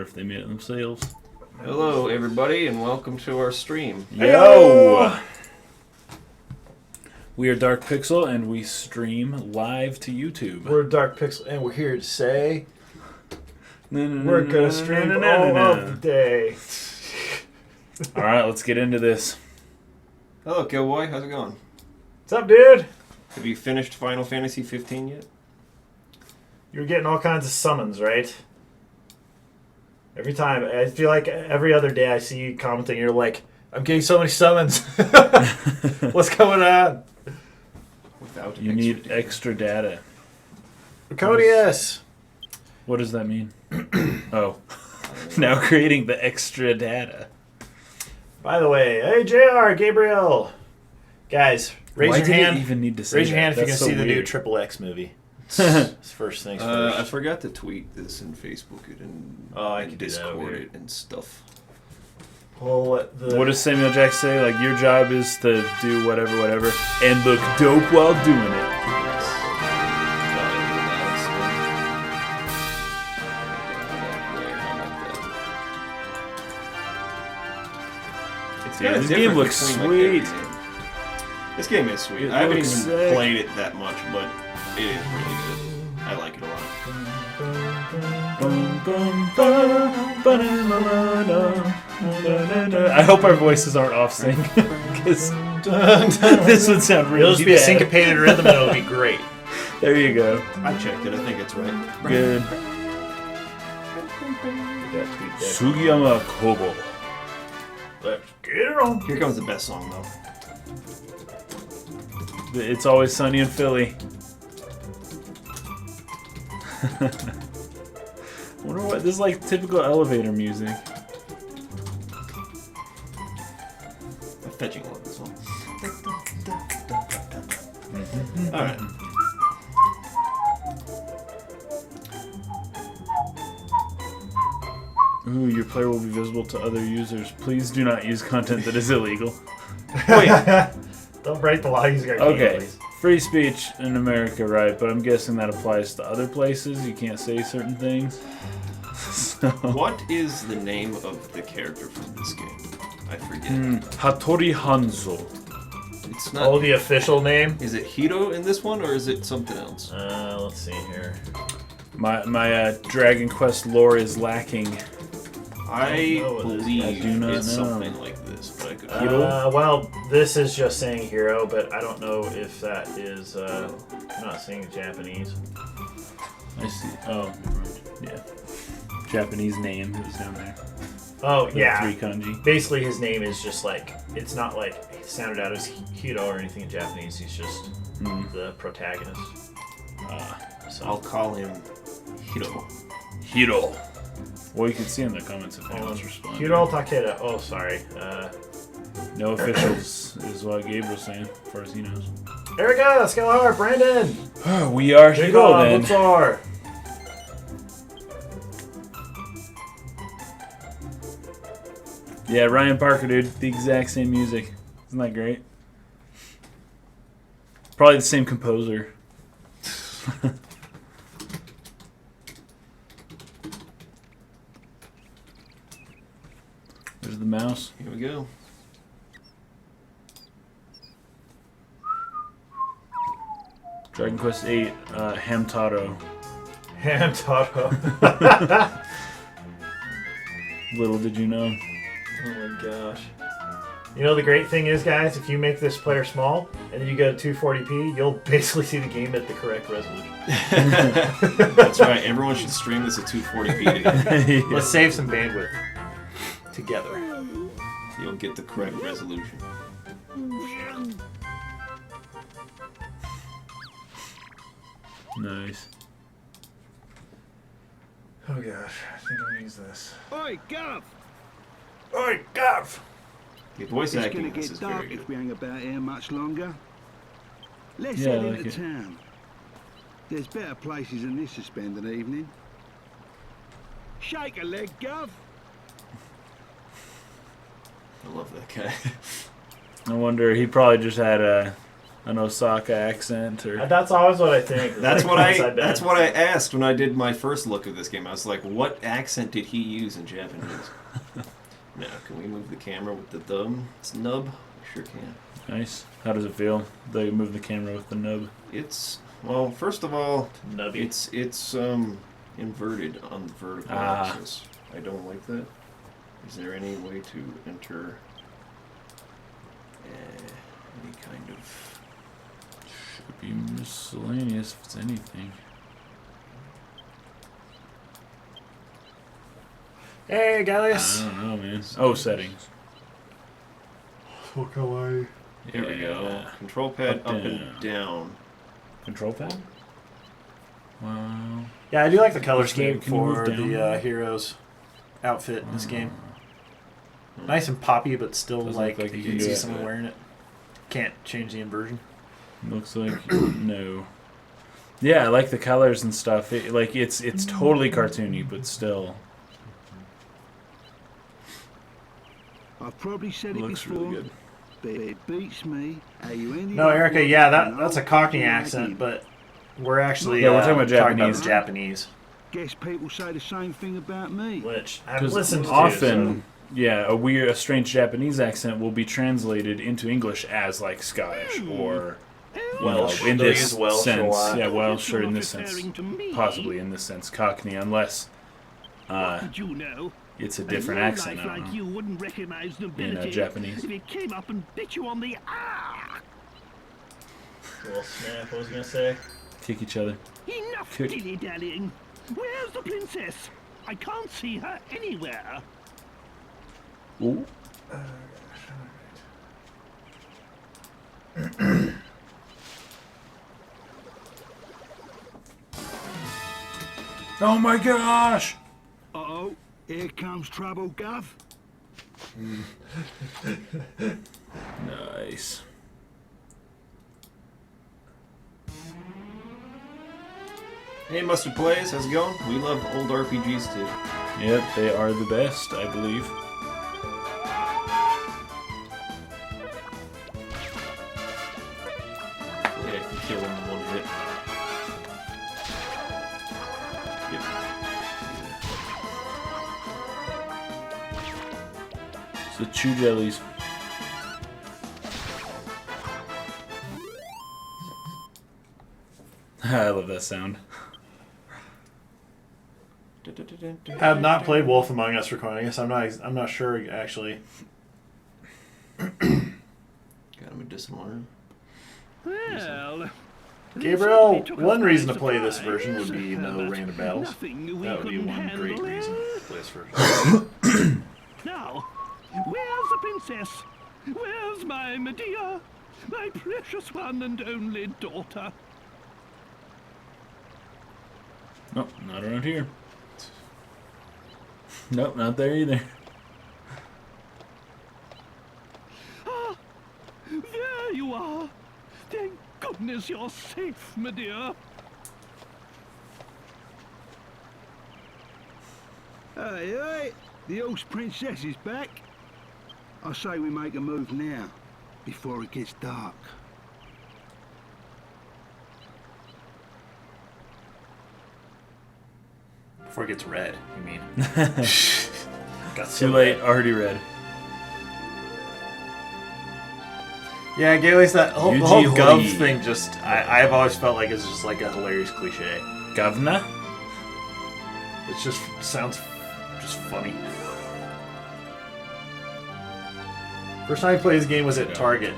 if they made it themselves. Hello, everybody, and welcome to our stream. Yo! We are Dark Pixel, and we stream live to YouTube. We're Dark Pixel, and we're here to say we're gonna stream all of the day. All right, let's get into this. Hello, Killboy. How's it going? What's up, dude? Have you finished Final Fantasy 15 yet? You're getting all kinds of summons, right? Every time, I feel like every other day I see you commenting, you're like, I'm getting so many summons. What's going on? Without You need extra data. Ricodius! What does that mean? Oh. Now creating the extra data. By the way, hey, JR, Gabriel. Guys, raise Why your did hand. it even need to say Raise your that? hand if you can That's so see the new weird. Triple X movie. It's first things first. I forgot to tweet this and Facebook it and, I and can do that over Discord here. it and stuff. What does Samuel Jackson say? Like, your job is to do whatever, and look dope while doing it. It's Yeah, kinda this different game looks between, sweet. Like, every game. This game is sweet. It I haven't even looks sick. played it that much, but it is really good. I like it a lot. I hope our voices aren't off sync, because this would sound really It'll just be a bad. syncopated rhythm and it'll be great. There you go. I checked it. I think it's right. Good. Sugiyama Kobo. Let's get it on. Here comes the best song, though. It's always sunny in Philly. I wonder what this is, like typical elevator music. I'm fetching a little song. Alright. Ooh, your player will be visible to other users. Please do not use content that is illegal. Wait. Don't break the law using our game, Okay, please. free speech in America, right? But I'm guessing that applies to other places. You can't say certain things. So. What is the name of the character from this game? I forget. Hattori Hanzo. It's not. Oh, the official name? Is it Hiro in this one, or is it something else? Let's see here. My Dragon Quest lore is lacking. I know what this believe I do not it's know. something like this, but I could. Well, this is just saying hero, but I don't know if that is, I'm not saying Japanese. I see. Oh, never mind. Yeah. Japanese name. It was down there. Oh, The yeah. 3 kanji. Basically, his name is just like, it's not like it sounded out as Hiro or anything in Japanese. He's just the protagonist. So. I'll call him Hiro. Hiro. Well, you can see in the comments if anyone's responding. Hiro Takeda. Oh, sorry. No officials is what Gabriel's saying, as far as he knows. Erica, Scalar, Brandon. We are here then. Luxor. Yeah, Ryan Parker, dude. The exact same music. Isn't that great? Probably the same composer. There's the mouse. Here we go. Dragon Quest VIII, Hamtaro. Ham Tato. Little did you know. Oh my gosh. You know the great thing is, guys, if you make this player small and then you go to 240p, you'll basically see the game at the correct resolution. That's right. Everyone should stream this at 240p together. Let's save some bandwidth together. You'll get the correct resolution. Nice. Oh gosh, I think I'm gonna use this. Oi, Gov! Oi, Gav! The voice It's acting gonna in this get is dark very if good. we hang about here much longer. Let's Yeah, head I like into it. town. There's better places than this to spend an evening. Shake a leg, Gov! I love that guy. I wonder, he probably just had an Osaka accent or. That's always what I think. That's Like, what once I. bet. That's what I asked when I did my first look at this game. I was like, "What accent did he use in Japanese?" Now, can we move the camera with the thumb? It's nub. We sure can. Nice. How does it feel? They move the camera with the nub. It's well. First of all, Nubby. it's inverted on the vertical axis. I don't like that. Is there any way to enter any kind of? Should be miscellaneous if it's anything. Hey, I Gallius. don't know, man. Oh, settings. So kawaii. Here we go. Control pad up and down. Control pad? Wow. Yeah, I do like the color Which way scheme can you move for down? the hero's outfit in this game. Nice and poppy, but still Doesn't like, look like you you can can see do it. someone wearing it. Can't change the inversion. Looks like no. Yeah, I like the colors and stuff. It's totally cartoony, but still I've probably said it looks before, really good. but it beats me how you ended No, up Erica, like yeah, an that's a old Cockney like accent, him. but we're actually Yeah, we're talking about Japanese. the Japanese, Guess people say the same thing about me. which I've Because listened to. often, yeah, a strange Japanese accent will be translated into English as like Scottish or Welsh. in They'll this use Welsh a sense. lot. Yeah, Welsh You're or in not this sense, referring to me. possibly in this sense, Cockney, unless Did you know? it's a A different lowlife accent. I don't like know. you wouldn't recognize nobility Japanese. if it came up and bit you on the Little snap, what was I gonna say? Kick each other. Enough Could- dilly-dallying. Where's the princess? I can't see her anywhere. Ooh. Oh my gosh! Uh-oh, here comes trouble, Gov. Nice. Hey, Mustard Plays, how's it going? We love old RPGs too. Yep, they are the best, I believe. Yeah, I can kill him in one hit. Yep. It's the chew jellies. I love that sound. Have not played Wolf Among Us recording us. I'm not sure actually. Got a medicinal herb. Well, Gabriel, certainly took us one by reason to play this surprise, version would be no but random battles. nothing we That would be couldn't one great handle. reason to play this version. Now, where's the princess? Where's my Medea? My precious one and only daughter. Nope, not around here. Nope, not there either. There you are. Thank goodness you're safe, Medea. Hey, hey, the horse princess is back. I say we make a move now, before it gets dark. Before it gets red, you mean? Got so Too late, red. already read. Yeah, Gailey's that whole, the Yuji whole Horii. Gov thing. Just I've always felt like it's just like a hilarious cliche. Governor? It just sounds just funny. First time I played this game was at Target,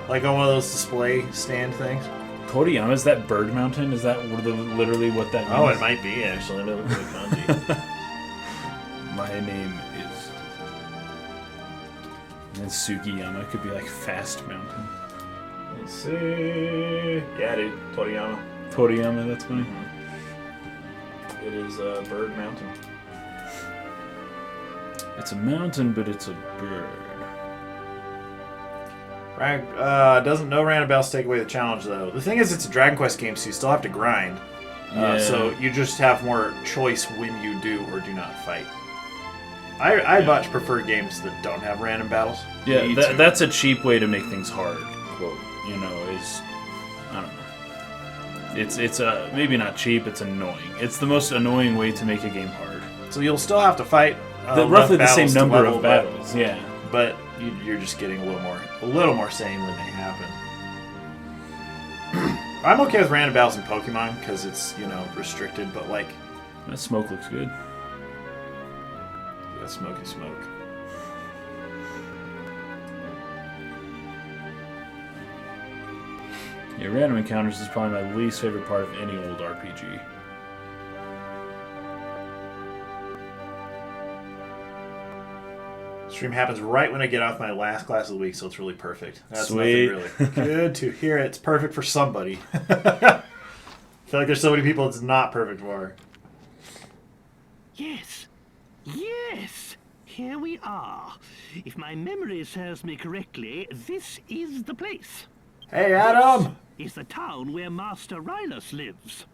like on one of those display stand things. Toriyama, is that Bird Mountain? Is that literally what that means? Oh, it might be actually. Let me look at the kanji. My name is... And then Sugiyama could be like Fast Mountain. Let's see. Yeah, dude, Toriyama. Toriyama, that's funny. It is Bird Mountain. It's a mountain, but it's a bird. Doesn't no random bells take away the challenge though. The thing is, it's a Dragon Quest game, so you still have to grind. Yeah. So you just have more choice when you do or do not fight. I much prefer games that don't have random battles. Yeah, Me too. that's a cheap way to make things hard, quote. you know, is, I don't know. It's maybe not cheap. It's annoying. It's the most annoying way to make a game hard. So you'll still have to fight Roughly the same battles to number level, of battles. Yeah. but you're just getting a little more sane when they happen. I'm okay with random battles in Pokemon because it's restricted, but like That smoke looks good. that's smoky smoke. Yeah, random encounters is probably my least favorite part of any old RPG. Stream happens right when I get off my last class of the week, so it's really perfect. That's Sweet. nothing really. Good to hear. It's perfect for somebody. I feel like there's so many people it's not perfect for. Yes. Yes. Here we are. If my memory serves me correctly, this is the place. Hey, Adam! Is the town where Master Rylus lives.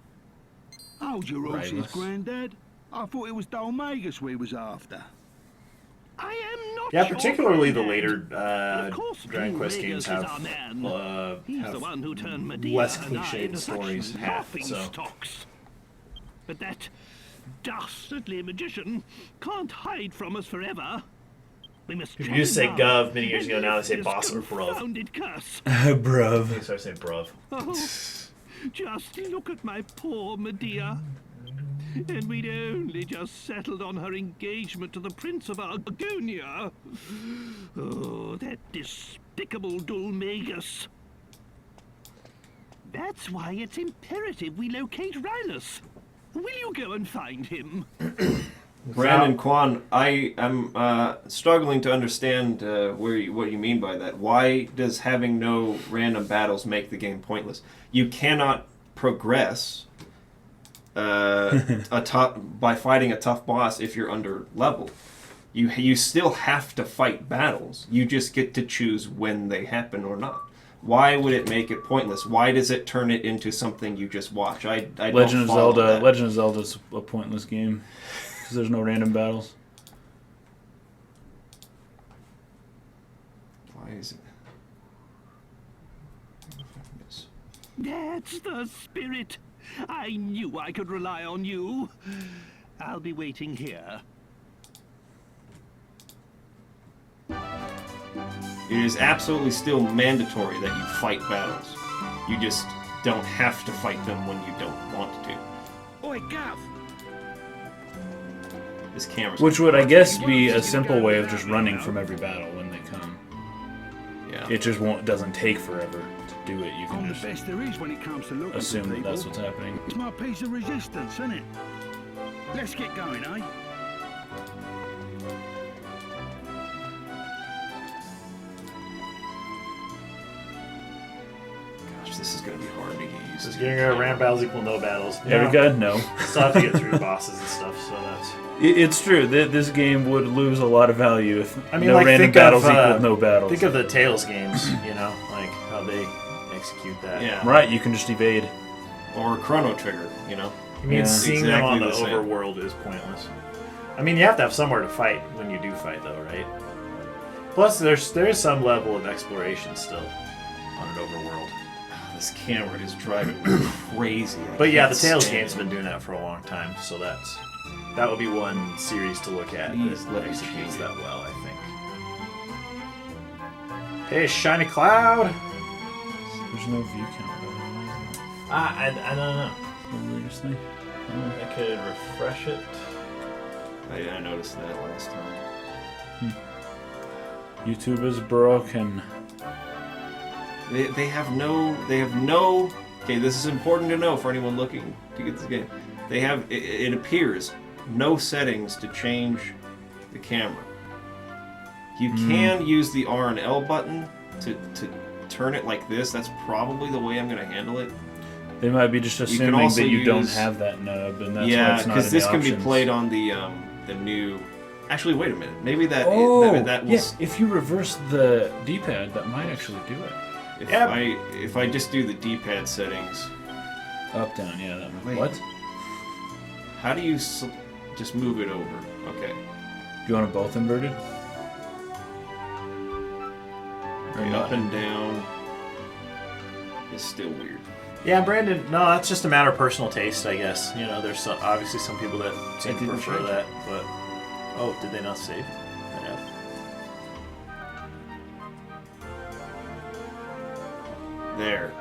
Hold your horses, Rylus. Grandad. I thought it was Dolmagus we was after. I am not Yeah, your particularly the Grandad. later But of course, Dragon Quest Dolmagus games is have our man. He's the one who turned Medea less and I cliched into such stories half, so. laughingstocks. But that dastardly magician can't hide from us forever. We must If track you used to say him down Gov many years ago, now they say and boss or this bruv. confounded curse. Bruv. I started saying bruv. Oh, just look at my poor Medea. And we'd only just settled on her engagement to the Prince of Argonia. Oh, that despicable Dolmagus. That's why it's imperative we locate Rylus. Will you go and find him? Brandon Kwan, I am struggling to understand what you mean by that. Why does having no random battles make the game pointless? You cannot progress by fighting a tough boss if you're under level. You still have to fight battles. You just get to choose when they happen or not. Why would it make it pointless? Why does it turn it into something you just watch? I don't Legend of follow Zelda. that. Legend of Zelda's a pointless game because there's no random battles. Why is it? That's the spirit. I knew I could rely on you. I'll be waiting here. It is absolutely still mandatory that you fight battles. You just don't have to fight them when you don't want to. Oi, Gav! This camera's Which would, I guess, be a simple way of just running from every battle when they come. Yeah. It just doesn't take forever to do it. You I'm can the just best there is when it comes to looking assume for that people. that's what's happening. It's my piece of resistance, isn't it? Let's get going, eh? Gosh, this is going to be hard to get used Just to. getting rid of random battles equal no battles. Every gun, no. Still have to get through bosses and stuff, so that's... It's true. This game would lose a lot of value if I mean, no like, random think battles of, equal no battles. Think of the Tales games, like how they execute that. Yeah. Right, you can just evade. Or Chrono Trigger, you know? I mean, Yeah. seeing them on the Exactly the same. overworld is pointless. I mean, you have to have somewhere to fight when you do fight, though, right? Plus, there is some level of exploration still on an overworld. This camera is driving me crazy. But yeah, the can't Tales stand game's it. been doing that for a long time, so that would be one series to look at Please that let me executes change it. that well, I think. Hey, shiny cloud! There's no view count. Though. I don't know. The weirdest thing. I could refresh it. I noticed that last time. YouTube is broken. They have no. Okay, this is important to know for anyone looking to get this game. They have. It appears no settings to change the camera. You can use the R and L button to turn it like this. That's probably the way I'm going to handle it. They might be just can assuming also that you don't use- have that nub, and that's why Yeah, it's not because in this the can be options. played on the new. Actually, wait a minute. Maybe that. Oh, that will. yes. If you reverse the D-pad, that might actually do it. If I just do the D-pad settings, Up, down, yeah. That might. Wait. What? how do you just move it over? Okay. Do you want them both inverted? Or Okay, not? up and down. is still weird. Yeah, Brandon. No, that's just a matter of personal taste, I guess. You know, there's obviously some people that seem to prefer that, but oh, did they not save? Yeah. There.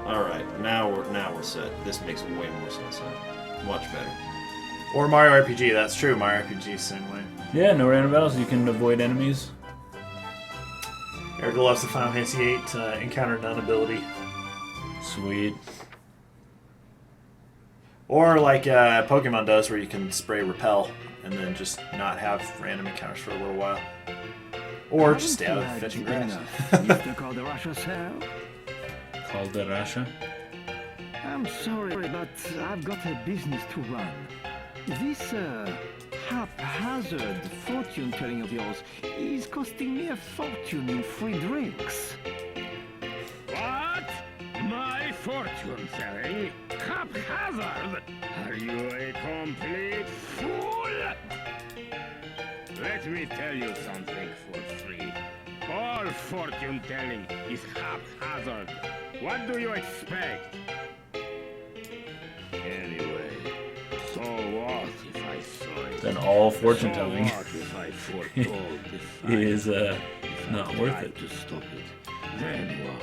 All right, now we're set. This makes way more sense now. Much better. Or Mario RPG. That's true. Mario RPG same way. Yeah, no random battles. You can avoid enemies. Erica loves the Final Fantasy VIII encounter none ability. Sweet. Or like Pokemon does, where you can spray repel and then just not have random encounters for a little while. Or just stay out of fetching grass. Mr. Calderasha, sir? Calderasha? I'm sorry, but I've got a business to run. This haphazard fortune-telling of yours is costing me a fortune in free drinks. What? My fortune-telling? Haphazard? Are you a complete fool? Let me tell you something for free. All fortune-telling is haphazard. What do you expect? Anyway, so what if I saw it? Then all fortune telling So what if I foretold the fight? is If I not worth tried it. to stop it, then what?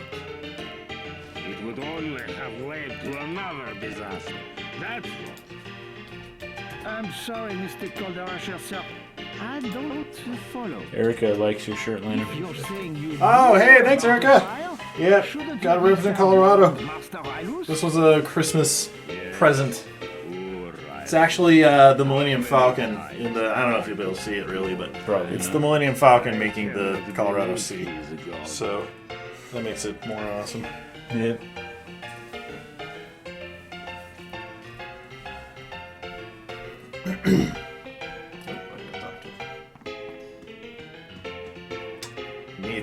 It would only have led to another disaster. That's what. I'm sorry, Mr. Calderasha, sir. I don't follow. Erica likes your shirt, Lantern. If you're saying you Oh, hey, thanks, Erica. Yeah, shouldn't gotta you represent be Colorado. Master Rylus? This was a Christmas present. All right. It's actually the Millennium Falcon in the. I don't know if you'll be able to see it really, but Probably it's not. the Millennium Falcon making the Colorado Sea. So that makes it more awesome. Yep.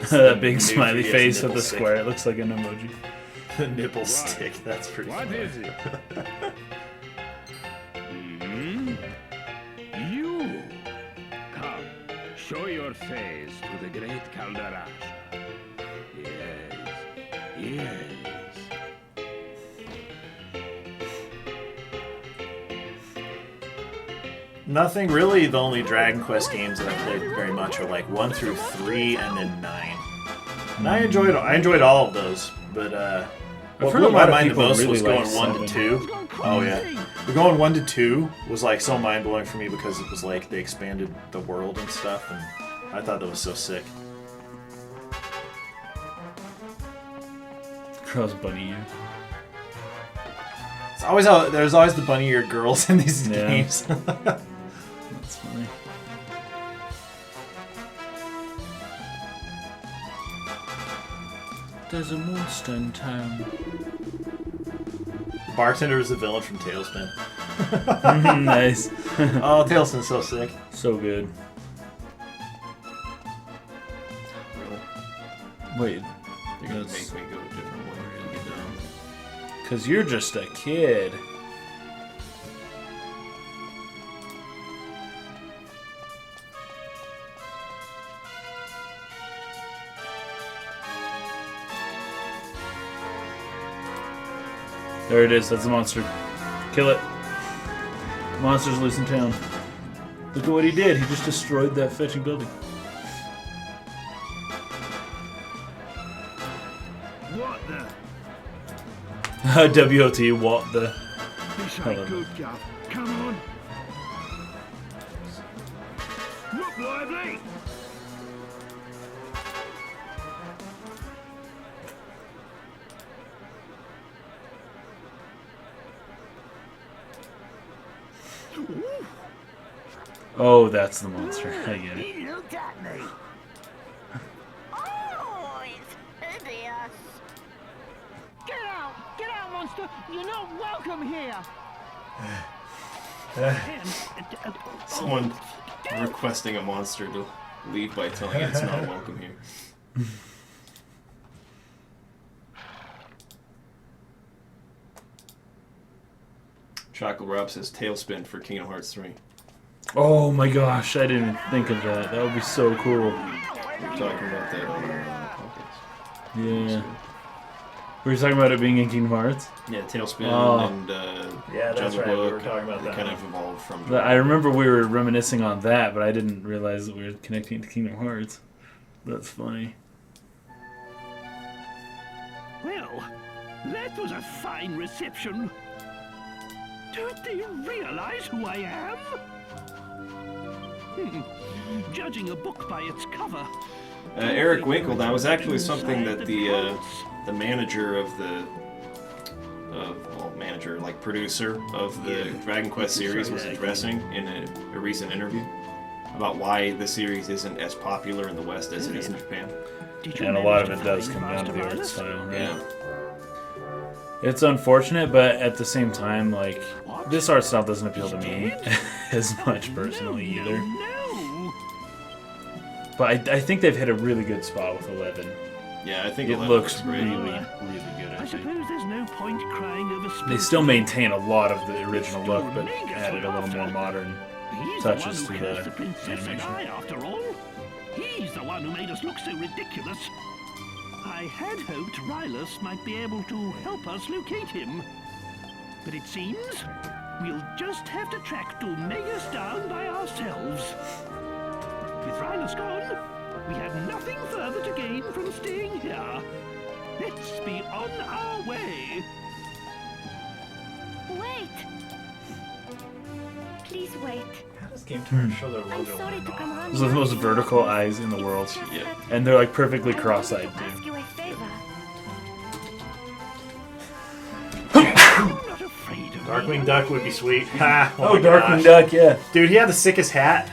That big smiley face with the square. It looks like an emoji. The nipple stick. That's pretty What funny. is it? You! Come, show your face to the great Calderash. Yes, yes. Nothing really. The only Dragon Quest games that I played very much are like 1 through 3 and then 9. And I enjoyed all of those, but what heard blew a my lot of mind the people most really was going like 1 to 7. 2. Oh yeah, the going 1 to 2 was like so mind blowing for me because it was like they expanded the world and stuff, and I thought that was so sick. Girls bunny you. It's always there's always the bunny-eared girls in these Yeah. games. That's funny. There's a monster in town. The bartender is the villain from Tailspin. Nice. Oh, Tailspin's so sick. So good. Wait, They're gonna make me go a different way. Really dumb. because you're just a kid. There it is. That's the monster. Kill it. Monster's loose in town. Look at what he did. He just destroyed that fetching building. What the? WOT, what the? This Hello. ain't good, Gov. Come on. Look lively. Oh, that's the monster. I get it. He looked at me. Oh, it's hideous. Get out, monster! You're not welcome here! Someone requesting a monster to leave by telling it it's not welcome here. Chocolate Rob says Tailspin for Kingdom Hearts 3. Oh my gosh, I didn't think of that. That would be so cool. We were talking about that on our podcast. Yeah. Were you talking about it being in Kingdom Hearts? Yeah, Tailspin and Yeah, that's Jungle right. We Book. were talking about They that. kind of evolved from. I remember we were reminiscing on that, but I didn't realize that we were connecting to Kingdom Hearts. That's funny. Well, that was a fine reception. Don't they realize who I am? Judging a book by its cover. Eric Winkle. That was actually something that the manager of the producer of the Dragon Quest series was addressing in a recent interview about why the series isn't as popular in the West as it is in Japan. And a lot of it does come down to the art style, right? Yeah. It's unfortunate, but at the same time, like, this art style doesn't appeal to me as much personally either. But I think they've hit a really good spot with 11. Yeah, I think it 11 looks great. really, really good. I suppose there's no point crying over They still maintain a lot of the original look, but added a little more modern touches to the animation. After all, he's the one who made us look so ridiculous. I had hoped Rylus might be able to help us locate him. But it seems we'll just have to track Domegas down by ourselves. With Rylus gone, we have nothing further to gain from staying here. Let's be on our way. Wait. Please wait. How does Game Turn show their I'm logo? sorry to come around. Those are the most vertical eyes in the world. Yeah. And they're like perfectly I cross-eyed wanted to ask too. you a favor. I'm not afraid of Darkwing Duck would be sweet. Ha! Oh, my Darkwing gosh. Duck, yeah. Dude, he had the sickest hat.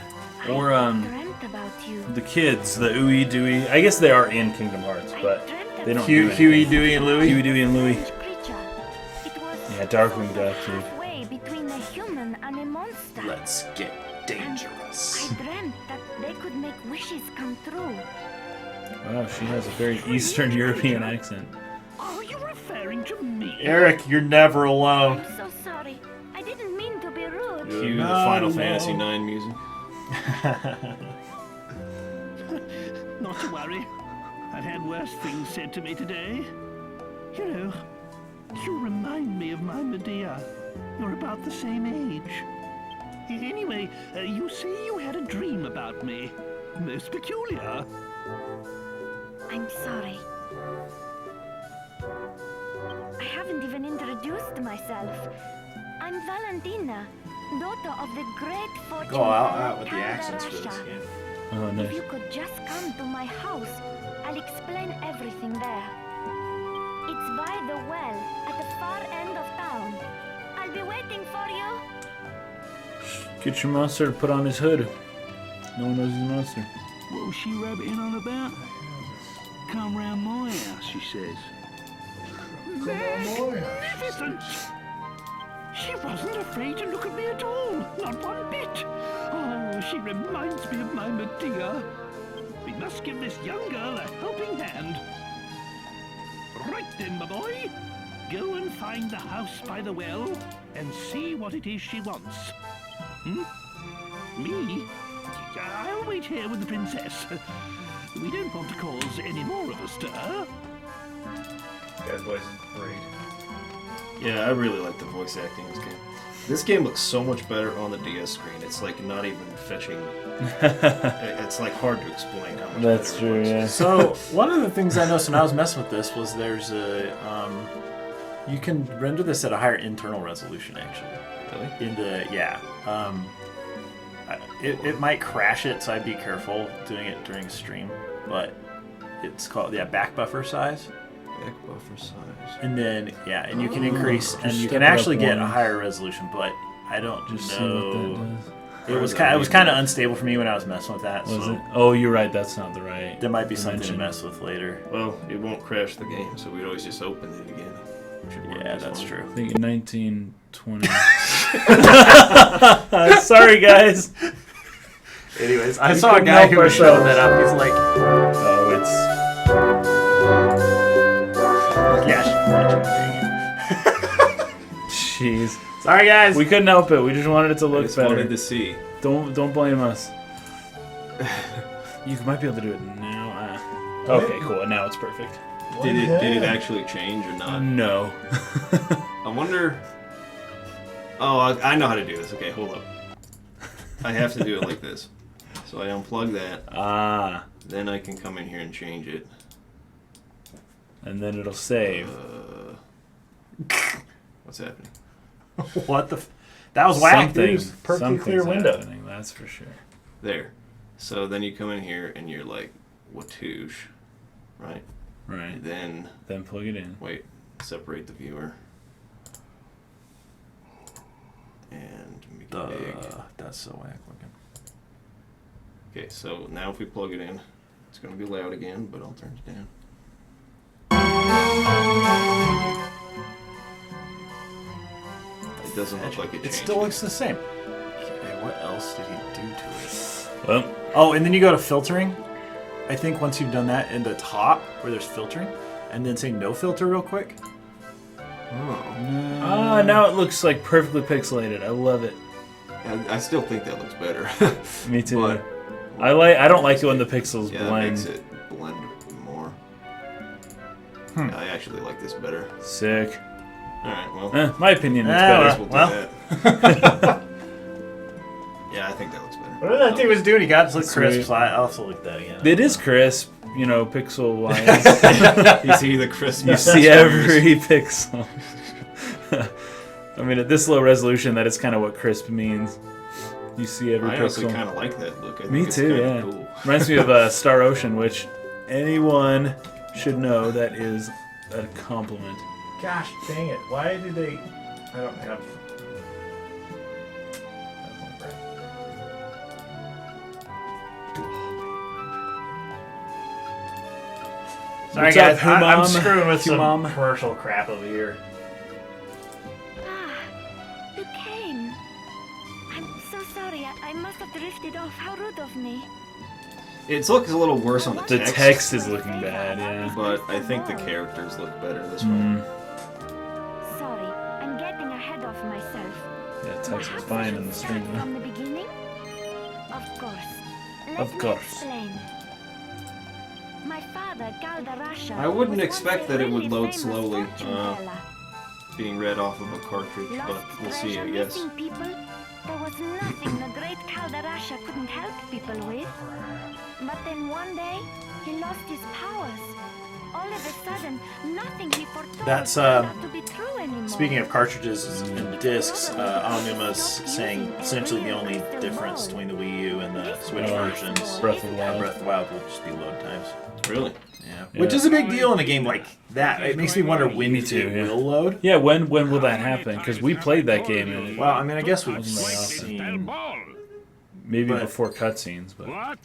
Or Dreamt about you. the kids, the Ooey Dooey. I guess they are in Kingdom Hearts, but they don't do anything. Huey, Dewey, and Louie. Huey, Dewey, and Louie. Creature. It was Yeah, Darkwing Duck, dude. halfway between a human and a monster. Let's get dangerous. I dreamt that they could make wishes come true. Wow, she has a very Eastern European accent. Are you referring to me? Eric, you're never alone. I'm so sorry. I didn't mean to be rude. Cue the Final Fantasy IX music. Not to worry. I've had worse things said to me today. You know, you remind me of my Medea. You're about the same age. Anyway, you say you had a dream about me. Most peculiar. I'm sorry. I haven't even introduced myself. I'm Valentina, daughter of the great fortune Go out with the Count accents for this Russia. game. Oh, If nice. you could just come to my house, I'll explain everything there. It's by the well at the far end of town. I'll be waiting for you. Get your monster to put on his hood. No one knows he's a monster. What was she rabbiting on about? Come round my house, she says. Magnificent! She wasn't afraid to look at me at all. Not one bit. Oh, she reminds me of my Medea. We must give this young girl a helping hand. Right then, my boy. Go and find the house by the well and see what it is she wants. Me? I'll wait here with the princess. We don't want to cause any more of a stir. Guy's voice is great. Yeah, I really like the voice acting in this game. This game looks so much better on the DS screen. It's like not even fetching. It's like hard to explain how much That's better it true, looks. yeah. So one of the things I noticed when I was messing with this was there's a you can render this at a higher internal resolution actually. Really? It might crash it, so I'd be careful doing it during a stream. But it's called back buffer size. Back buffer size. And then and you can increase and Just you step can it up actually get a one. higher resolution, but I don't Just see what know. that does. It was kind of unstable for me when I was messing with that. Was so it? Oh, you're right. That's not the right. there might be something to dimension. mess with later. Well, it won't crash the game, so we'd always just open it again. Should work Yeah, just that's fine. true. I think in 1920. Sorry, guys. Anyways, I We saw a couldn't guy help who was showing ourselves. that up. He's like, Oh, it's. Jeez. sorry guys. We couldn't help it. We just wanted it to I look just better. wanted to see. Don't blame us. You might be able to do it now. Okay, cool. Now it's perfect. Did it actually change or not? No. I wonder. Oh, I know how to do this. Okay, hold up. I have to do it like this. So I unplug that. Ah. Then I can come in here and change it. And then it'll save. What's happening? What the? That was whack, dude. It was perfectly Something's clear window. happening, that's for sure. There. So then you come in here and you're like, Watouche, right? Right. Then plug it in. wait, separate the viewer. And make it big. That's so whack looking. Okay, so now if we plug it in, it's going to be loud again, but I'll turn it down. It doesn't look like it changed. It still looks the same. Okay, what else did he do to it? Well, Oh, and then you go to filtering. I think once you've done that in the top where there's filtering, and then say no filter real quick. Oh. now it looks like perfectly pixelated. I love it. I still think that looks better. Me too. But, I don't like it when the pixels yeah, blend. it makes it blend more. I actually like this better. Sick. Alright, well. My opinion, it's Ah, better. We'll do well. that. Yeah, I think that looks better. Whatever that thing was doing, he got to look Sweet. crisp. I'll also look at that again. It is crisp, pixel wise. You see the Christmas. You see every pixel. I mean, at this low resolution, that is kind of what crisp means. You see every I honestly pixel. kind of like that look. I think Me it's too, kinda yeah. Cool. Reminds me of Star Ocean, which anyone should know that is a compliment. Gosh dang it. Why did they... I don't have... Sorry What's guys, up, I'm Humam? screwing with some Humam? commercial crap over here. Ah, you came. I'm so sorry. I must have drifted off. How rude of me. It looks a little worse on the The text. text is looking bad, yeah. But I think the characters look better this way. Mm. Sorry, I'm getting ahead of myself. Yeah, text is Perhaps I fine should in the start stream. from the beginning? Of course. Of Let me course. explain. My father, Galdarasha, I wouldn't was expect once that a it would really load famous slowly, fortune teller. Being read off of a cartridge, but Lost we'll see, treasure, I guess. missing people. There was nothing the great Galdarasha couldn't help people with. But then one day, he lost his powers. All of a sudden, nothing he foretold That's, turned out to be true anymore. Speaking of cartridges and discs, Onuma's saying essentially the only difference between the Wii U and the Switch versions, Breath of the Wild. Breath of the Wild will just be load times. Really? Yeah. Which is a big deal in a game like that. It makes me wonder when Me too, it yeah. will load. Yeah, when will that happen? Because we played that game and Well, I mean, I guess we've Wasn't very often. seen... maybe but- before cutscenes, but What?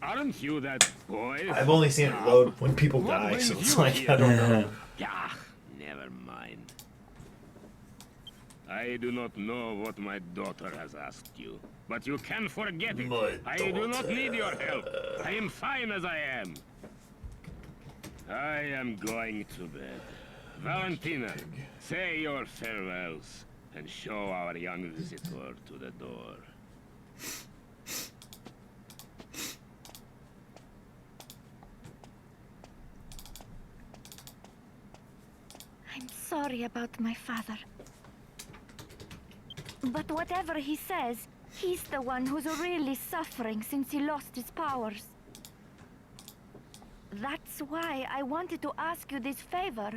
Aren't you that boy? I've only seen it load when people die, so it's like, I don't know. Ah, never mind. I do not know what my daughter has asked you, but you can forget it. My I do not need your help. I am fine as I am. I am going to bed. Valentina, say your farewells and show our young visitor to the door. I'm sorry about my father. But whatever he says, he's the one who's really suffering since he lost his powers. That's why I wanted to ask you this favor.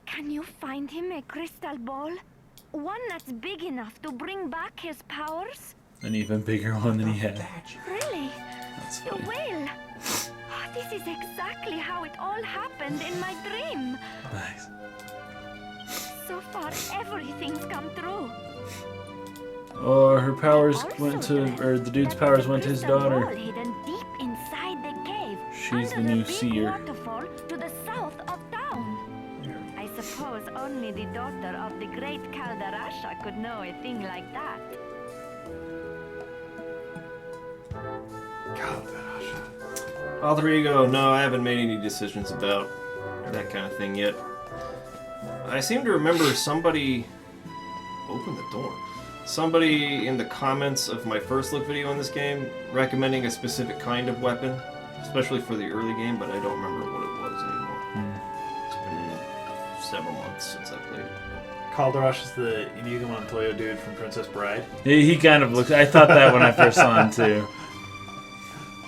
Can you find him a crystal ball? One that's big enough to bring back his powers? an even bigger one than he had. Really? That's You funny. will? This is exactly how it all happened in my dream. Nice. So far, everything's come true. Or her powers Also went to, dreamt or the dude's that powers the went to his crystal daughter. ball hidden deep inside the cave. She's the under new big seer. waterfall to the south of town. I suppose only the daughter of the great Kaldarasha could know a thing like that. Alter Ego, no, I haven't made any decisions about that kind of thing yet. I seem to remember somebody... Open the door. Somebody in the comments of my first look video on this game recommending a specific kind of weapon, especially for the early game, but I don't remember what it was. several months since I played it. Calderush is the Inigo Montoya dude from Princess Bride. He kind of looks. I thought that when I first saw him too.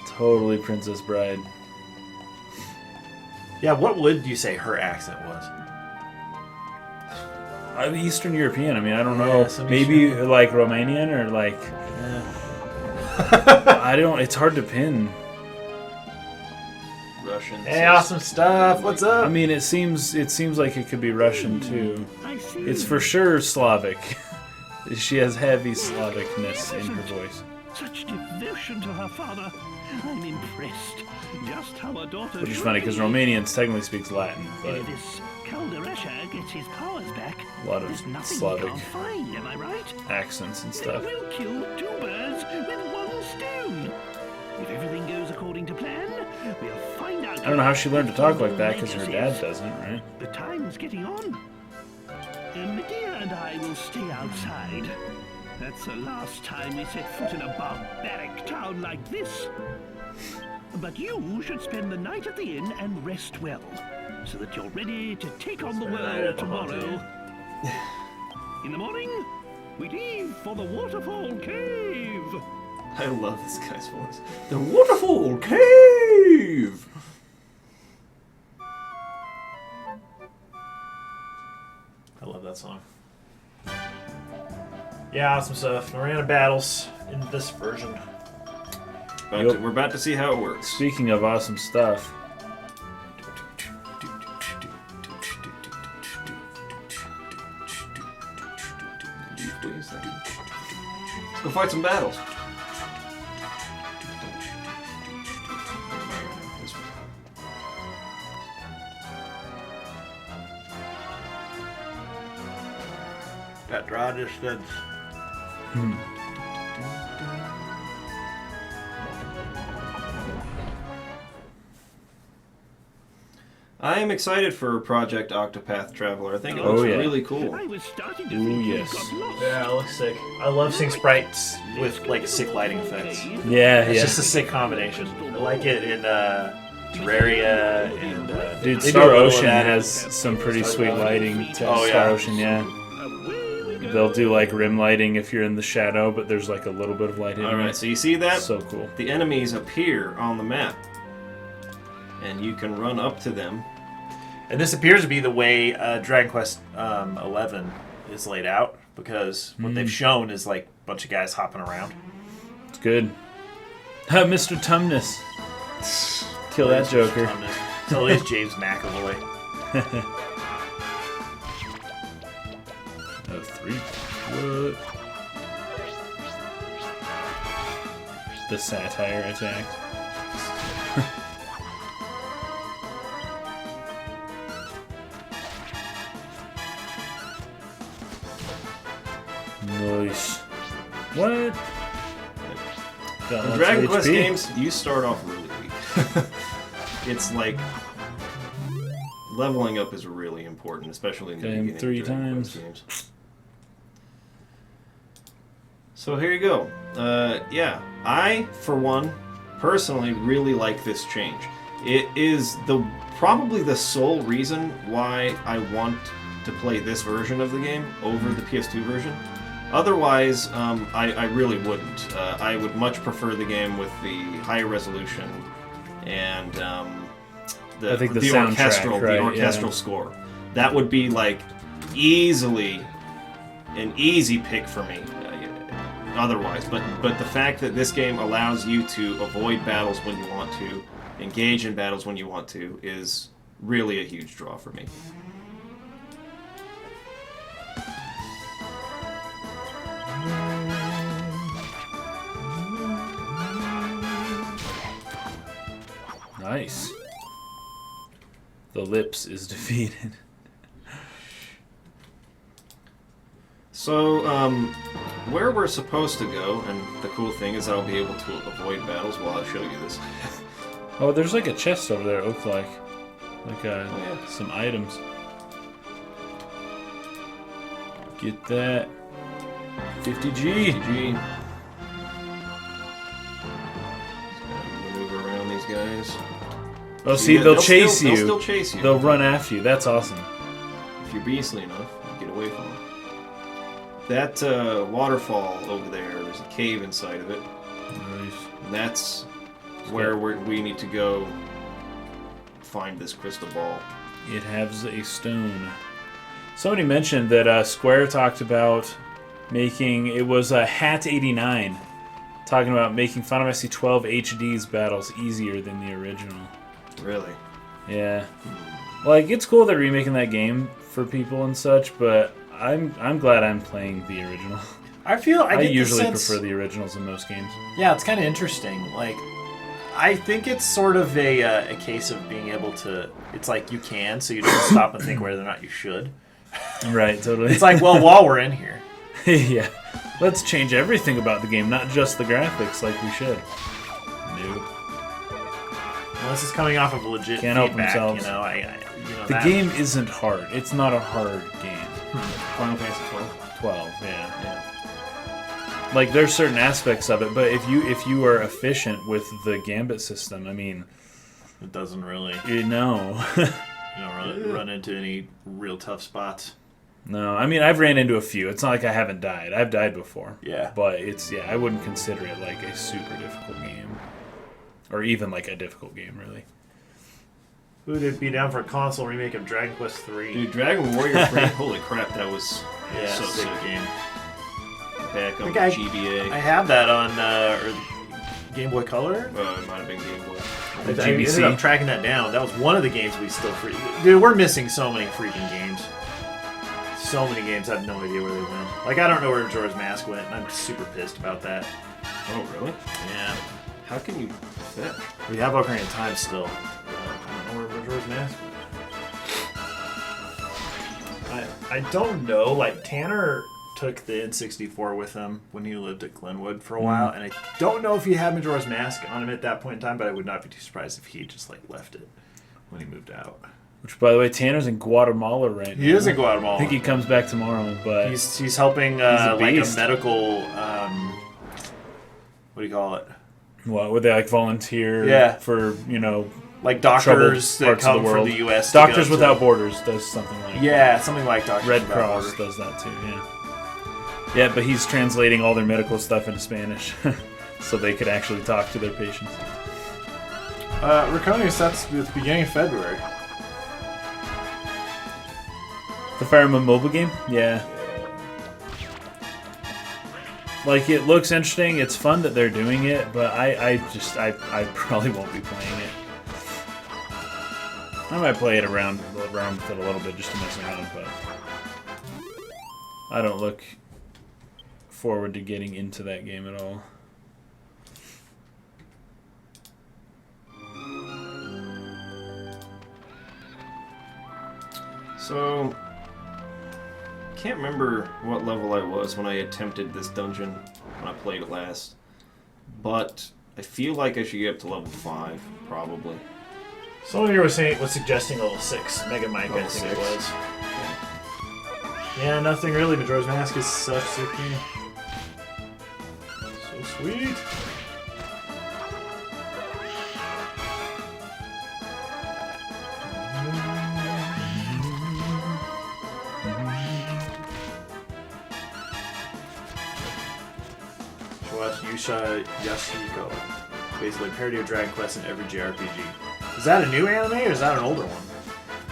Totally Princess Bride. Yeah, what would you say her accent was? Eastern European. I mean, I don't know. Yeah, some Maybe like Romanian or like. I don't. It's hard to pin. Russian. Hey, awesome stuff. What's up? I mean, it seems like it could be Russian too. I see. It's for sure Slavic. She has heavy Slavicness in her voice. Such devotion to her father. I'm impressed. Just how a daughter Which is should funny because be. Romanian technically speaks Latin, but If this Calderasha gets his powers back, a lot of there's nothing Slavic he can't find, am I right? accents and Then stuff. we'll kill two birds with one stone. If everything goes according to plan, we'll find out. I don't know how she learned to talk like that because her dad doesn't, right? The time's getting on. Medea and I will stay outside. That's the last time we set foot in a barbaric town like this. But you should spend the night at the inn and rest well, so that you're ready to take on the world tomorrow. In the morning, we leave for the Waterfall Cave. I love this guy's voice. The Waterfall Cave! I love that song. Yeah, awesome stuff. Miranda battles in this version. We're about to see how it works. Speaking of awesome stuff, Let's go fight some battles. Got draw distance. I am excited for Project Octopath Traveler. I think it Oh, looks yeah. really cool. I was starting to Ooh, think you yes. got lost. Yeah, it looks sick. I love seeing sprites with like sick lighting effects. yeah, It's yeah. just a sick combination. I like it in Terraria and Dude, they do Star a little of Ocean that in- has some pretty sweet lighting. To Oh, Star yeah. Ocean, yeah. They'll do like rim lighting if you're in the shadow, but there's like a little bit of light in Alright, it. so you see that? So cool. The enemies appear on the map. And you can run up to them. And this appears to be the way Dragon Quest XI is laid out, because what they've shown is like a bunch of guys hopping around. It's good. Mr. Tumnus. Kill that Joker. It's at least James McAvoy. Oh, 3. What? The satire attack. Nice. What? Got In lots Dragon of Quest HP. games, you start off really weak. It's like leveling up is really important, especially in the Got him beginning 3 of Dragon times. Quest games. So here you go. Yeah, I, for one, personally really like this change. It is probably the sole reason why I want to play this version of the game over the PS2 version. Otherwise, I really wouldn't. I would much prefer the game with the high resolution and I think the orchestral, soundtrack, right, the orchestral yeah. score. That would be like easily an easy pick for me. Otherwise, but the fact that this game allows you to avoid battles when you want to, engage in battles when you want to, is really a huge draw for me. Nice. The lips is defeated. So, where we're supposed to go, and the cool thing is I'll be able to avoid battles while I show you this. Oh, there's like a chest over there, it looks like. Like yeah. some items. Get that. 50G. GG. Maneuver around these guys. Oh, see, they'll chase They'll you. still chase you. They'll run after you. That's awesome. beastly enough, you get away from them. That waterfall over there's a cave inside of it. Nice. And that's where we need to go find this crystal ball. It has a stone. Somebody mentioned that Square talked about making, it was Hat 89, talking about making Final Fantasy XII HD's battles easier than the original. Really? Yeah. Like, it's cool they're remaking that game for people and such, but I'm glad I'm playing the original. I get usually the sense, prefer the originals in most games. Yeah, it's kind of interesting. Like, I think it's sort of a case of being able to. It's like you can, so you don't stop and think whether or not you should. Right, totally. It's like, well, while we're in here. Yeah. Let's change everything about the game, not just the graphics, like we should. Nope. Unless it's coming off of legit Can't help feedback, themselves. you know, The game isn't hard. It's not a hard game. Final Fantasy XII. 12, yeah. Like, there's certain aspects of it, but if you are efficient with the gambit system, I mean, it doesn't really. You know. You don't run into any real tough spots. No, I mean, I've ran into a few. It's not like I haven't died. I've died before. Yeah. But I wouldn't consider it like a super difficult game. Or even like a difficult game, really. Who would be down for a console remake of Dragon Quest III? Dude, Dragon Warrior 3, holy crap, that was so sick sick. game. Back on I GBA. I had that on Game Boy Color. It might have been Game Boy. I ended up tracking that down. That was one of the games we still free. Dude, we're missing so many freaking games. So many games, I have no idea where they went. Like, I don't know where Majora's Mask went, and I'm super pissed about that. Oh, really? Yeah. How can you fetch? We have Ocarina of Time still. I don't know where Majora's Mask went. I don't know. Like, Tanner took the N64 with him when he lived at Glenwood for a while, and I don't know if he had Majora's Mask on him at that point in time, but I would not be too surprised if he just, like, left it when he moved out. Which, by the way, Tanner's in Guatemala right now. He is in Guatemala. I think he comes back tomorrow, but he's helping like a medical what do you call it? What would they like volunteer for, you know, like doctors that come from the US. Doctors Without Borders does something like that. Something like Doctors Red Without Cross Borders does that too, yeah. Yeah, but he's translating all their medical stuff into Spanish so they could actually talk to their patients. Racconia that's the beginning of February. The Fire Emblem mobile game? Yeah. Like, it looks interesting. It's fun that they're doing it, but I probably won't be playing it. I might play it around with it a little bit just to mess around, but I don't look forward to getting into that game at all. So, can't remember what level I was when I attempted this dungeon when I played it last, but I feel like I should get up to level 5, probably. Someone here was suggesting level 6. Mega Mike, I think it was. Yeah, nothing really. Majora's Mask is such a sick game. So sweet. Watch Yusha Yashiko. Basically a parody of Dragon Quest in every JRPG. Is that a new anime or is that an older one?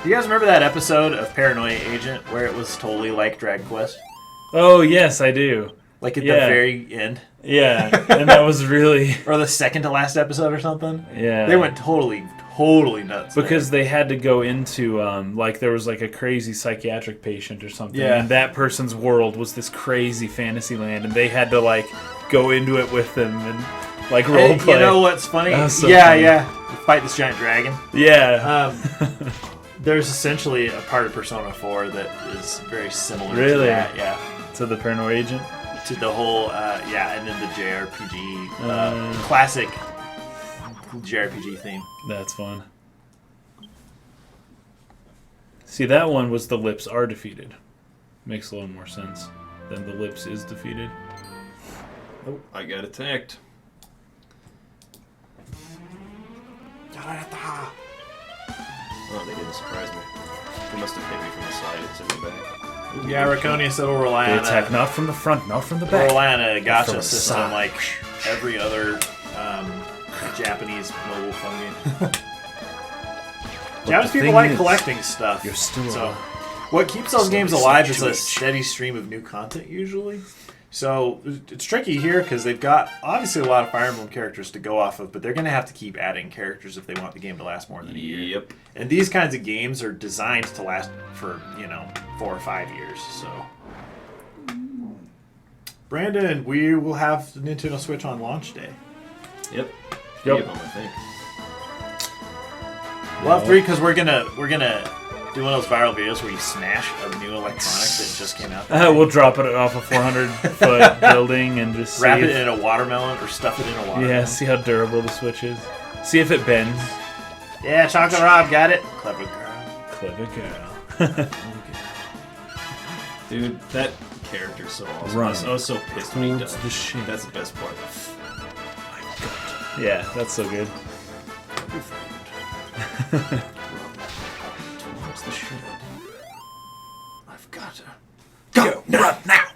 Do you guys remember that episode of Paranoia Agent where it was totally like Dragon Quest? Oh, yes, I do. Like at the very end? Yeah, and that was really... or the second to last episode or something? Yeah. They went totally nuts. Because they had to go into, like, there was like a crazy psychiatric patient or something. Yeah. And that person's world was this crazy fantasy land, and they had to, like, go into it with them and, like, role play. You know what's funny? So yeah, funny. yeah. You fight this giant dragon. Yeah. There's essentially a part of Persona 4 that is very similar to that. Yeah. To the Paranoia Agent? To the whole, and then the JRPG, classic JRPG theme. That's fun. See, that one was the lips are defeated. Makes a little more sense than the lips is defeated. Oh, I got attacked. Oh, Oh, they didn't surprise me. They must have hit me from the side. It's in the back. Ooh, Yeah, Raconia said we'll rely They on attack not from the front, not from the we'll back. rely on a From gacha the system side. like every other Japanese mobile phone game. Japanese the people thing like is, collecting stuff. you're still so. alive. What keeps those games Somebody's alive is a Jewish. steady stream of new content usually. So it's tricky here because they've got obviously a lot of Fire Emblem characters to go off of, but they're going to have to keep adding characters if they want the game to last more than a year. Yep. And these kinds of games are designed to last for 4 or 5 years. So, Brandon, we will have the Nintendo Switch on launch day. Yep. Yep. Three of them, I think. We'll have 3 because we're gonna do one of those viral videos where you smash a new electronic that just came out. We'll drop it off a 400-foot building and just Wrap see it if, in a watermelon or stuff it in a watermelon. yeah, see how durable the Switch is. See if it bends. Yeah, Chocolate Rob got it. Clever girl. Clever girl. Dude, that character's so awesome. Run. I was so pissed when he died. the shit. That's the best part. Yeah, that's so good. Towards the shit. I've got to Go, run now!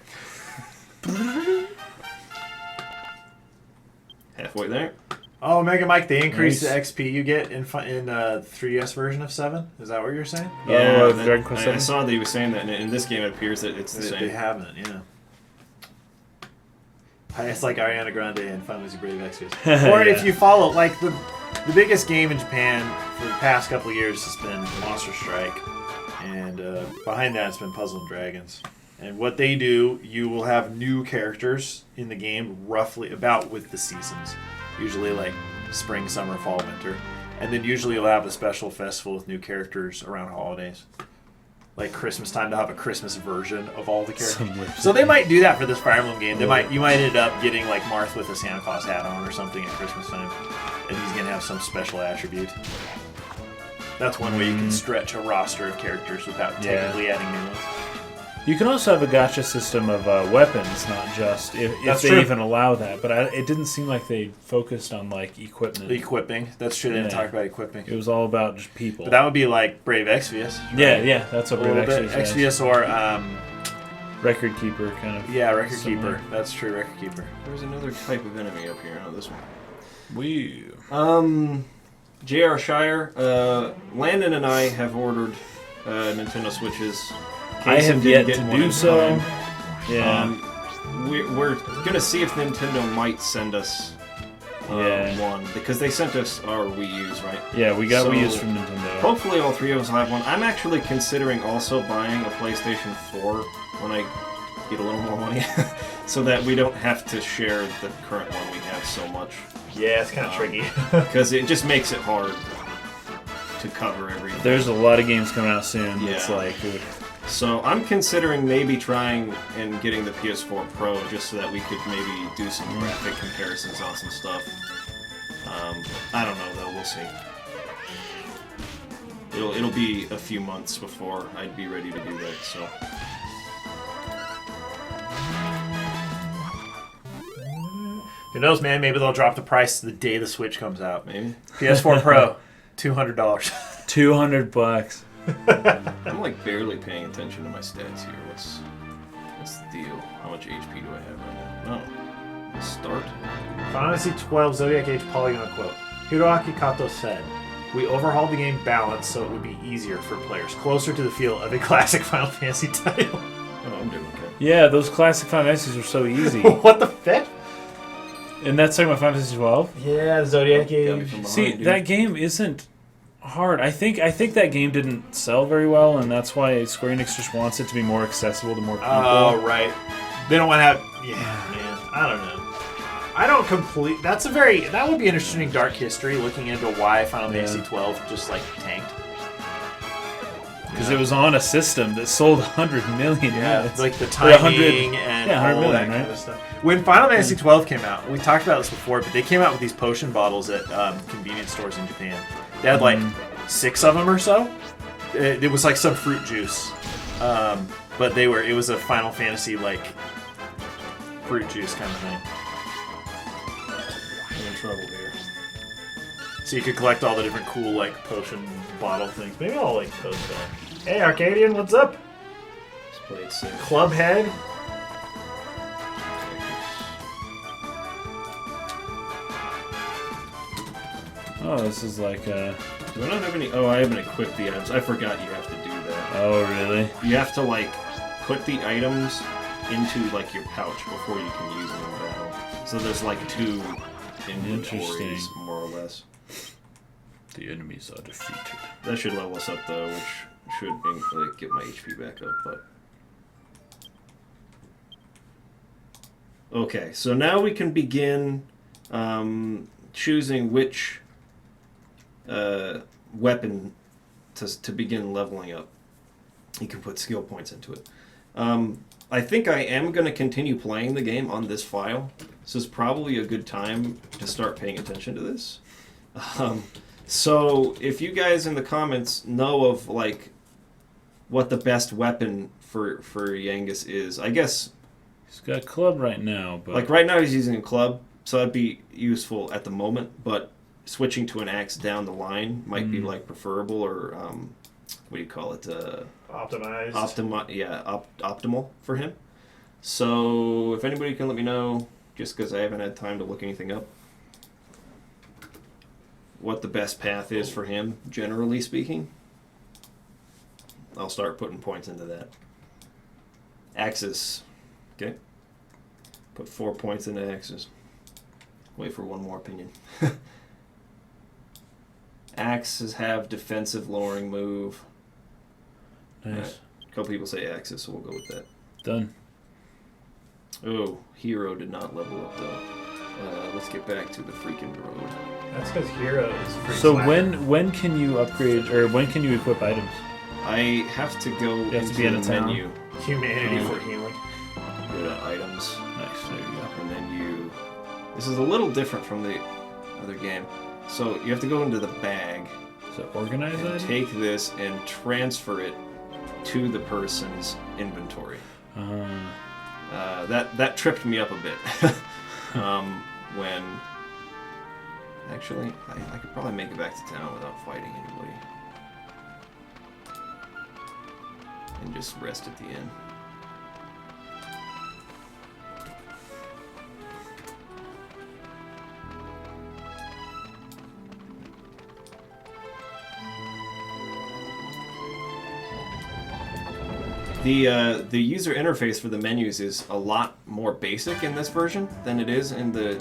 halfway there. Oh, Mega Mike, they increased Nice. the XP you get in 3DS version of 7? Is that what you're saying? Oh, that- Dragon Quest I VII? saw that he was saying that, and in this game it appears that it's the They same. haven't, yeah. It's like Ariana Grande and Final Fantasy Brave Exvius. Or Yeah. if you follow, like, the biggest game in Japan for the past couple of years has been Monster Strike. And behind that, it's been Puzzle and Dragons. And what they do, you will have new characters in the game roughly about with the seasons. Usually like spring, summer, fall, winter. And then usually you'll have a special festival with new characters around holidays. Like Christmas time, they'll have a Christmas version of all the characters. So they might do that for this Fire Emblem game. You might end up getting like Marth with a Santa Claus hat on or something at Christmas time. And he's going to have some special attribute. That's one way you can stretch a roster of characters without technically adding new ones. You can also have a gacha system of weapons, not just if That's they true. even allow that. But it didn't seem like they focused on like equipment. The equiping. That's true. They didn't Yeah. talk about equiping. It was all about just people. But that would be like Brave Exvius. yeah, that's what A little Brave bit. Exvius has. Exvius or, Record keeper kind of. yeah, Record similar. Keeper. That's true, Record Keeper. There's another type of enemy up here. Oh, this one. Woo. J.R. Shire, Landon and I have ordered Nintendo Switches. I Casey have didn't yet get to one do in so. time. Yeah. We're gonna see if Nintendo might send us one, because they sent us our Wii U's, right? Yeah, we got So, Wii U's from Nintendo. Hopefully all 3 of us will have one. I'm actually considering also buying a PlayStation 4 when I get a little more money, so that we don't have to share the current one we have so much. Yeah, it's kind of tricky. Because it just makes it hard to cover everything. There's a lot of games coming out soon. It's Yeah. like, So I'm considering maybe trying and getting the PS4 Pro just so that we could maybe do some graphic comparisons on some stuff. I don't know though, we'll see. It'll be a few months before I'd be ready to do that, so. Who knows, man? Maybe they'll drop the price the day the Switch comes out. Maybe. PS4 Pro, $200. $200. I'm like barely paying attention to my stats here. What's the deal? How much HP do I have right now? No. Start? Final Fantasy XII Zodiac Age Polygon quote. Hiroaki Kato said, "We overhauled the game balance so it would be easier for players, closer to the feel of a classic Final Fantasy title." Oh, I'm doing okay. Yeah, those classic Final Fantasies were so easy. What the fuck? And that's talking about Final Fantasy 12? Yeah, Zodiac Got me Age. from behind, See, dude. that game isn't hard. I think that game didn't sell very well, and that's why Square-Enix just wants it to be more accessible to more people. Oh, right. They don't want to have... Yeah, man. I don't know. I don't complete... That would be an interesting dark history, looking into why Final Fantasy 12 just, like, tanked. Because it was on a system that sold 100 million units. Like the Or 100 timing and 100 all million, that kind right? of stuff. When Final Fantasy 12 came out, we talked about this before, but they came out with these potion bottles at convenience stores in Japan. They had like 6 of them or so. It was like some fruit juice, but it was a Final Fantasy like fruit juice kind of thing. I'm in trouble here. So you could collect all the different cool, like, potion bottle things. Maybe I'll, like, post that. Hey, Arcadian, what's up? Let's play it safe. Clubhead. Oh, this is like Do I not have any? Oh, I haven't equipped the items. I forgot you have to do that. Oh, really? You have to, like, put the items into, like, your pouch before you can use them in battle. So there's, like, 2 inventories, Interesting. more or less. The enemies are defeated. That should level us up, though, which should, like, get my HP back up, but... Okay, so now we can begin choosing which weapon to begin leveling up. You can put skill points into it. I think I am going to continue playing the game on this file. This is probably a good time to start paying attention to this. So if you guys in the comments know of, like, what the best weapon for Yangus is, I guess... He's got a club right now, but... Like, right now he's using a club, so that'd be useful at the moment, but switching to an axe down the line might be, like, preferable, or, what do you call it? Optimized. Optimal for him. So, if anybody can let me know, just because I haven't had time to look anything up, what the best path is for him, generally speaking, I'll start putting points into that. Axes. Okay. Put 4 points into axes. Wait for one more opinion. Axes have defensive lowering move. Nice. A couple people say axes, so we'll go with that. Done. Oh, hero did not level up though. Let's get back to the freaking road. That's because Hero is free. So when can you upgrade, or when can you equip items? I have to go into be in a the town. menu. Humanity for healing. Go to items. Nice, there you go. And then you... This is a little different from the other game. So you have to go into the bag So organize and items? take this and transfer it to the person's inventory. That tripped me up a bit. When... Actually, I could probably make it back to town without fighting anybody. And just rest at the inn. The user interface for the menus is a lot more basic in this version than it is in the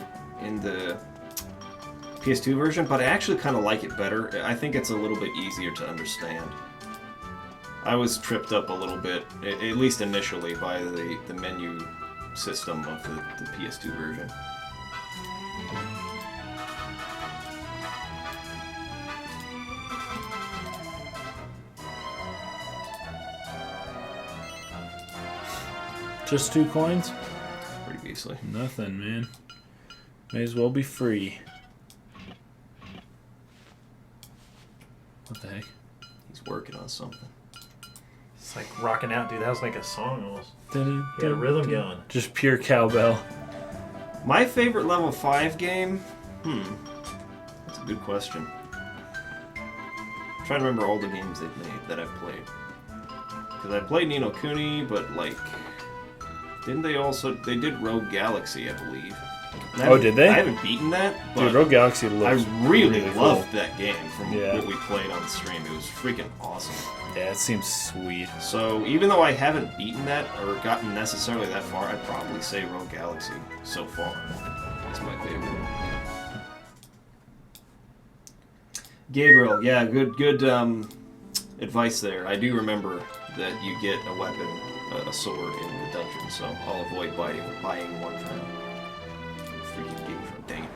PS2 version, but I actually kind of like it better. I think it's a little bit easier to understand. I was tripped up a little bit, at least initially, by the menu system of the PS2 version. Just 2 coins? Pretty beastly. Nothing, man. May as well be free. What the heck? He's working on something. It's like rocking out, dude. That was like a song almost. Dun, Got a rhythm going. Just pure cowbell. My favorite level 5 game? That's a good question. I'm trying to remember all the games they've made that I've played. Because I played Ni no Kuni, but like... Didn't they also... They did Rogue Galaxy, I believe. Oh, did they? I haven't beaten that, but Dude, Rogue Galaxy I looks really cool. loved that game from Yeah. what we played on the stream. It was freaking awesome. Yeah, it seems sweet. So even though I haven't beaten that or gotten necessarily that far, I'd probably say Rogue Galaxy so far. It's my favorite. Gabriel, yeah, good advice there. I do remember that you get a weapon, a sword in the dungeon, so I'll avoid buying one for now. Freaking Gabriel, dang it.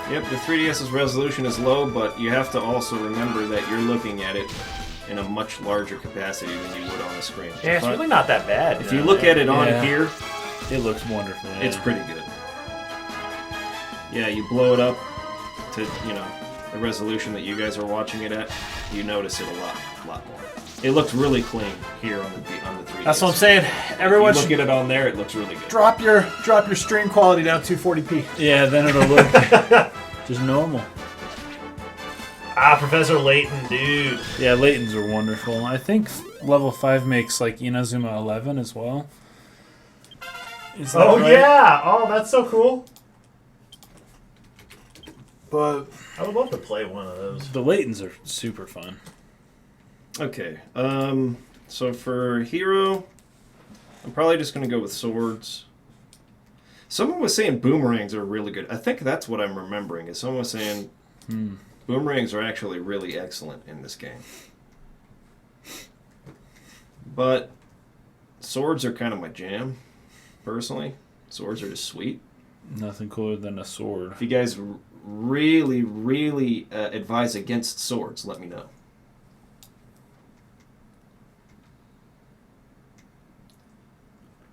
Yep, the 3DS's resolution is low, but you have to also remember that you're looking at it in a much larger capacity than you would on the screen. Yeah, it's But really not that bad. if you look at it on Yeah. here, It looks wonderful. Yeah. it's pretty good. Yeah, you blow it up to, the resolution that you guys are watching it at, you notice it a lot more. It looks really clean here on the 3DS. That's what I'm saying. Everyone Look should at it on there. It looks really good. drop your stream quality down to 240p. Yeah, then it'll look just normal. Professor Layton, dude. Yeah, Laytons are wonderful. I think level 5 makes like Inazuma 11 as well. Is that right? Yeah! Oh, that's so cool. But I would love to play one of those. The Laytons are super fun. Okay. So for hero, I'm probably just going to go with swords. Someone was saying boomerangs are really good. I think that's what I'm remembering. Is someone was saying boomerangs are actually really excellent in this game. But swords are kind of my jam, personally. Swords are just sweet. Nothing cooler than a sword. If you guys really, really advise against swords, let me know.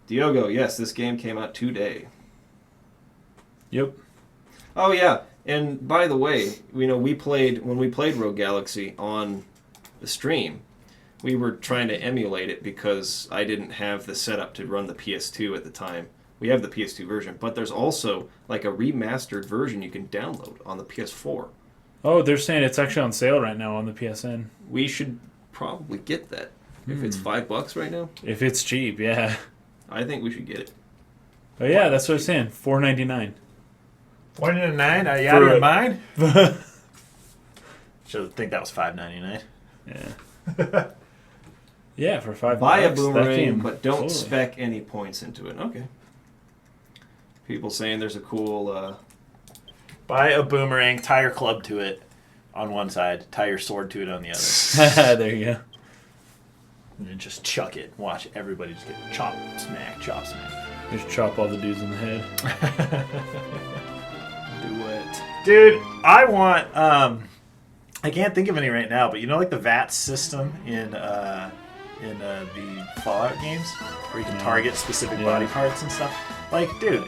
Diogo, yes, this game came out today. Yep. Oh yeah, and by the way, when we played Rogue Galaxy on the stream, we were trying to emulate it because I didn't have the setup to run the PS2 at the time. We have the PS2 version, but there's also like a remastered version you can download on the PS4. Oh, they're saying it's actually on sale right now on the PSN. We should probably get that if it's $5 right now. If it's cheap, yeah. I think we should get it. Oh yeah, that's what I'm saying. $4.99. $1.99? Are you out of your mind? Should think that was $5.99. Yeah. Yeah, for $5. Buy a that boomerang, game, but don't totally. spec any points into it. Okay. People saying there's a cool. Buy a boomerang, tie your club to it on one side, tie your sword to it on the other. There you go. And then just chuck it. Watch everybody just get chop, smack, chop, smack. Just chop all the dudes in the head. Do it. Dude, I want, I can't think of any right now, but you know like the VAT system in the Fallout games? Where you can target specific body parts and stuff? Like, dude,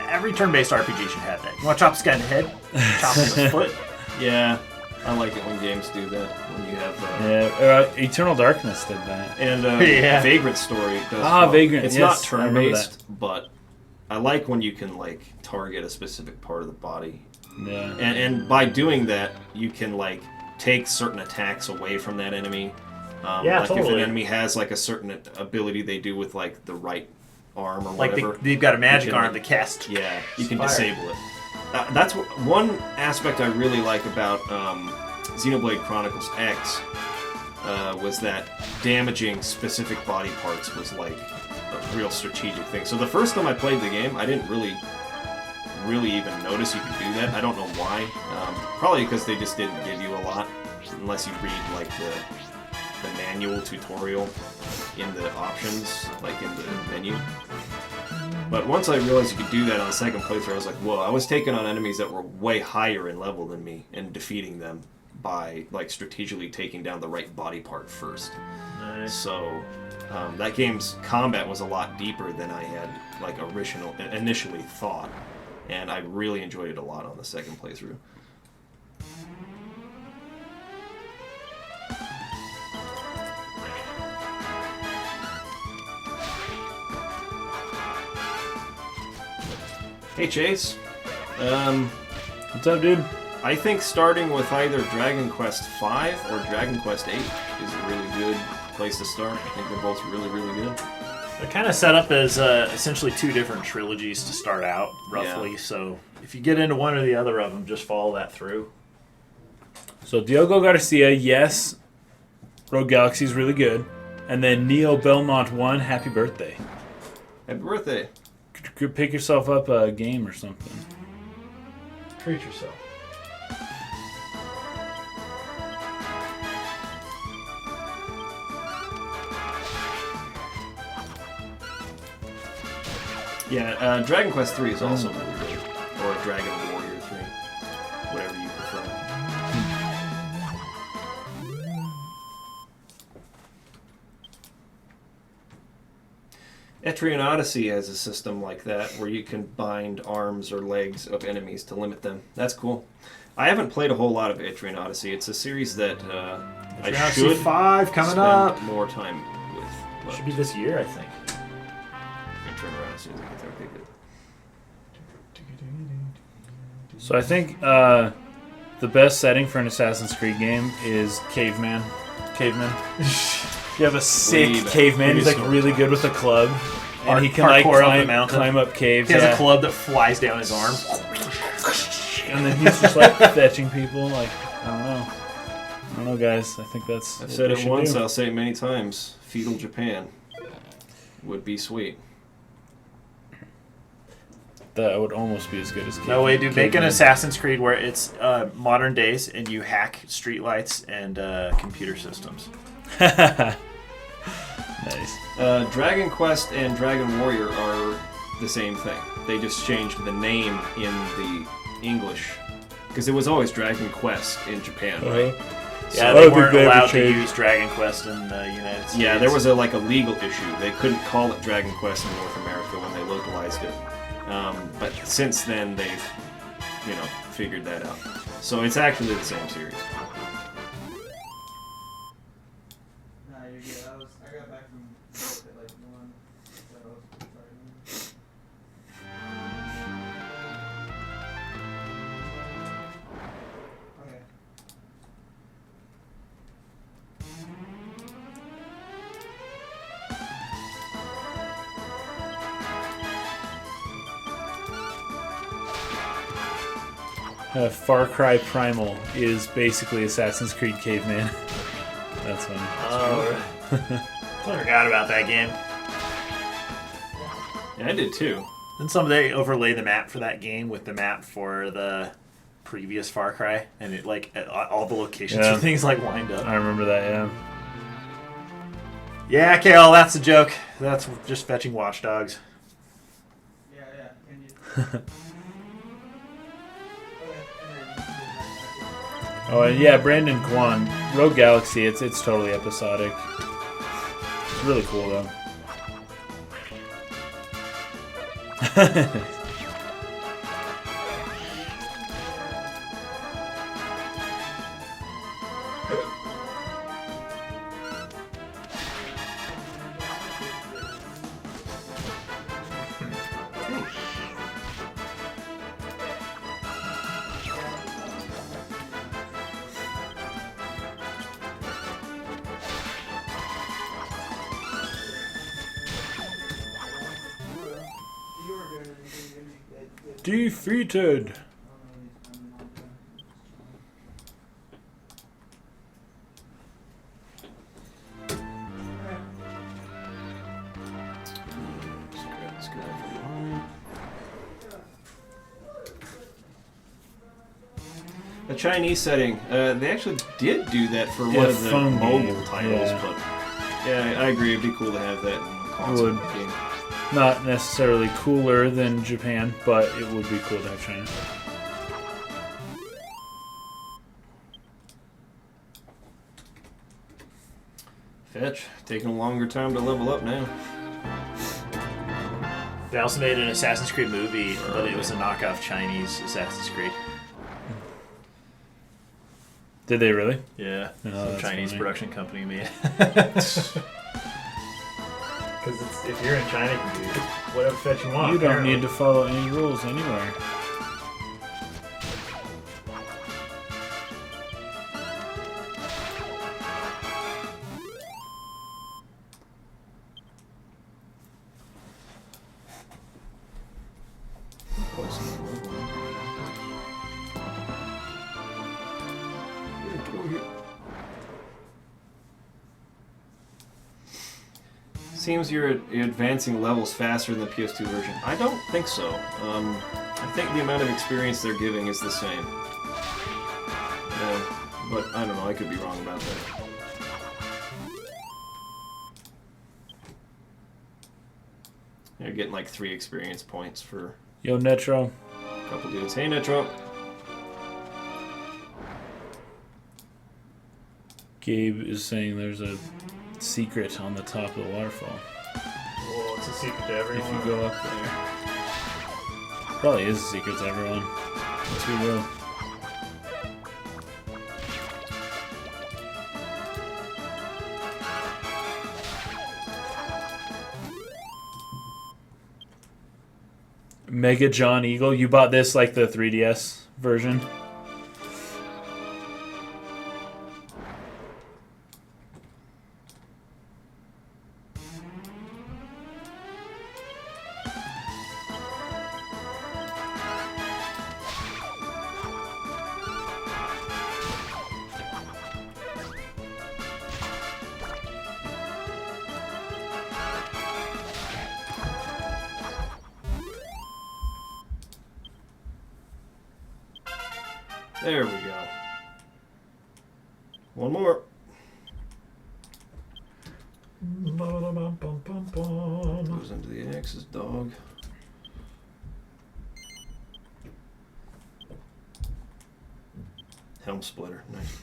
every turn-based RPG should have that. You want to chop this guy in the head? Chop him in the foot? Yeah, I like it when games do that. When you have. Eternal Darkness did that. And Vagrant Story does. Vagrant. It's yes, not turn-based, but I like when you can like target a specific part of the body. Yeah. And by doing that, you can like take certain attacks away from that enemy. Like totally. if an enemy has like a certain ability they do with like the right arm or Like whatever. they've got a magic you can, arm that casts. Yeah, you can fire. disable it. That's one aspect I really like about Xenoblade Chronicles X was that damaging specific body parts was like a real strategic thing. So the first time I played the game, I didn't really even notice you could do that. I don't know why. Probably because they just didn't give you a lot, unless you read like the manual tutorial in the options, like in the menu. But once I realized you could do that on the second playthrough, I was like, whoa, I was taking on enemies that were way higher in level than me and defeating them by like strategically taking down the right body part first. Nice. So that game's combat was a lot deeper than I had like initially thought, and I really enjoyed it a lot on the second playthrough. Hey Chase, What's up, dude? I think starting with either Dragon Quest V or Dragon Quest VIII is a really good place to start. I think they're both really, really good. They're kind of set up as essentially two different trilogies to start out, roughly. Yeah. So if you get into one or the other of them, just follow that through. So Diogo Garcia, yes, Rogue Galaxy is really good. And then Neo Belmont 1, happy birthday. Happy birthday. Could pick yourself up a game or something. Treat yourself. Yeah, Dragon Quest 3 is also really good. Or Dragon Warrior 3. Whatever you prefer. Etrian Odyssey has a system like that where you can bind arms or legs of enemies to limit them. That's cool. I haven't played a whole lot of Etrian Odyssey. It's a series that I Galaxy should 5 coming spend up. more time with. But Should be this year, I think. I'll turn around as soon as I get there. Okay, good. So I think the best setting for an Assassin's Creed game is caveman. Caveman. You have a sick Way back. caveman. He's like Previous really good with a club, and he can like Parkour up the mountain. climb up caves. He has yeah. a club that flies down his arm. And then he's just like fetching people. Like I don't know, guys. I think that's. I've what said they it should once. do. I'll say it many times. Feudal Japan would be sweet. That would almost be as good as. No way, dude. Make an Caveman. Assassin's Creed where it's modern days and you hack streetlights and computer systems. Nice. Dragon Quest and Dragon Warrior are the same thing. They just changed the name in the English because it was always Dragon Quest in Japan, right? Yeah, I they think weren't they ever allowed to changed. use Dragon Quest in the United States. Yeah, there was a legal issue. They couldn't call it Dragon Quest in North America when they localized it. But since then, they've, figured that out. So it's actually the same series. Nah, you're good. I got back from work at like 1, so I was sorry. Okay. Far Cry Primal is basically Assassin's Creed Caveman. That's funny. Oh, I forgot about that game. Yeah, I did too. Then someday overlay the map for that game with the map for the previous Far Cry, and it all the locations Yeah. and things lined up. I remember that. Yeah. Yeah, Kale, that's a joke. That's just fetching watchdogs. Yeah. Can you? Okay. And then Oh, and yeah, Brandon Kwan, Rogue Galaxy. It's totally episodic. It's really cool though. you were doing anything that Defeated. Let's go for mine. The Chinese setting, they actually did do that for Yeah, one of the phone mobile game, titles, yeah. but yeah, I agree. It'd be cool to have that in a console Would. game. Not necessarily cooler than Japan, but it would be cool to have China. Fetch, taking a longer time to level up now. They also made an Assassin's Creed movie, but it was a knockoff Chinese Assassin's Creed. Did they really? Yeah, Oh, some that's Chinese funny. production company made it. Because if you're in China, you can do whatever fetch you want. You don't apparently. need to follow any rules anywhere. Seems you're advancing levels faster than the PS2 version. I don't think so. I think the amount of experience they're giving is the same. Yeah, but I don't know. I could be wrong about that. You're getting like 3 experience points for Yo, Netro. a couple dudes. Hey, Netro. Gabe is saying there's a secret on the top of the waterfall. Well, it's a secret to If everyone. you go up there. Probably is a secret to everyone. Let's be real. Mega John Eagle. You bought this like the 3DS version? There we go. One more. Goes into the X's dog. Helm splitter. Nice.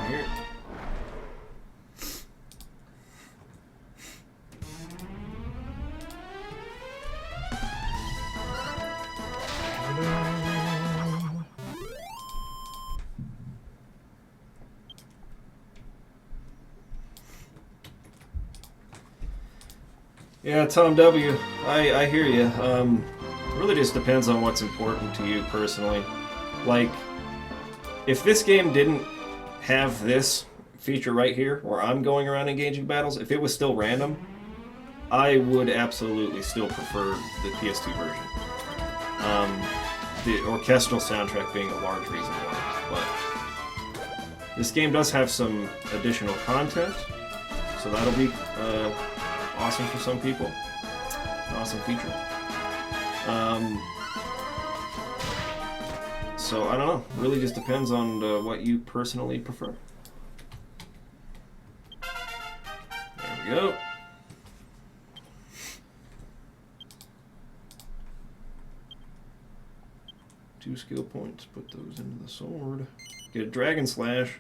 Here. Yeah, Tom W. I hear you. It really just depends on what's important to you personally. Like, if this game didn't have this feature right here, where I'm going around engaging battles, if it was still random, I would absolutely still prefer the PS2 version. The orchestral soundtrack being a large reason why. But this game does have some additional content, so that'll be awesome for some people. An awesome feature. So I don't know. Really just depends on what you personally prefer. There we go. Two skill points. Put those into the sword. Get a Dragon Slash.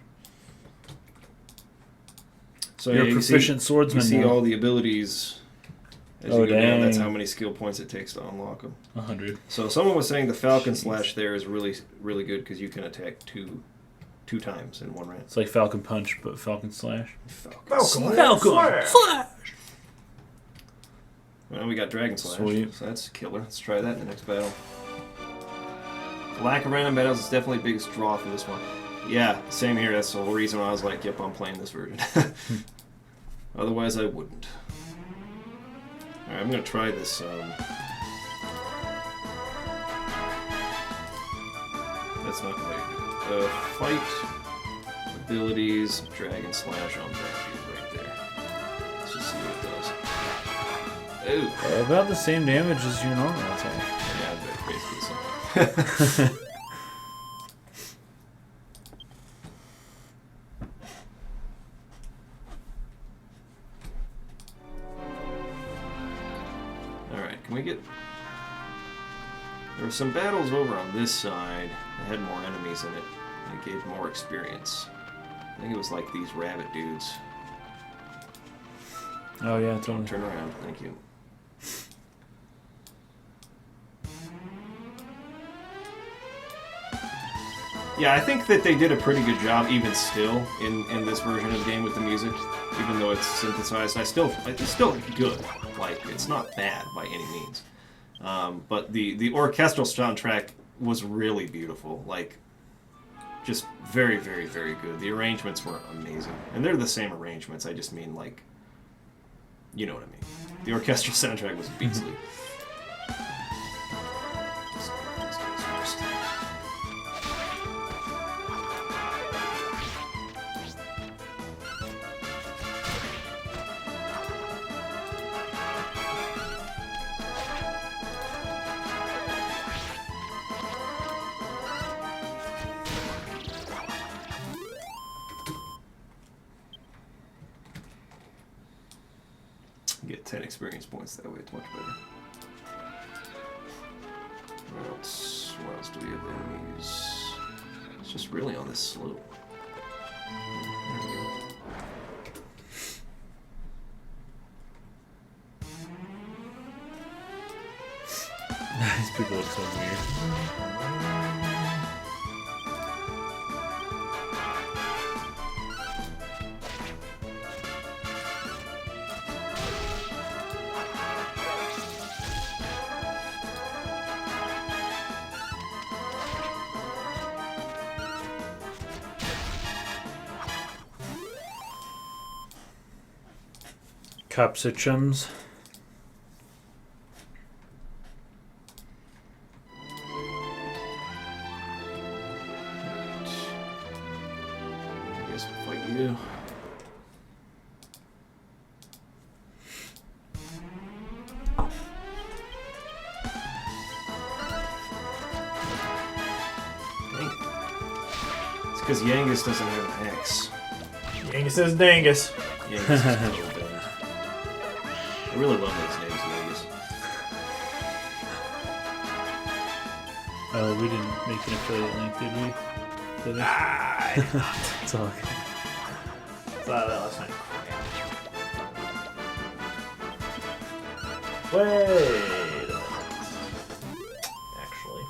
So You're a you proficient swordsman You see now. all the abilities as you go down. That's how many skill points it takes to unlock them. 100. So someone was saying the Falcon Slash there is really, really good because you can attack two times in one round. It's like Falcon Punch, but Falcon Slash. Falcon Slash. Well, we got Dragon Slash. Sweet. So that's killer. Let's try that in the next battle. The lack of random battles is definitely the biggest draw for this one. Yeah, same here. That's the whole reason why I was like, yep, I'm playing this version. Otherwise, I wouldn't. Alright, I'm going to try this. That's not the way to do it. Fight, abilities, Dragon Slash on that dude right there. Let's just see what it does. Ooh. About the same damage as your normal attack. Yeah, basically so. Alright, can we get... There were some battles over on this side that had more enemies in it, and it gave more experience. I think it was like these rabbit dudes. Oh yeah, totally. Turn around, thank you. Yeah, I think that they did a pretty good job, even still, in this version of the game with the music. Even though it's synthesized, it's still good. Like, it's not bad by any means. But the orchestral soundtrack was really beautiful. Like, just very, very, very good. The arrangements were amazing. And they're the same arrangements, I just mean, like, you know what I mean. The orchestral soundtrack was beastly. Get 10 experience points that way, it's much better. What else do we have enemies? It's just really on this slope. There we go. These people look so weird. Capsicums. I guess we'll fight you. It's because Yangus doesn't have an axe. Angus is Dangus. Yangus is a little bit. I really love those names, Yangus. Oh, we didn't make an affiliate link, did we? Did we? I did not. It's all good. Thought of that last night. Wait a minute. Actually,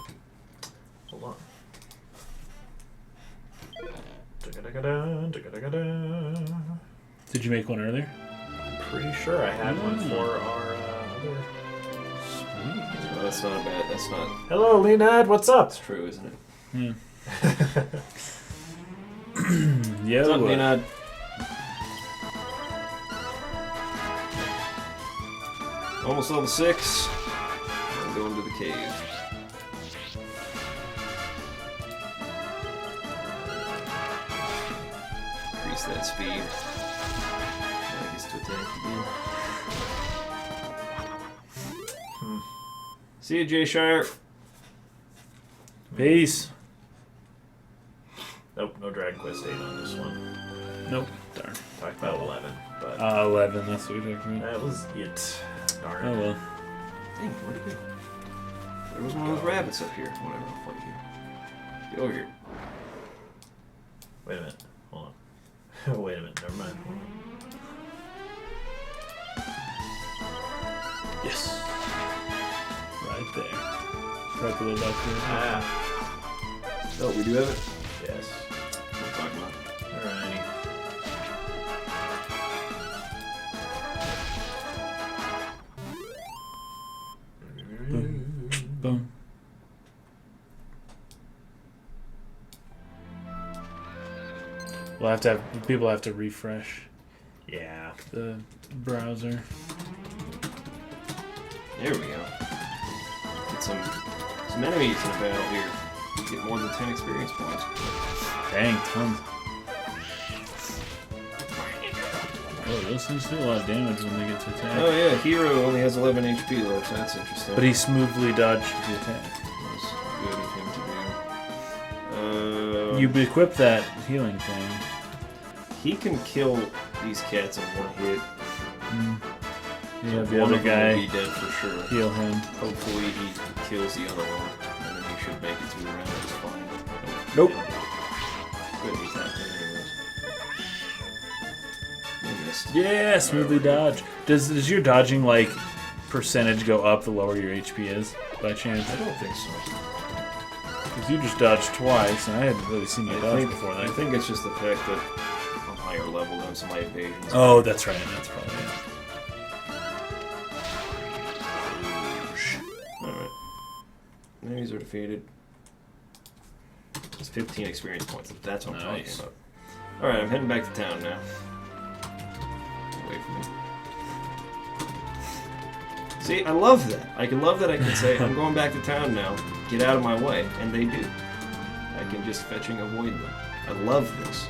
hold on. Did you make one earlier? Pretty sure I had one for our other. Sweet. No, that's not bad. That's not. Hello, Leonard. What's up? That's true, isn't it? Yeah. What's up, Leonard? Almost level 6. I'm going to the cave. Increase that speed. I guess to attack again. See you, Jay Shire. Peace. Nope, no Dragon Quest VIII on this one. Nope. Darn. Talked about 11, but 11, that's what we talked about. that was it. Darn. Oh well. Dang, where'd he go? There was one of those rabbits up here. Whatever, I'll fight you. Get over here. Wait a minute. Hold on. Wait a minute. Never mind. Hold on. Yes. Right there. Right below that. Ah. Oh, we do have it? Yes. What I'm talking about. Alrighty. Boom. We'll have to have people have to refresh Yeah. the browser. There we go. Get some enemies in a battle here. Get more than 10 experience points. Dang, tons. Oh, those things do a lot of damage when they get to attack. Oh yeah, Hero only has 11 HP left, so that's interesting. But he smoothly dodged the attack. That's good of him to do. You equip that healing thing. He can kill these cats in one hit. Yeah, So the one other of them guy will be dead for sure. heal him. Hopefully he kills the other one, and then he should make it through the round just fine. Nope. Good, he's not dead anyways. You missed. Yeah, smoothly dodge. Does your dodging like percentage go up the lower your HP is by chance? I don't think so. Because you just dodged twice, and I hadn't really seen you dodge before I that. think it's just the fact that I'm higher level than some of my evasions. Oh, that's right. That's probably it. Alright. Enemies are defeated. It's 15 experience points. That's what I'm Nice. talking about. Alright, I'm heading back to town now. Wait for me. See, I love that. I can say, I'm going back to town now. Get out of my way. And they do. I can just fetching avoid them. I love this.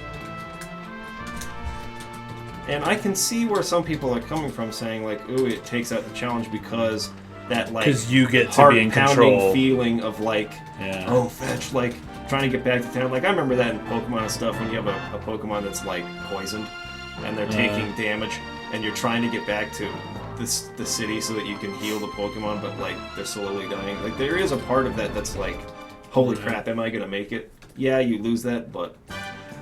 And I can see where some people are coming from saying, like, ooh, it takes out the challenge because that, like, Because you get to be in control. feeling of, like, Yeah. oh, fetch, like, trying to get back to town. Like, I remember that in Pokemon and stuff when you have a Pokemon that's, like, poisoned and they're taking damage and you're trying to get back to the city so that you can heal the Pokemon, but, like, they're slowly dying. Like, there is a part of that that's like, holy crap, am I going to make it? Yeah, you lose that, but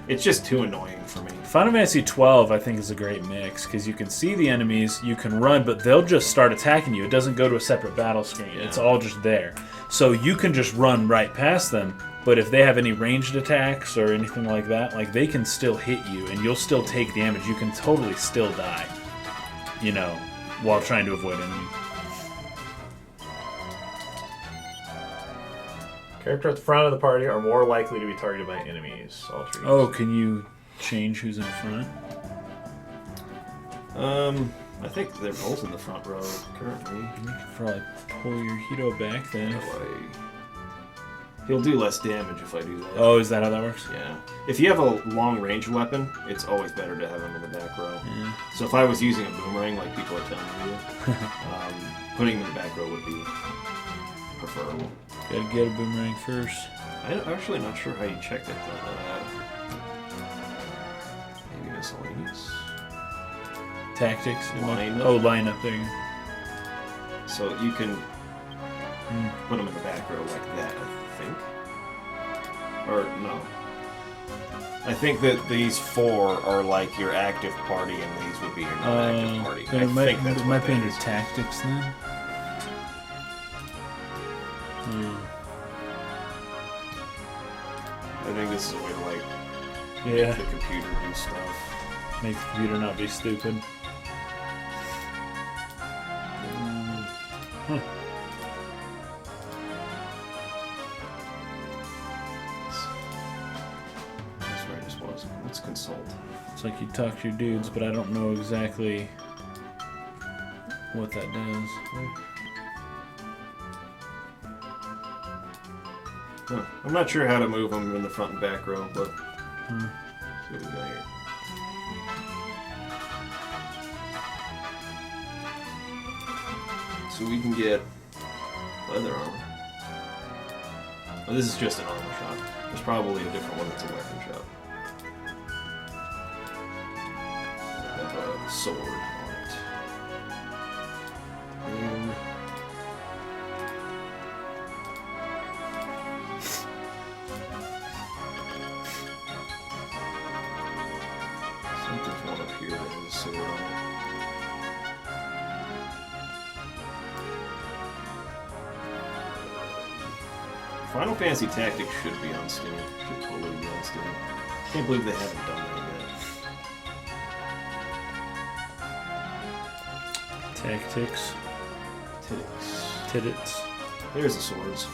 it's just too annoying for me. Final Fantasy XII, I think, is a great mix because you can see the enemies, you can run, but they'll just start attacking you. It doesn't go to a separate battle screen. Yeah. It's all just there. So you can just run right past them, but if they have any ranged attacks or anything like that, like they can still hit you and you'll still take damage. You can totally still die, you know, while trying to avoid enemies. Characters at the front of the party are more likely to be targeted by enemies. All trees. Oh, can you change who's in front? I think they're both in the front row currently. You can probably pull your Hito back then. He'll do less damage if I do that. Oh, is that how that works? Yeah. If you have a long-range weapon, it's always better to have him in the back row. Yeah. So if I was using a boomerang, like people are telling me to, putting him in the back row would be preferable. Gotta get a boomerang first. I'm actually not sure how you check that, though. Maybe miscellaneous. Tactics. Lineup. Oh, lineup. There you go. So you can put him in the back row like that, I think. Or no. I think that these 4 are like your active party, and these would be your non-active party. Then it think that's might what be that under is. tactics then. I think this is a way to like Yeah. make the computer do stuff. Make the computer not be stupid. That's where I just was. Let's consult. It's like you talk to your dudes, but I don't know exactly what that does. Huh. I'm not sure how to move them in the front and back row, but see what we got here. So we can get leather armor. Oh, this is just an armor shop. There's probably a different one that's a weapon shop. Have a sword on it. And something's one up here that has a sword on it. Final Fantasy Tactics should be on Steam. Should totally be on Steam. Can't believe they haven't done that yet. Tactics. Tiddits. There's the swords.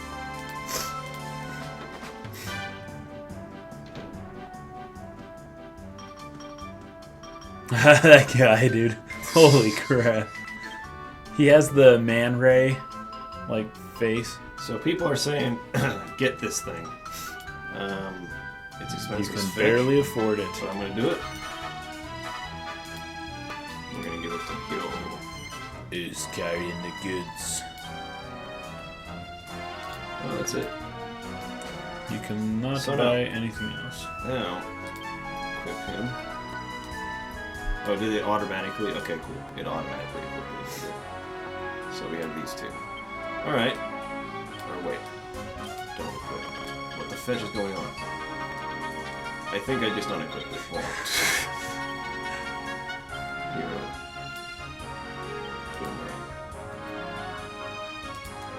That guy, dude. Holy crap. He has the man ray, like, face. So people are saying, get this thing. It's expensive. You can as fish, barely afford it. but I'm going to do it. We're going to give it to Hiro. Who's carrying the goods? Oh, that's it. You cannot So buy now- anything else. Now, equip him. Oh, did it automatically? Okay, cool. It automatically equipped it. So we have these two. Alright. Or wait. Don't equip. What the fetch is going on? I think I just unequipped it. Hold on. Hero. Boomerang.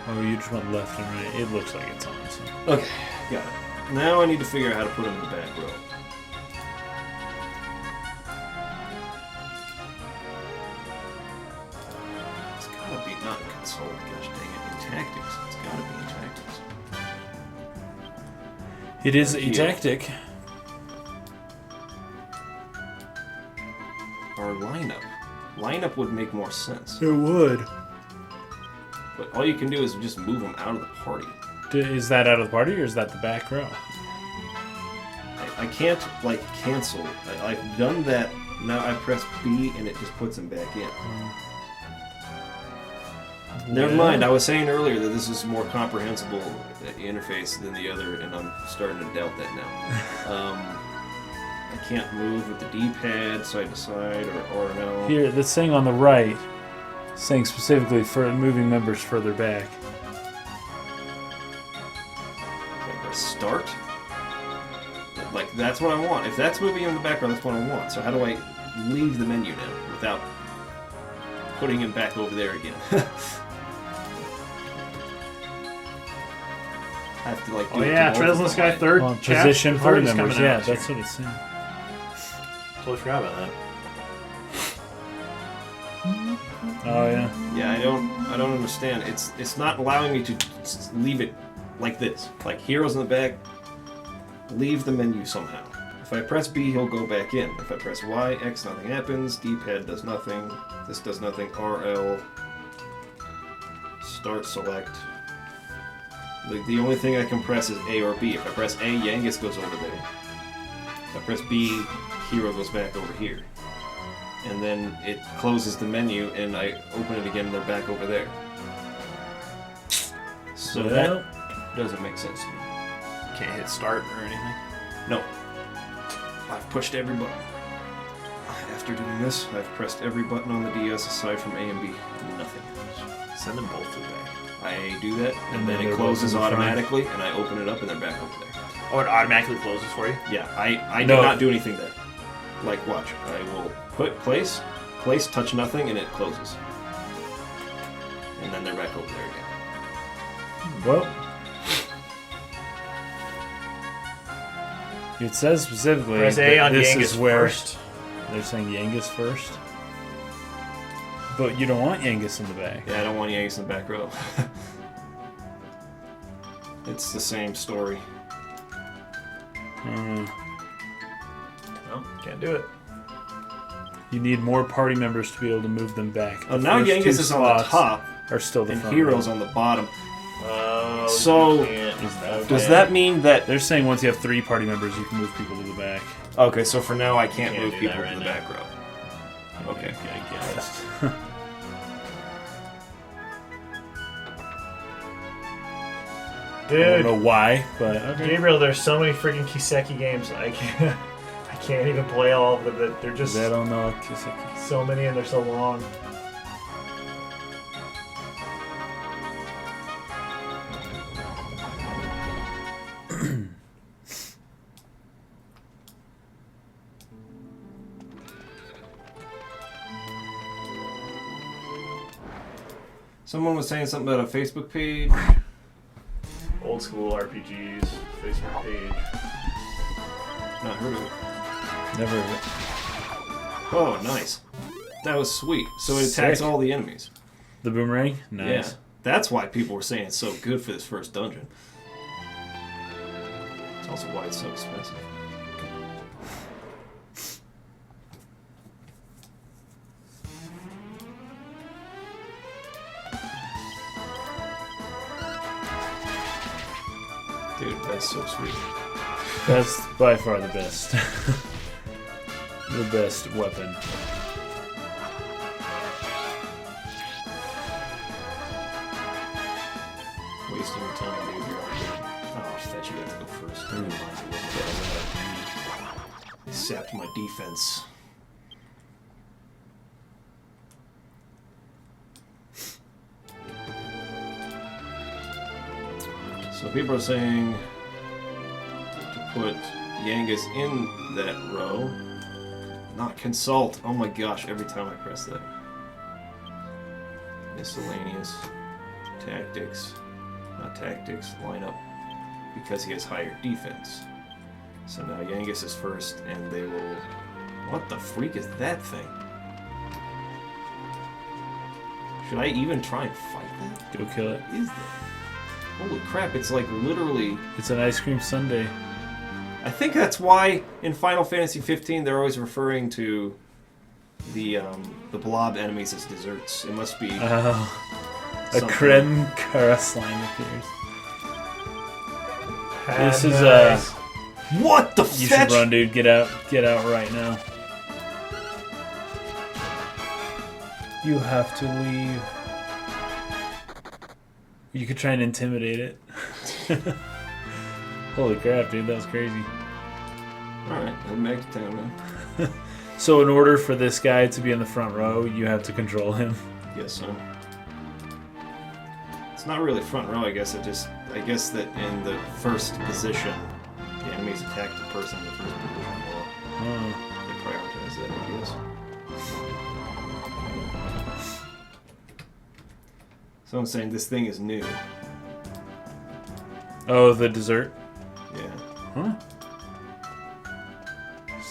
Oh, you just went left and right. It looks like it's on. So. Okay, got it. Now I need to figure out how to put him in the back row. It's gotta be not in console, gosh dang it, in tactics. It's gotta be in tactics. It is a Here. tactic. Or lineup. Lineup would make more sense. It would. But all you can do is just move them out of the party. Is that out of the party or is that the back row? I can't, like, cancel. I've done that. Now I press B and it just puts them back in. Never Well. mind. I was saying earlier that this is a more comprehensible interface than the other, and I'm starting to doubt that now. I can't move with the D-pad side to side or no. Here, this thing on the right, saying specifically for moving members further back. Like press start. Like that's what I want. If that's moving in the background, that's what I want. So how do I leave the menu now without putting him back over there again? I have to like. Do Oh it to yeah, both Trails in of the Sky them. third Well, chapter- position party third is members. coming Yeah, out. that's what it's saying. Totally forgot about that. Oh yeah. Yeah, I don't understand. It's not allowing me to leave it like this. Like heroes in the back, leave the menu somehow. If I press B, he'll go back in. If I press Y, X, nothing happens. D-pad does nothing. This does nothing. RL. Start select. The only thing I can press is A or B. If I press A, Yangus goes over there. If I press B, Hero goes back over here. And then it closes the menu, and I open it again, and they're back over there. So that doesn't make sense to me. Can't hit start or anything. No. I've pushed every button. After doing this, I've pressed every button on the DS aside from A and B. Nothing. Send them both to the back. I do that, and then it closes automatically, and I open it up, and they're back over there. Oh, it automatically closes for you? Yeah, I did not do anything there. Like, watch. I will put place, touch nothing, and it closes. And then they're back over there again. Well, it says specifically Press A on this Yangus is where first. they're saying Yangus first. But you don't want Yangus in the back. Yeah, I don't want Yangus in the back row. It's the same story. No, can't do it. You need more party members to be able to move them back. Oh, now first Yangus two is on the slots top, are still the and front Hero's row. on the bottom. Oh, So, you can't. does that mean that... They're saying once you have 3 party members, you can move people to the back. Okay, so for now I can't Can't move do people that to right the now. back row. Okay. I guess. I don't Dude, know why, but okay. Gabriel, there's so many freaking Kiseki games. I can't even play all of them. They're just I don't know Kiseki. so many and they're so long. Someone was saying something about a Facebook page. Old school RPGs, Facebook page. Not heard of it. Never heard of it. Oh, nice. That was sweet. So it attacks Sick. all the enemies. The boomerang? Nice. Yeah. That's why people were saying it's so good for this first dungeon. It's also why it's so expensive. Dude, that's so sweet. That's by far the best. The best weapon. Wasting your time, dude. You're already... Oh, Fetch, you have to go first. They sapped my defense. So people are saying to put Yangus in that row, not consult. Oh my gosh, every time I press that. Miscellaneous, tactics, not tactics, lineup, because he has higher defense. So now Yangus is first, and they will... What the freak is that thing? Should I even try and fight that? Go kill it. What is that? Holy crap, it's like literally... It's an ice cream sundae. I think that's why in Final Fantasy 15 they're always referring to the blob enemies as desserts. It must be... A something. creme cara slime appears. This is Nice. What the You fetch? should run, dude. Get out right now. You have to leave. You could try and intimidate it. Holy crap, dude, that was crazy. Alright, head back to town now. So in order for this guy to be in the front row, you have to control him. Guess so. It's not really front row, I guess. I guess that in the first position, the enemies attack the person in the first position more. Oh. They prioritize that, I guess. Someone's saying this thing is new. Oh, the dessert? Yeah. Huh?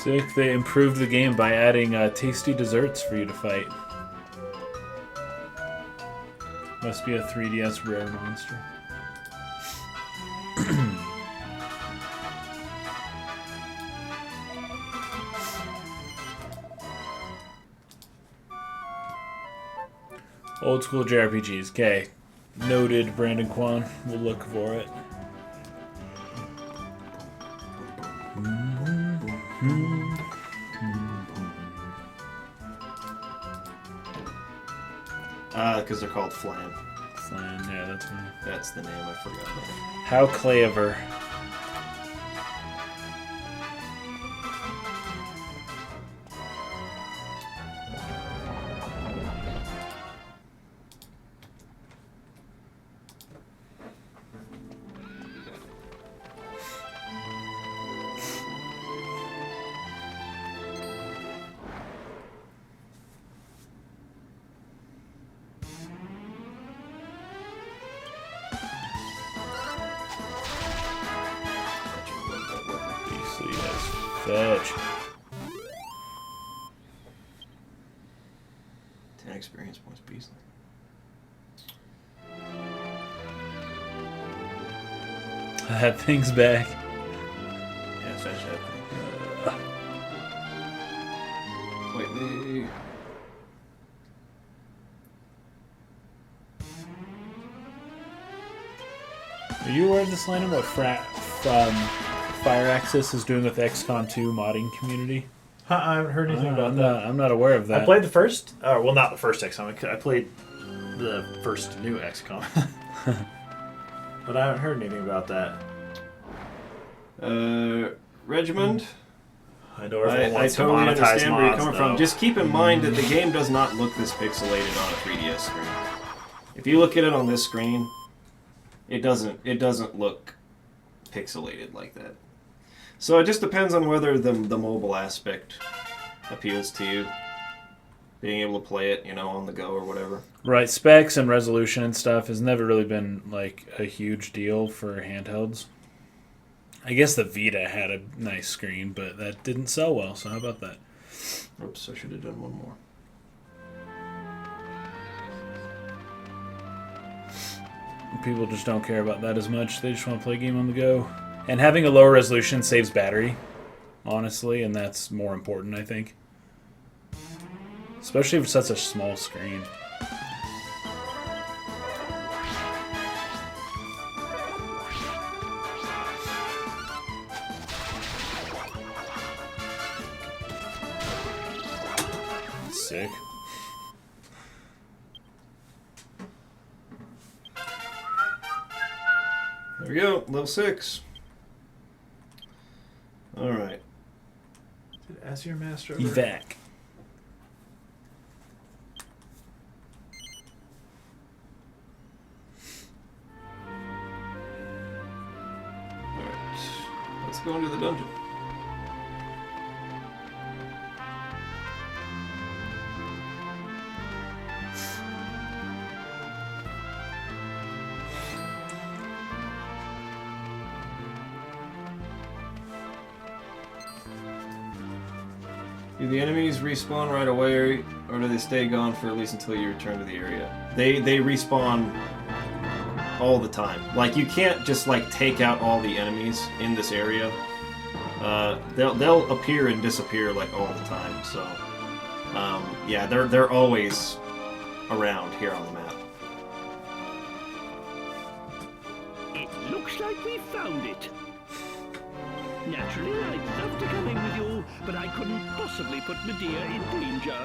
Sick. They improved the game by adding tasty desserts for you to fight. Must be a 3DS rare monster. Old school JRPGs. Okay. Noted, Brandon Kwan. We'll look for it. Because they're called Flan. Flan, yeah, that's one. That's the name, I forgot that. How clever. Fetch. 10 experience points, Beasley. That thing's back. Yeah, fetch that thing. Wait, me. Are you aware of this, Landon? What Fire Access is doing with XCOM 2 modding community? I haven't heard anything about that. I'm not aware of that. I played the first, well, not the first XCOM. I played the first new XCOM, but I haven't heard anything about that. Regiment. I know everyone I wants totally to monetize understand where you're mods, coming though. from. Just keep in mind that the game does not look this pixelated on a 3DS screen. If you look at it on this screen, it doesn't look pixelated like that. So it just depends on whether the mobile aspect appeals to you. Being able to play it, on the go or whatever. Right, specs and resolution and stuff has never really been like a huge deal for handhelds. I guess the Vita had a nice screen, but that didn't sell well, so how about that? Oops, I should have done one more. People just don't care about that as much. They just want to play a game on the go. And having a lower resolution saves battery, honestly, and that's more important, I think. Especially for such a small screen. Sick. There we go, level 6. Alright. Did Azure Master Evac. Alright. Let's go into the dungeon. Do the enemies respawn right away, or do they stay gone for at least until you return to the area? They respawn all the time. Like, you can't just take out all the enemies in this area. They'll appear and disappear all the time. So, yeah, they're always around here on the map. It looks like we found it. Naturally, I'd love to come in with you, but I couldn't possibly put Medea in danger.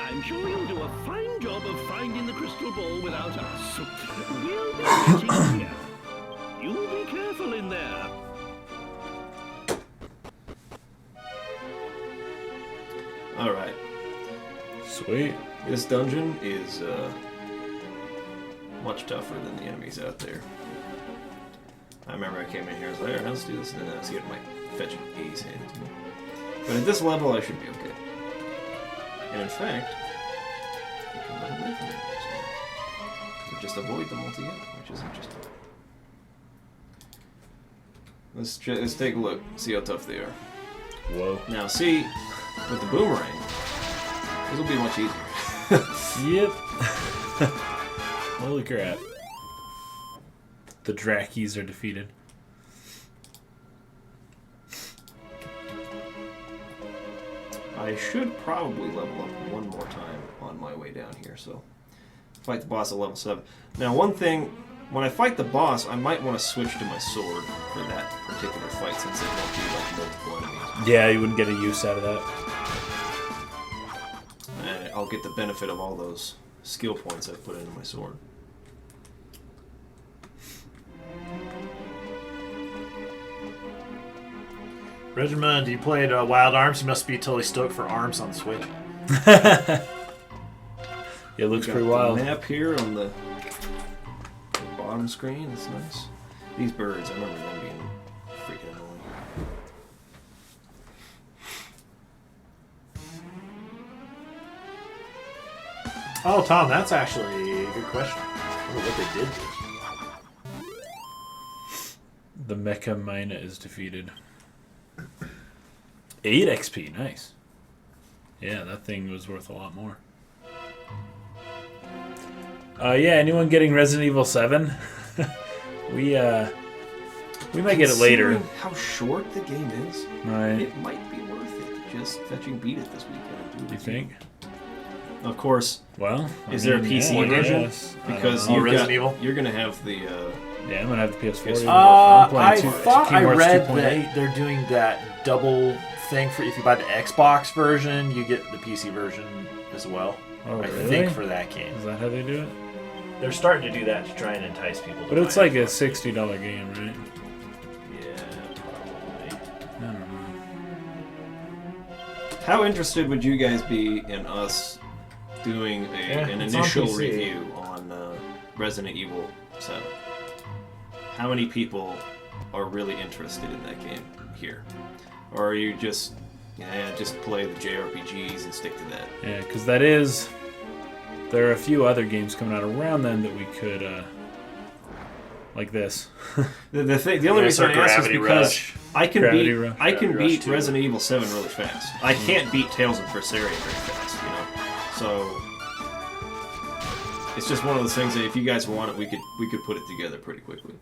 I'm sure you'll do a fine job of finding the crystal ball without us. We'll be waiting here. You be careful in there. Alright. Sweet. This dungeon is much tougher than the enemies out there. I remember I came in here, I was like, alright, let's do this, and then I see it might fetch an A's handed to me. But at this level, I should be okay. And in fact, I can run away from it. Or just avoid them altogether, which is interesting. Let's take a look, see how tough they are. Whoa. Now, see, with the boomerang, this will be much easier. Yep. Holy crap. The Drakis are defeated. I should probably level up one more time on my way down here, so Fight the boss at level 7. Now, one thing, when I fight the boss, I might want to switch to my sword for that particular fight, since it won't be like multiple enemies. Yeah, you wouldn't get a use out of that. And I'll get the benefit of all those skill points I've put into my sword. Regimen, you played Wild Arms. You must be totally stoked for Arms on the Switch. It looks Got pretty the wild. map here on the bottom screen. It's nice. These birds, I remember them being freaking annoying. Oh, Tom, that's actually a good question. I wonder what they did. The Mecha Mina is defeated. 8 XP, nice. Yeah, that thing was worth a lot more. Yeah, anyone getting Resident Evil 7? we might get it later. Considering how short the game is, Right. it might be worth it just fetching beat it this weekend. You think? Of course. Well, is there a PC version? Yes. Because you're gonna have the. Yeah, I'm gonna have the PS4. I thought I read that they're doing that double thing for if you buy the Xbox version, you get the PC version as well. Oh, I really? think for that game. Is that how they do it? They're starting to do that to try and entice people. But it's like a $60 game, right? Yeah, probably. I don't know. How interested would you guys be in us doing an initial review on Resident Evil 7? How many people are really interested in that game here? Or are you just play the JRPGs and stick to that? Yeah, because there are a few other games coming out around then that we could, like this. The only reason I ask is because I can beat Rush Resident Evil 7 really fast. I can't beat Tales of Berseria very fast, you know. So it's just one of those things that if you guys want it, we could put it together pretty quickly.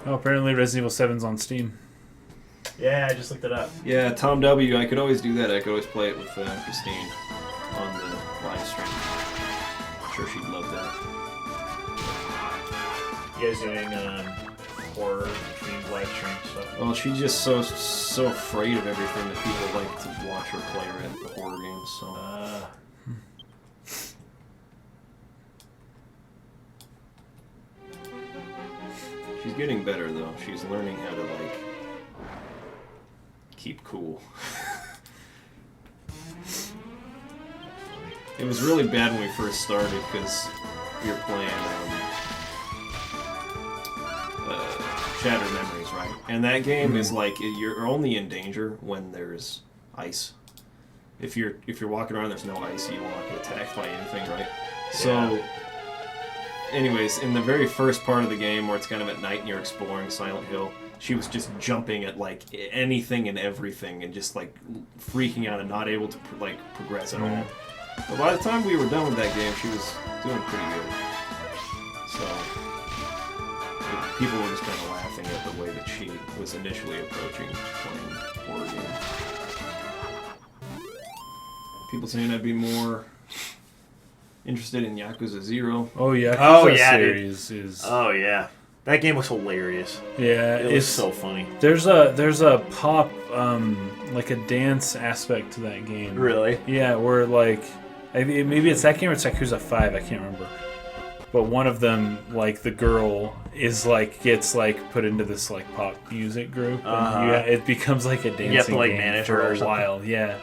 Oh, apparently Resident Evil 7's on Steam. Yeah, I just looked it up. Yeah, Tom W. I could always do that. I could always play it with Christine on the live stream. I'm sure she'd love that. You guys doing horror streams, live stream stuff? Well, she's just so afraid of everything that people like to watch her play the horror games. So. She's getting better though. She's learning how to keep cool. It was really bad when we first started because we were playing Shattered Memories, right? And that game is like you're only in danger when there's ice. If you're walking around, there's no ice, you won't get attacked by anything, right? So. Anyways, in the very first part of the game where it's kind of at night and you're exploring Silent Hill, she was just jumping at anything and everything and just freaking out and not able to progress at all. But by the time we were done with that game, she was doing pretty good. So people were just kind of laughing at the way that she was initially approaching playing horror games. People saying I'd be more interested in Yakuza 0. Oh, Yakuza series dude. is... Oh, yeah. That game was hilarious. Yeah. It was so funny. There's a pop, like a dance aspect to that game. Really? Yeah, where maybe it's that game or it's Yakuza 5, I can't remember. But one of them, the girl is gets put into this pop music group. And it becomes a dancing you have to game manage for her or a while. Yeah.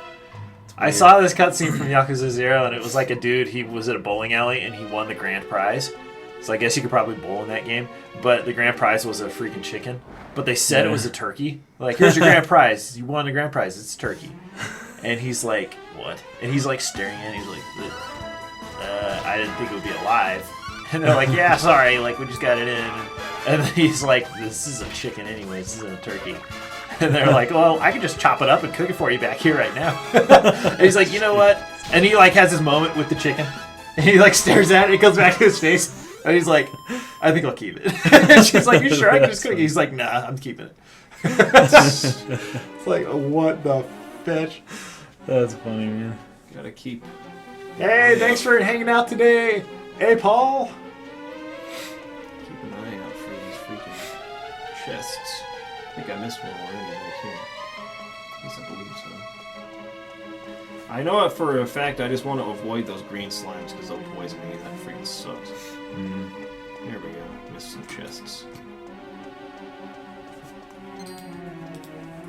I saw this cutscene from Yakuza 0, and it was a dude, he was at a bowling alley, and he won the grand prize. So I guess you could probably bowl in that game. But the grand prize was a freaking chicken. But they said it was a turkey. Here's your grand prize. You won the grand prize. It's a turkey. And he's like, what? And he's staring at it. He's like, I didn't think it would be alive. And they're like, yeah, sorry. We just got it in. And then he's like, this is a chicken anyways. This isn't a turkey. And they're like, well, I can just chop it up and cook it for you back here right now. And he's like, you know what? And he has his moment with the chicken. And he stares at it. It goes back to his face. And he's like, I think I'll keep it. And she's like, you sure I can just cook it? He's like, nah, I'm keeping it. It's like, what the fetch? That's funny, man. Gotta keep. Hey, thanks for hanging out today. Hey, Paul. Keep an eye out for these freaking chests. I think I missed one already, too. At least I believe so. I know it for a fact I just want to avoid those green slimes because they'll poison me and that freaking sucks. There we go. Missed some chests.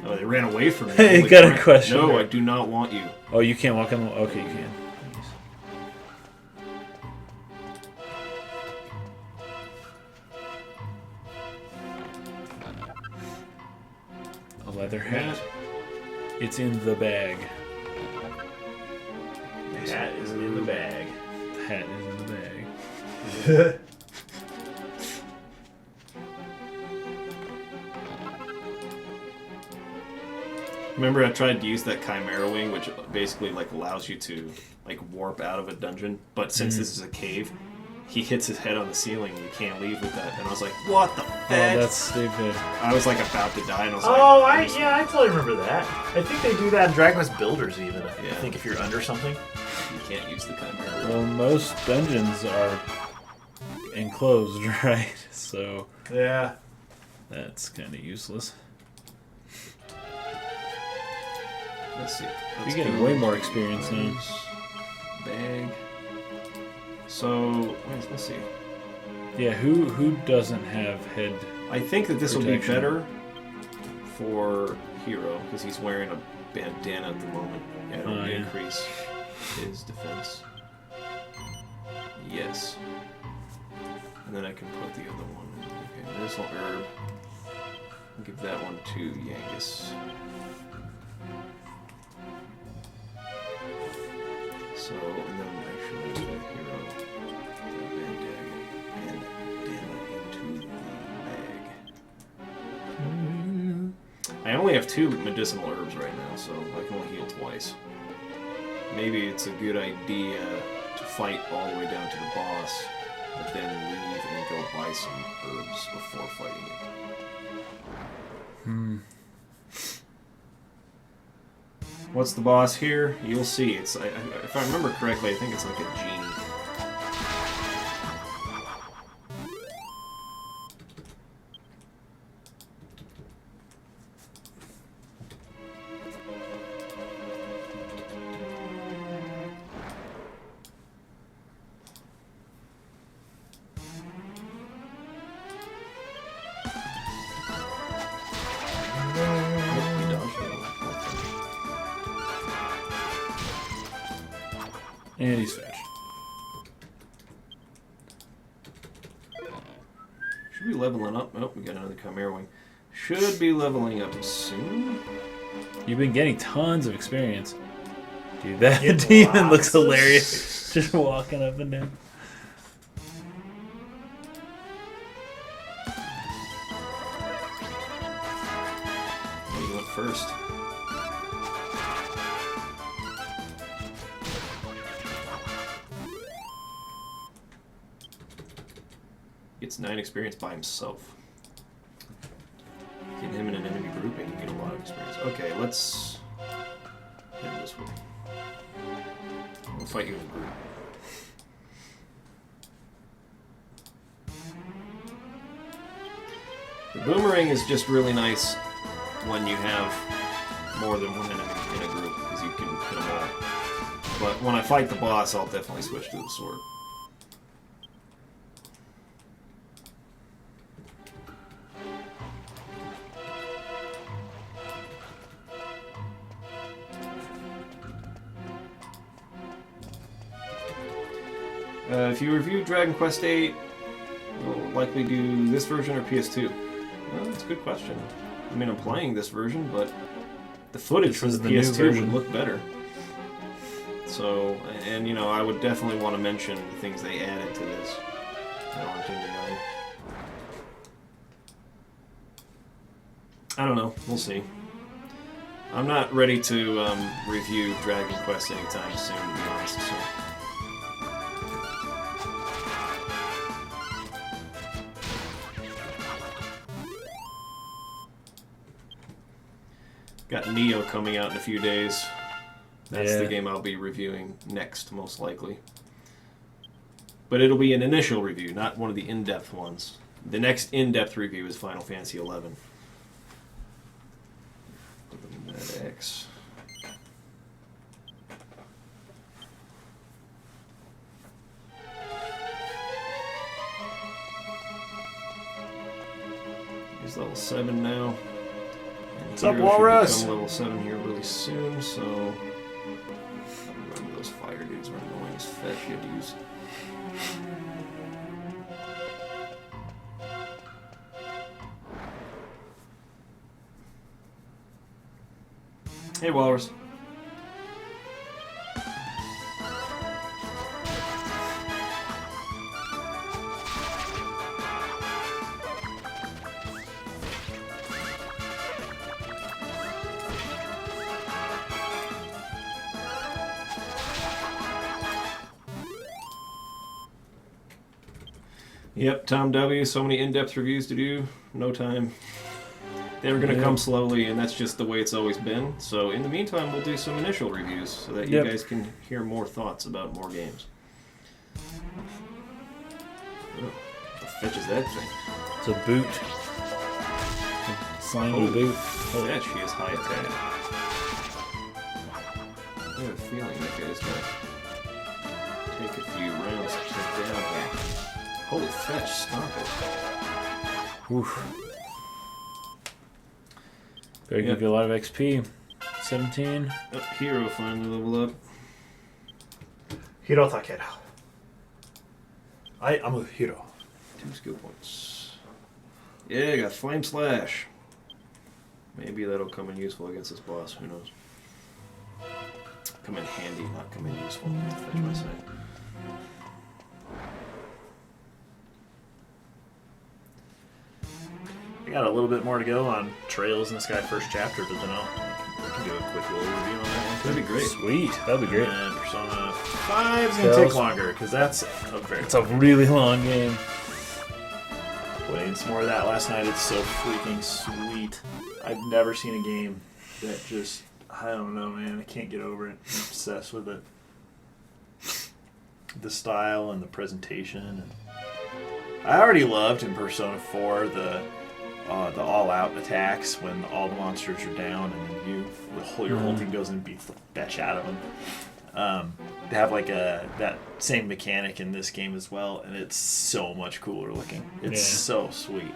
Oh, they ran away from me. You got a question? No, I do not want you. Oh, you can't walk on the... Okay, you can. A leather hat. It's in the bag. The hat is in the bag. The hat is in the bag. Remember I tried to use that Chimera Wing, which basically like allows you to like warp out of a dungeon, but since this is a cave, he hits his head on the ceiling and you can't leave with that. And I was like, what the Oh, heck? that's stupid. I was like about to die and I was Oh, like... I totally remember that. I think they do that in Dragon Quest Builders even. I Yeah. think if you're under something. You can't use the Chimera Wing. Well, most dungeons are enclosed, right? So Yeah. that's kind of useless. Let's see. You're getting way more experience now. Bag. So, let's see. Yeah, who doesn't have head? I think that this will be protection? better for Hero because he's wearing a bandana at the moment. Yeah, it'll Oh, yeah. increase his defense. Yes. And then I can put the other one. Okay, medicinal herb. I'll give that one to Yangus. So, and then actually the Hero, the bandana into the bag. I only have 2 medicinal herbs right now, so I can only heal twice. Maybe it's a good idea to fight all the way down to the boss, but then leave and go buy some herbs before fighting it. What's the boss here? You'll see. It's if I remember correctly, I think it's like a genie. Oh, he dodged it. And he's fetched. Should be leveling up. Oh, we got another Chimera Wing. Should be leveling up soon. You've been getting tons of experience. Dude, that Getting demon looks lots. hilarious. Just walking up and down. Oh, you went first. Gets 9 experience by himself. Get him in an enemy grouping, you get a lot of experience. Okay, let's head this way. We'll fight you in a group. The boomerang is just really nice when you have more than one enemy in a group, because you can hit them all. But when I fight the boss, I'll definitely switch to the sword. If you review Dragon Quest VIII, you'll likely do this version or PS2. Well, that's a good question. I mean, I'm playing this version, but the footage from This the is the new PS2 would version. look better. So, and you know, I would definitely want to mention the things they added to this that aren't in the other. I don't know. We'll see. I'm not ready to review Dragon Quest anytime soon, to be honest. So. Got Neo coming out in a few days. That's Yeah. the game I'll be reviewing next, most likely. But it'll be an initial review, not one of the in-depth ones. The next in-depth review is Final Fantasy XI. That X. He's level 7 now. And What's up, Hero should Walrus? become level 7 here really soon, so... Remember those fire dudes were annoying as fat shitties. Hey, Walrus. Yep, Tom W. So many in-depth reviews to do. No time. They were going to come slowly, and that's just the way it's always been. So in the meantime, we'll do some initial reviews so that you guys can hear more thoughts about more games. Oh, what the fetch is that thing? It's a boot. A slimy boot. Oh, that she is high attack. I have a feeling that guy's going to take a few rounds to take down here. Holy fetch, stop it. Oof. Better give you a lot of XP. 17. Oh, Hero finally leveled up. Hiro Takeda. I am a hero. 2 skill points. Yeah, I got Flame Slash. Maybe that'll come in useful against this boss, who knows. Come in handy, not come in useful. To fetch my sight. I got a little bit more to go on Trails in the Sky first chapter, but then we can do a quick little review on that one. That'd be great. Sweet. That'd be great. And Persona 5 is going to take longer, because that's a very... It's a really long game. Playing some more of that last night. It's so freaking sweet. I've never seen a game that just... I don't know, man. I can't get over it. I'm obsessed with it. The style and the presentation. And I already loved in Persona 4 the all-out attacks when all the monsters are down and then your whole team goes and beats the bitch out of them. They have like that same mechanic in this game as well, and it's so much cooler looking. It's so sweet.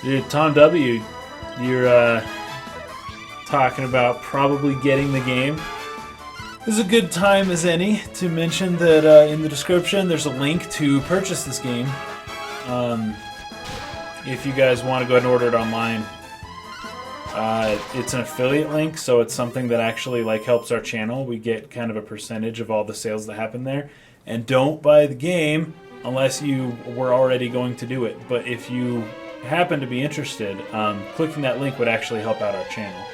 Dude, Tom W., you're talking about probably getting the game. This is a good time as any to mention that in the description there's a link to purchase this game. If you guys want to go ahead and order it online. It's an affiliate link, so it's something that actually like helps our channel. We get kind of a percentage of all the sales that happen there. And don't buy the game unless you were already going to do it. But if you happen to be interested, clicking that link would actually help out our channel.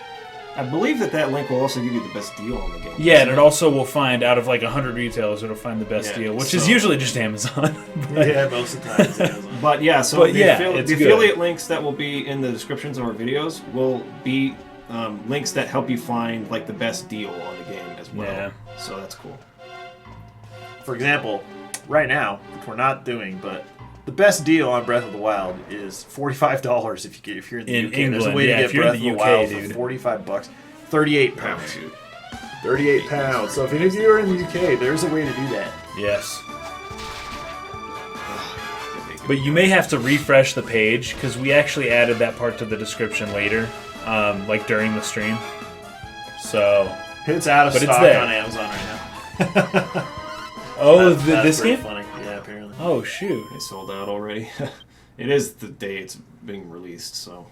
I believe that link will also give you the best deal on the game. Yeah, and it also will find, out of like 100 retailers, it'll find the best deal, which is usually just Amazon. Yeah, most of the time it's Amazon. But yeah, so the it's affiliate links that will be in the descriptions of our videos will be links that help you find like the best deal on the game as well. Yeah. So that's cool. For example, right now, which we're not doing, but the best deal on Breath of the Wild is $45 if you're in the UK. England, There's a way to get if you're Breath in the of the UK, Wild dude. for $45. 38 pounds. 38 pounds. So if any of you are in the UK, there's a way to do that. Yes. But you may have to refresh the page, because we actually added that part to the description later, like during the stream. So it's out of stock there on Amazon right now. Oh, that's this pretty game? funny. Yeah, apparently. Oh, shoot. They sold out already. It is the day it's being released, so.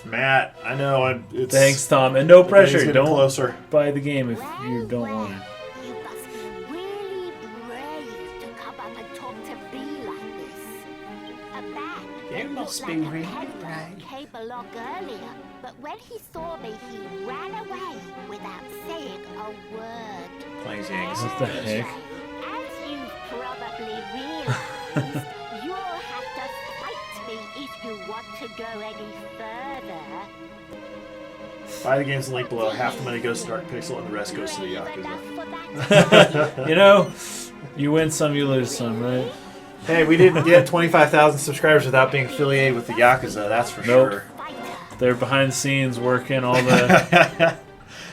Matt, I know. It's, Thanks, Tom. And no pressure. getting Don't closer. buy the game if you don't want it. You must be really brave to come up and talk to me like this. A man that looked like a peddler came along earlier, but when he saw me, he ran away without saying a word. Playing games. What the heck? As you probably realize, you'll have to fight me if you want to go any further. Buy the games link below. Half the money goes to Dark Pixel, and the rest goes to the Yakuza. You know, you win some, you lose some, right? Hey, we didn't get 25,000 subscribers without being affiliated with the Yakuza. That's for sure. They're behind the scenes working all the.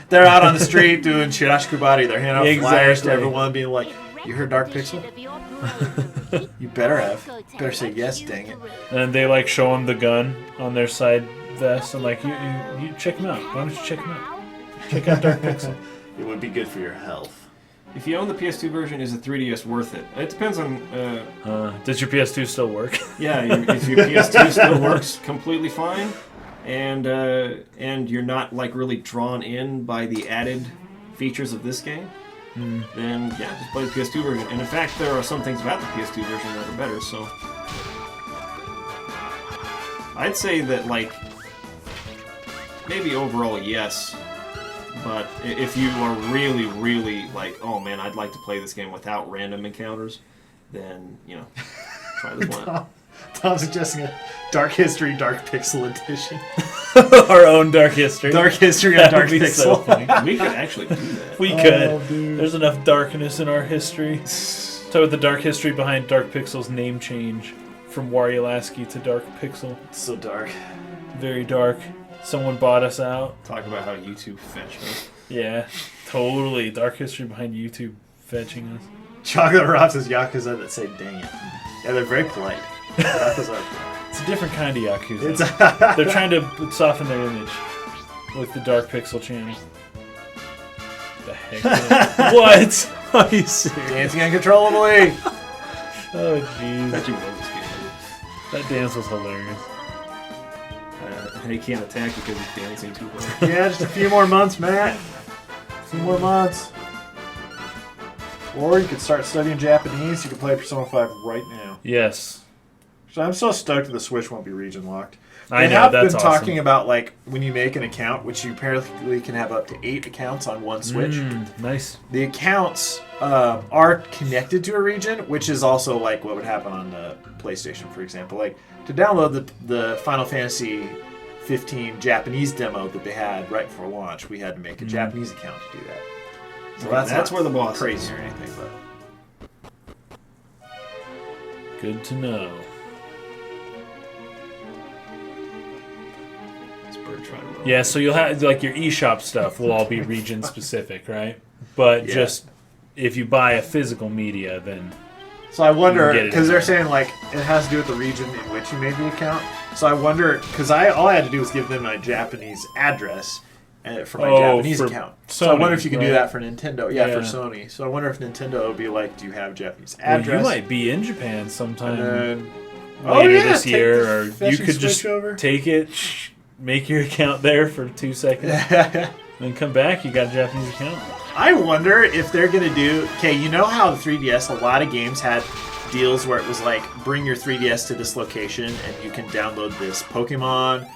They're out on the street doing Shirashikubari. They're handing out flyers to Exactly. everyone, being like, "You heard Dark Pixel? You better have. Better say yes, dang it." And they like show them the gun on their side vest and like, you check them out. Why don't you check them out? Check out Dark Pixel. It would be good for your health. If you own the PS2 version, is the 3DS worth it? It depends on. Does your PS2 still work? Yeah, if your PS2 still works completely fine, and you're not like really drawn in by the added features of this game, then yeah, just play the PS2 version. And in fact, there are some things about the PS2 version that are better. So I'd say that like maybe overall yes. But if you are really, really like, oh man, I'd like to play this game without random encounters, then, you know, try this one. Tom's suggesting a Dark History Dark Pixel edition. Our own Dark History. Dark History on Dark Pixel. So funny. We could actually do that. We could. There's enough darkness in our history. So with the dark history behind Dark Pixel's name change from Wario Lasky to Dark Pixel. It's so dark. Very dark. Someone bought us out. Talk about how YouTube fetched us. Yeah, totally. Dark history behind YouTube fetching us. Chocolate Rob says Yakuza that say dang it. Yeah, they're very polite. Yakuza are polite. It's a different kind of Yakuza. They're trying to soften their image with the Dark Pixel channel. The heck? What? Are you serious? Dancing uncontrollably. Oh, jeez. Bet you love this game. That dance was hilarious. He can't attack because he's dancing too well. Yeah, just a few more months, Matt. A few more months. Or you could start studying Japanese. You can play Persona 5 right now. Yes. So I'm so stoked that the Switch won't be region locked. I know, They have that's been awesome. talking about like when you make an account, which you apparently can have up to 8 accounts on one Switch. Nice. The accounts are connected to a region, which is also like what would happen on the PlayStation, for example. Like to download the Final Fantasy 15 Japanese demo that they had right before launch, we had to make a Japanese account to do that. So that's where the boss crazy is. or anything, but Good to know. This bird tried to roll. Yeah, so you'll have like your eShop stuff will all be region specific, right? But Yeah. just if you buy a physical media, then so I wonder You can get it because they're anywhere. saying like it has to do with the region in which you made the account. So I wonder because all I had to do was give them my Japanese address for my Japanese for account. So I Sony, wonder if you can do right? that for Nintendo. Yeah, for Yeah. Sony. So I wonder if Nintendo would be like, do you have Japanese well, address? you might be in Japan sometime And then, later this take year, the or you fetching could Switch just over. take it, make your account there for 2 seconds, then come back. You got a Japanese account. I wonder if they're gonna do. Okay, you know how the 3DS, a lot of games had deals where it was like, bring your 3DS to this location and you can download this Pokemon,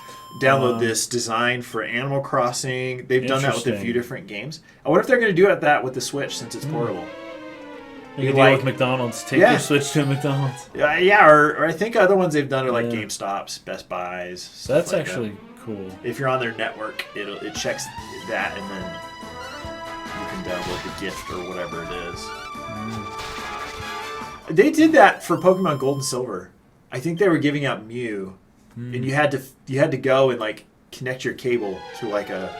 download this design for Animal Crossing. They've done that with a Interesting. few different games. I wonder if they're gonna do that with the Switch since it's portable. You can like- deal with McDonald's. Take Yeah. your Switch to McDonald's. Yeah, or I think other ones they've done are like Yeah. GameStops, Best Buys. stuff That's like that. actually cool. If you're on their network, it checks that and then you can download the gift or whatever it is. They did that for Pokemon Gold and Silver. I think they were giving out Mew, and you had to go and like connect your cable to like a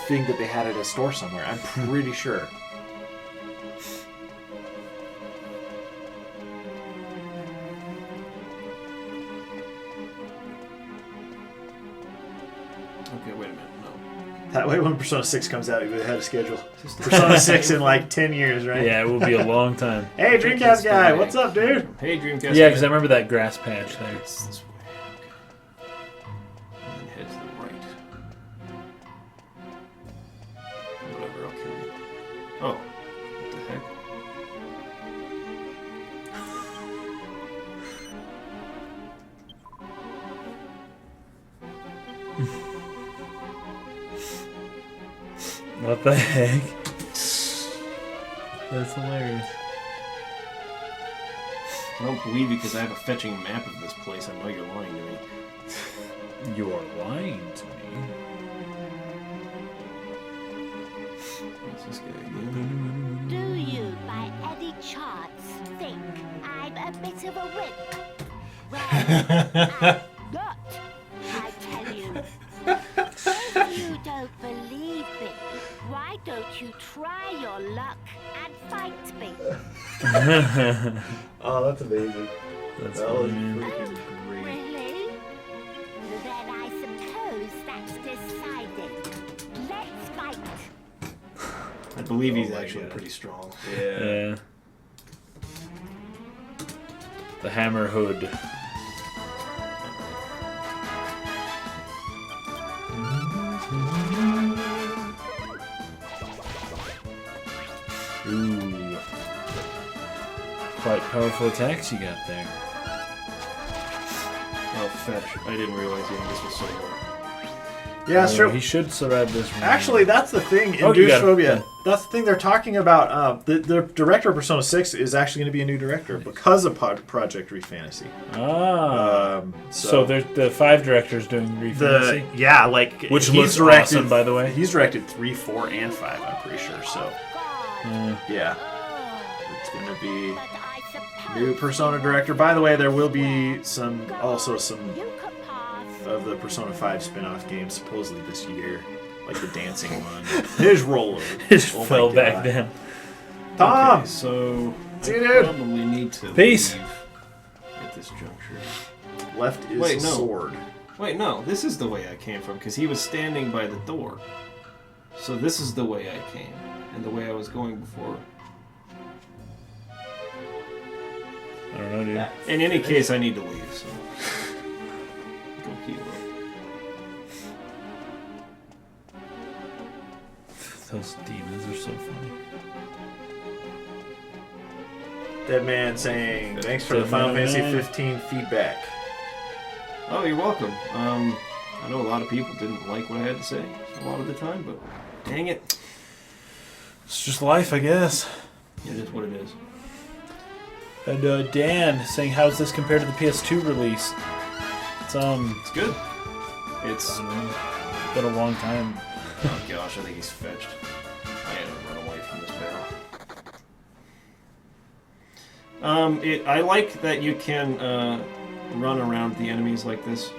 thing that they had at a store somewhere. I'm pretty sure. Okay, wait a minute. No. That way, when Persona 6 comes out, you'll be ahead of schedule. Persona 6 in like 10 years, right? Yeah, it will be a long time. Hey, Dreamcast guy, what's up, dude? Hey, Dreamcast. Yeah, because I remember that grass patch there. It's this way. Okay. And then head to the right. Whatever, I'll kill you. Oh, what the heck? What the heck? That's hilarious. I don't believe you because I have a fetching map of this place. I know you're lying to me. You are lying to me. What's this guy again? Do you, by any chance, think I'm a bit of a wimp? Well, I'm not, I tell you. If you don't believe me, why don't you try your luck and fight me? Oh, that's amazing. That's That was funny. freaking great. Really? Then I suppose that's decided. Let's fight. I believe he's Oh my actually God. pretty strong. Yeah. The Hammer Hood. Ooh. Quite powerful attacks you got there. Oh, fetch. I didn't realize you this was so low. Yeah, it's true. He should survive this round. Actually, that's the thing in Oh, you got it. Douchephobia. That's the thing they're talking about. The director of Persona 6 is actually going to be a new director because of Project Refantasy. Ah. So there's the 5 directors doing Refantasy? he's Which looks awesome, by the way. He's directed 3, 4, and 5, I'm pretty sure. So, yeah. It's going to be But I suppose new Persona director. By the way, there will be some you could pass. of the Persona 5 spin-off games supposedly this year. Like the dancing one. His roller. Just Oh my fell back God. down. Tom! Okay, so See you, I dude. probably need to Peace. leave at this juncture. Left is Wait, no. sword. Wait, no, this is the way I came from, because he was standing by the door. So this is the way I came, and the way I was going before. I don't know, dude. In any case, I need to leave, so... Go heal up. Those demons are so funny. Dead Man saying, thanks for the Dead Final Man. Fantasy 15 feedback. Oh, you're welcome. I know a lot of people didn't like what I had to say a lot of the time, but dang it. It's just life, I guess. It is what it is. And Dan saying, how's this compared to the PS2 release? It's It's good. It's... been a long time. Oh gosh, I think he's fetched. I had to run away from this barrel. I like that you can run around the enemies like this.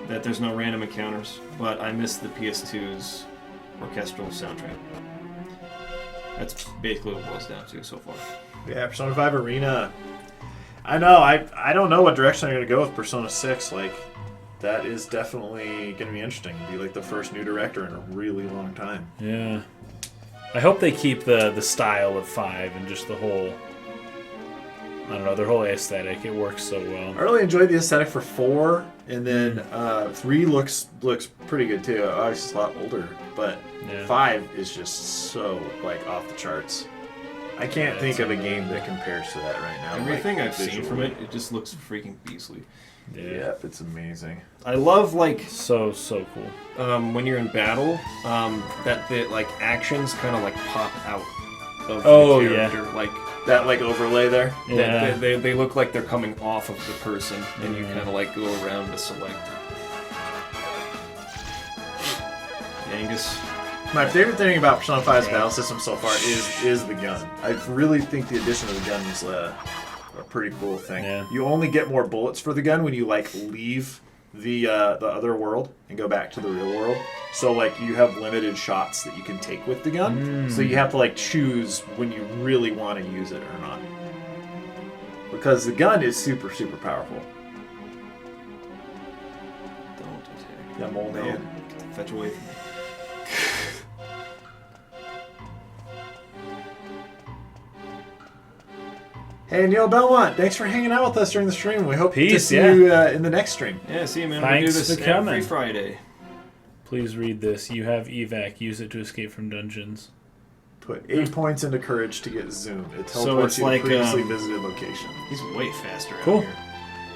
That there's no random encounters, but I miss the PS2's orchestral soundtrack. That's basically what it boils down to so far. Yeah, Persona 5 Arena. I know, I don't know what direction I'm going to go with Persona 6. Like, that is definitely going to be interesting. Be like the first new director in a really long time. Yeah. I hope they keep the style of 5 and just the whole... I don't know, their whole aesthetic. It works so well. I really enjoyed the aesthetic for 4, and then 3 looks pretty good too. Obviously, it's a lot older, but Yeah. 5 is just so like off the charts. I can't think of a game that compares to that right now. Everything like, I've seen from visually. it just looks freaking beastly. Yeah, it's amazing. I love So cool. when you're in battle, that the like actions kind of like pop out of Oh, the yeah. character. Like That like overlay there. Yeah. they look like they're coming off of the person, and you Mhm. kind of like go around to select. Angus. My favorite thing about Persona 5's battle system so far is the gun. I really think the addition of the gun is a pretty cool thing. Yeah. You only get more bullets for the gun when you like leave the other world and go back to the real world. So like you have limited shots that you can take with the gun. So you have to like choose when you really want to use it or not. Because the gun is super powerful. Don't attack. Yeah, mole No. man. Fetch away from me. Hey Neil Belmont, thanks for hanging out with us during the stream. We hope to Peace, see yeah. you in the next stream. Yeah, see you, man. Thanks we do this for coming. every Friday. Please read this. You have evac. Use it to escape from dungeons. Put 8 points into courage to get Zoom. It So teleports it's you like, to previously visited location. He's way faster Cool. out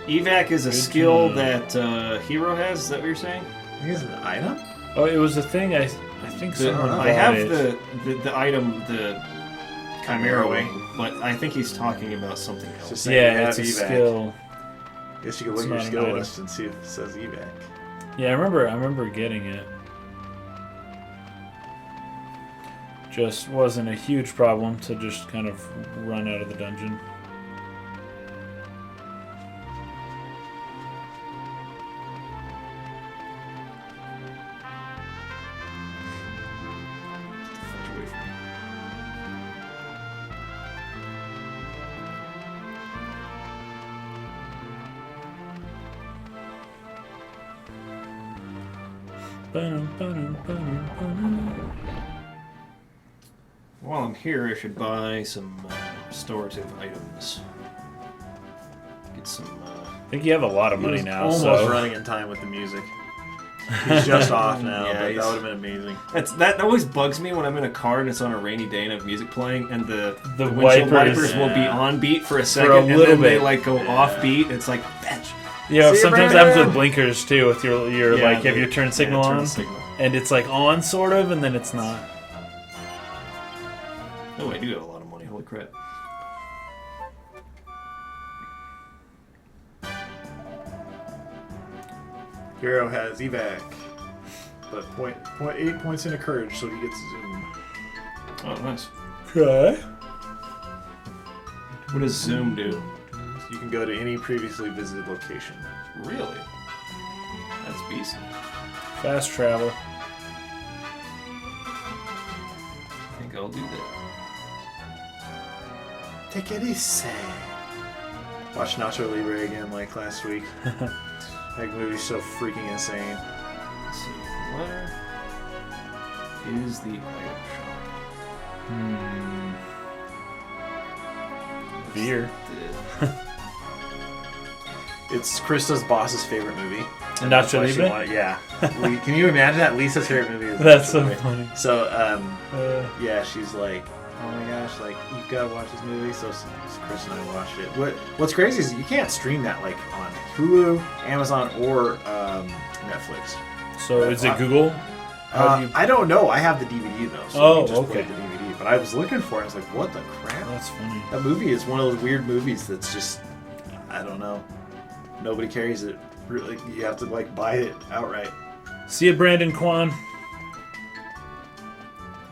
here. Evac is a Good skill to that Hero has. Is that what you're saying? I think it's an item? Oh, it was a thing. I think someone I bought have it. the item, the Chimera Chimera Wing. Wing, but I think he's talking about something else. Just saying you Yeah, have it's a evac. skill. Guess you could It's look at your not an skill item. list and see if it says evac. Yeah, I remember getting it. Just wasn't a huge problem to just kind of run out of the dungeon. While I'm here, I should buy some restorative items. Get some. I think you have a lot of money now. Almost so running in time with the music. He's just off now, Yeah, but he's- that would have been amazing. That always bugs me when I'm in a car and it's on a rainy day and I have music playing and the wipers, windshield wipers will be yeah. on beat for a second and little then they bit. like go off beat. It's like, bitch. you know, See you, sometimes it happens Brandon. with blinkers too. With your Yeah, like, you have your turn signal turn on, signal. and it's like on sort of, and then it's not. Oh, I do have a lot of money. Holy crap. Hero has evac, but point 8 points into courage, so he gets zoom. Oh, nice. Okay. What does Zoom do? You can go to any previously visited location. Really? That's beastly. Fast travel. I think I'll do that. Take it easy. Watch Nacho Libre again like last week. That movie's so freaking insane. Let's see. Where is the item shop? Beer. It's Krista's boss's favorite movie. And That's Nacho why she Libre? wanted- yeah. Can you imagine that? Lisa's favorite movie is That's Nacho so Libre. funny. So, yeah, she's like, oh my gosh, like, you've got to watch this movie. So Chris and I watched it. What's crazy is you can't stream that, like, on Hulu, Amazon, or Netflix. So is it Google? How do you- I don't know. I have the DVD, though. So Oh, we just okay. played the DVD. But I was looking for it. I was like, what the crap? That's funny. That movie is one of those weird movies that's just, I don't know. Nobody carries it. Really, you have to, like, buy it outright. See you, Brandon Kwan. I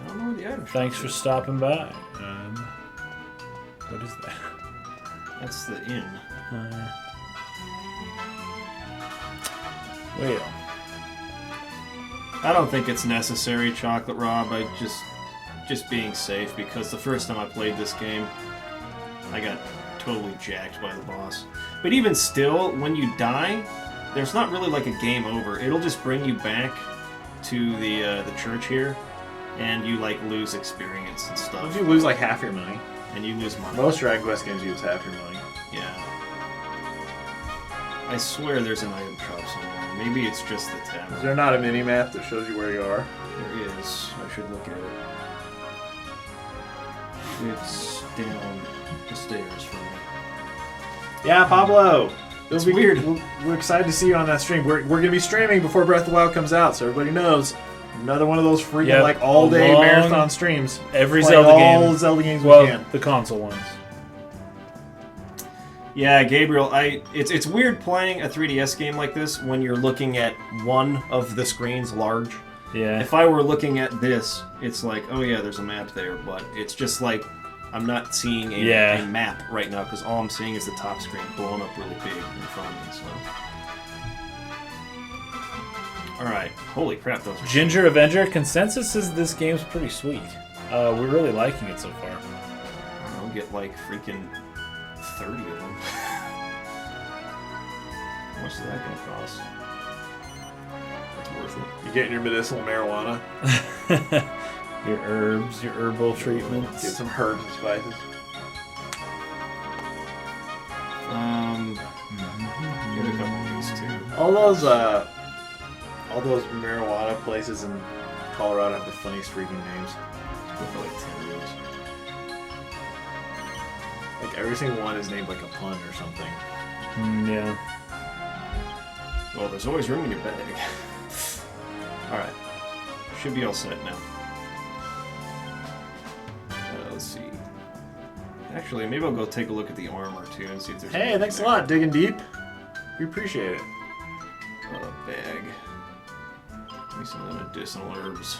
don't know where the item shop Thanks for is. stopping by. What is that? That's the inn. Wait. I don't think it's necessary, Chocolate Rob. I just being safe, because the first time I played this game, I got totally jacked by the boss. But even still, when you die, there's not really like a game over. It'll just bring you back to the church here, and you like lose experience and Don't stuff. you lose, like, half your money? And you lose money. Most Dragon Quest games use half your money. Yeah. I swear there's an item shop somewhere. Maybe it's just the Is tavern. there not a mini-map that shows you where you are? There is. I should look at it. It's down the stairs from me. Yeah, Pablo! It's weird. We're excited to see you on that stream. We're going to be streaming before Breath of the Wild comes out, so everybody knows. Another one of those freaking, Yep, like, all-day along marathon streams. Every Play Zelda all game. the Zelda games Well, we can. the console ones. Yeah, Gabriel, it's weird playing a 3DS game like this when you're looking at one of the screens large. Yeah. If I were looking at this, it's like, oh yeah, there's a map there, but it's just like I'm not seeing a map right now because all I'm seeing is the top screen blown up really big in front of me. So, all right, holy crap, those are Ginger Avenger consensus is this game's pretty sweet. We're really liking it so far. I'll get like freaking 30 of them. How much is that gonna cost? That's worth it. You getting your medicinal marijuana? Your herbs, your herbal Get treatments. some herbs and spices. Get a couple of these too. All those marijuana places in Colorado have the funniest freaking names. Go for like 10 of those. Like, every single one is named like a pun or something. Yeah. Well, there's always room in your bag. Alright. Should be all set now. Let's see. Actually, maybe I'll go take a look at the armor too and see if there's Hey, anything thanks a there. lot, digging deep. We appreciate it. Bag. Give me some of the medicinal herbs.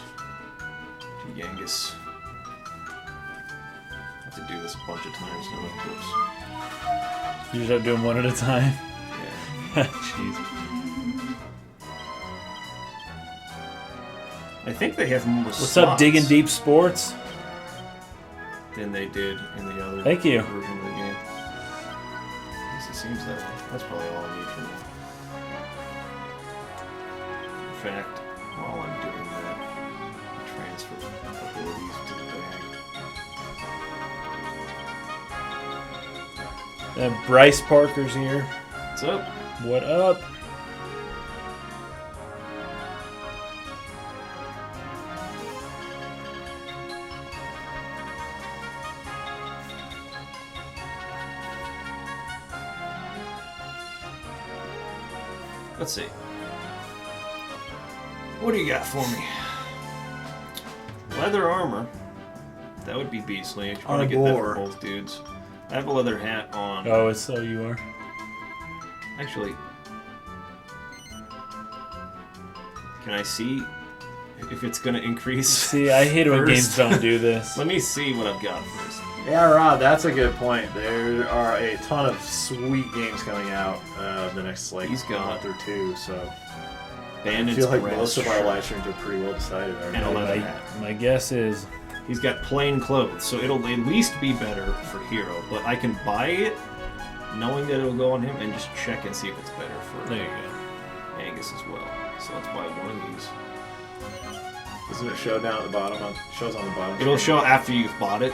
Yangus. to do this a bunch of times now. Whoops. You just have to do them one at a time. Yeah. Jeez. I think they have more What's slots up, Digging Deep Sports? than they did in the other Thank you. version of the game. At least it seems that way. That's probably all I need for now. In fact, while I'm doing that, transfer a couple of these to the bag. Bryce Parker's here. What's up? What up? Let's see. What do you got for me? Leather armor. That would be beastly. I should probably get that for both dudes. I have a leather hat on. Oh, it's so you are. Actually, can I see if it's gonna increase? See, I hate it when first? games don't do this. Let me see what I've got first. Yeah, Rob, that's a good point. There are a ton of sweet games coming out the next month or two, so Bandit's I feel like grass most of our shirt live streams are pretty well decided already. and a leather hat. My guess is He's got plain clothes, so it'll at least be better for Hero. But I can buy it, knowing that it'll go on him, and just check and see if it's better for there you go. Angus as well. So let's buy one of these. Doesn't it show down at the bottom? Shows on the bottom. It'll show after you've bought it.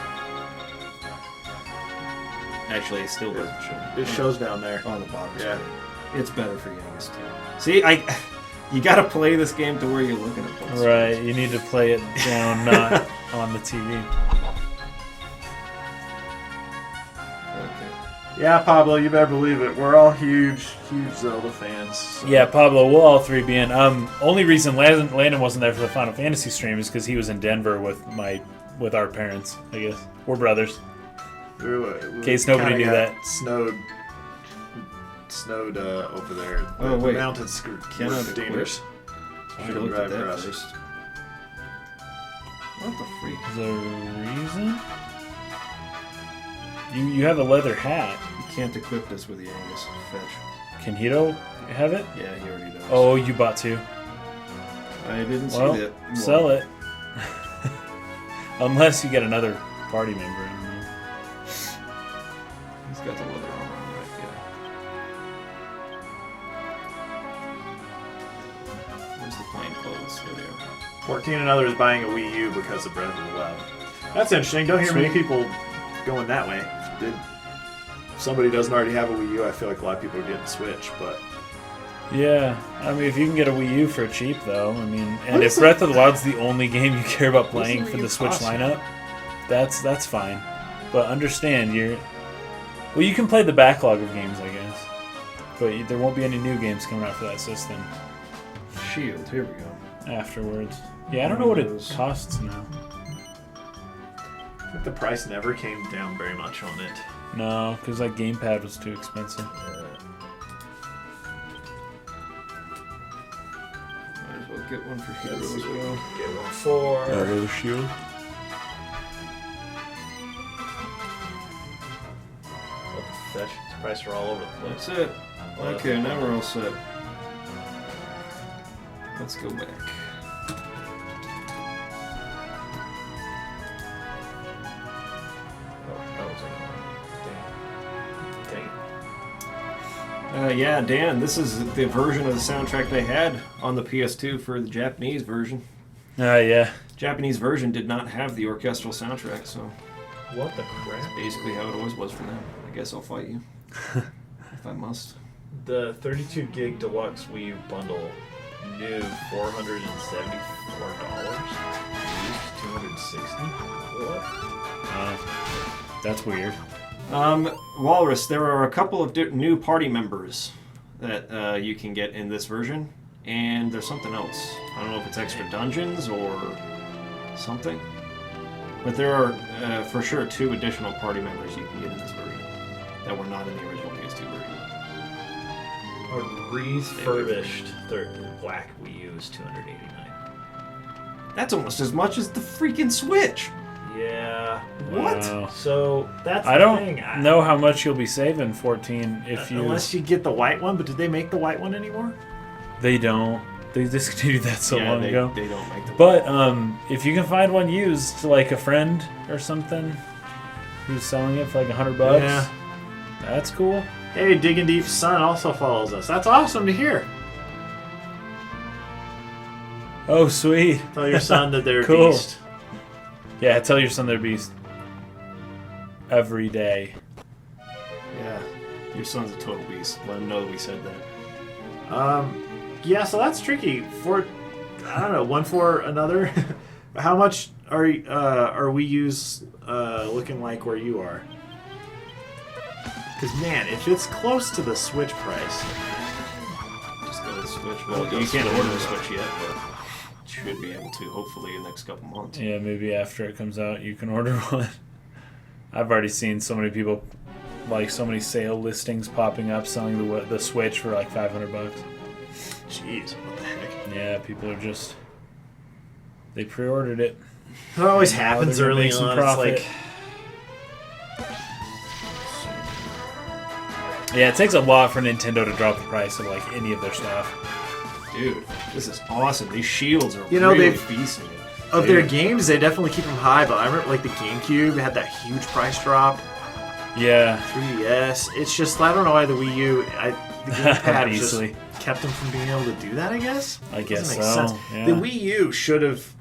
Actually, it still doesn't show. It shows down there. On the bottom. Yeah. Screen. It's better for Angus too. See, you gotta play this game to where you're looking at both Right, screens. you need to play it down, not on the TV. Okay. Yeah, Pablo, you better believe it. We're all huge Zelda fans. So. Yeah, Pablo, we'll all three be in. Only reason Landon wasn't there for the Final Fantasy stream is because he was in Denver with our parents, I guess. We're brothers. In case nobody knew that. Snowed over there. Oh, wait. The mountains Cannot were dangerous. I should have looked at that first. What the freak? Is there a reason? You have a leather hat. You can't equip this with the Angus fetch. Can Hito have it? Yeah, he already does. Oh, you bought two. I didn't see Well, that. sell it. Unless you get another party member. I don't know. He's got the leather armor on, right? Yeah. Where's the plain clothes? There they are. 14 and others buying a Wii U because of Breath of the Wild. That's interesting. Don't hear many people going that way. If somebody doesn't already have a Wii U, I feel like a lot of people are getting Switch, but... Yeah, I mean, if you can get a Wii U for cheap, though, I mean, and if Breath of the Wild's the only game you care about playing for the Switch lineup, that's fine. But understand, well, you can play the backlog of games, I guess, but there won't be any new games coming out for that system. Shield, here we go. Afterwards, yeah, I don't know what it costs now. I think the price never came down very much on it. No, because that gamepad was too expensive. Might as well get one for Hero as well. Get one for... Another shield. Fetch. Price are all over the place. That's it. Okay, now we're all set. Let's go back. Yeah, Dan, this is the version of the soundtrack they had on the PS2 for the Japanese version. Yeah. Japanese version did not have the orchestral soundtrack, so What the crap? that's basically how it always was for them. I guess I'll fight you. If I must. The 32 gig deluxe Wii U bundle, new $474. Used $260. What? That's weird. Walrus, there are a couple of new party members that you can get in this version, and there's something else. I don't know if it's extra dungeons or something, but there are for sure 2 additional party members you can get in this version that were not in the original PS2 version. A refurbished black Wii U is $289. That's almost as much as the freaking Switch. Yeah. Wow. So that's I the don't thing. know how much you'll be saving 14 if you. Unless you get the white one, but did they make the white one anymore? They don't. They discontinued that so long ago. They don't make them. But if you can find one used, like a friend or something, who's selling it for like $100, Yeah. that's cool. Hey, Digging Deep Son also follows us. That's awesome to hear. Oh, sweet. Tell your son that they're Cool. a beast. Yeah, tell your son they're beast every day. Yeah. Your son's a total beast. Let him know that we said that. Yeah, so that's tricky. For I don't know, one for another. How much are we looking like where you are? Because man, if it's close to the Switch price, Just go to the Switch. Well, you can't order the Switch yet, but should be able to, hopefully, in the next couple months. Yeah, maybe after it comes out, you can order one. I've already seen so many people, like so many sale listings popping up selling the Switch for like $500. jeez, what the heck? Yeah, people are just they pre-ordered it. It always Now happens they're gonna early make some on. It's profit. like, Yeah, it takes a lot for Nintendo to drop the price of like any of their stuff. Dude, this is awesome. These shields are You know, really they've- beasting it. of their games, they definitely keep them high. But I remember like the GameCube had that huge price drop. Yeah, 3DS. It's just I don't know why the Wii U, the gamepad just Easily. kept them from being able to do that. I guess. I guess Doesn't make so. sense. Yeah. The Wii U should have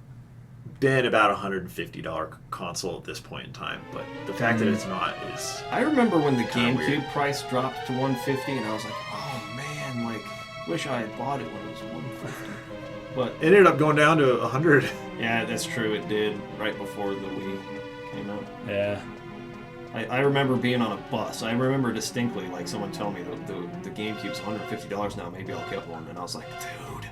been about $150 console at this point in time, but the fact that it's not is. I remember when the Kinda GameCube weird. price dropped to $150, and I was like, oh man, like, wish I had bought it when it was $150. But It ended up going down to 100. yeah, that's true. It did right before the Wii came out. Yeah. I remember being on a bus. I remember distinctly, like, someone telling me the GameCube's $150 now. Maybe I'll get one. And I was like, dude,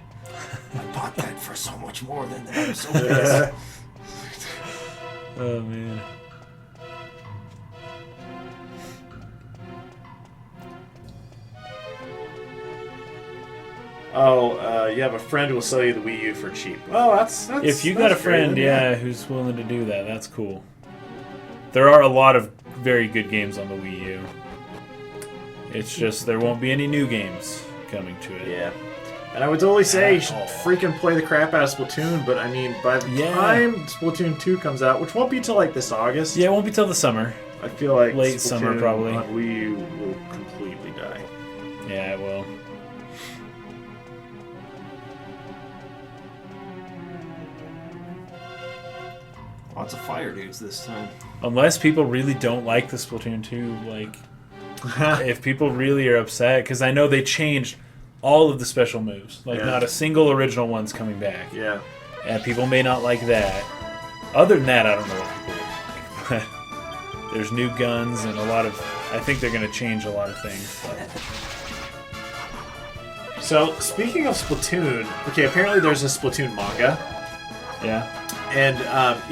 I bought that for so much more than that. I'm so pissed. Oh man. You have a friend who will sell you the Wii U for cheap. Well, that's If you got a friend, yeah, who's willing to do that, that's cool. There are a lot of very good games on the Wii U. It's just there won't be any new games coming to it. Yeah. And I would totally say you should At all. freaking play the crap out of Splatoon, but I mean, by the Yeah. time Splatoon 2 comes out, which won't be till like this August, Yeah, it won't be till the summer. I feel like Late summer, Splatoon probably. on Wii U will completely die. Yeah, it will. Lots of fire dudes this time. Unless people really don't like the Splatoon 2, like, if people really are upset, because I know they changed all of the special moves. Like, Yeah. not a single original one's coming back. Yeah. And people may not like that. Other than that, I don't know what people would like. But there's new guns and a lot of... I think they're going to change a lot of things. But, So, speaking of Splatoon, okay, apparently there's a Splatoon manga, yeah. and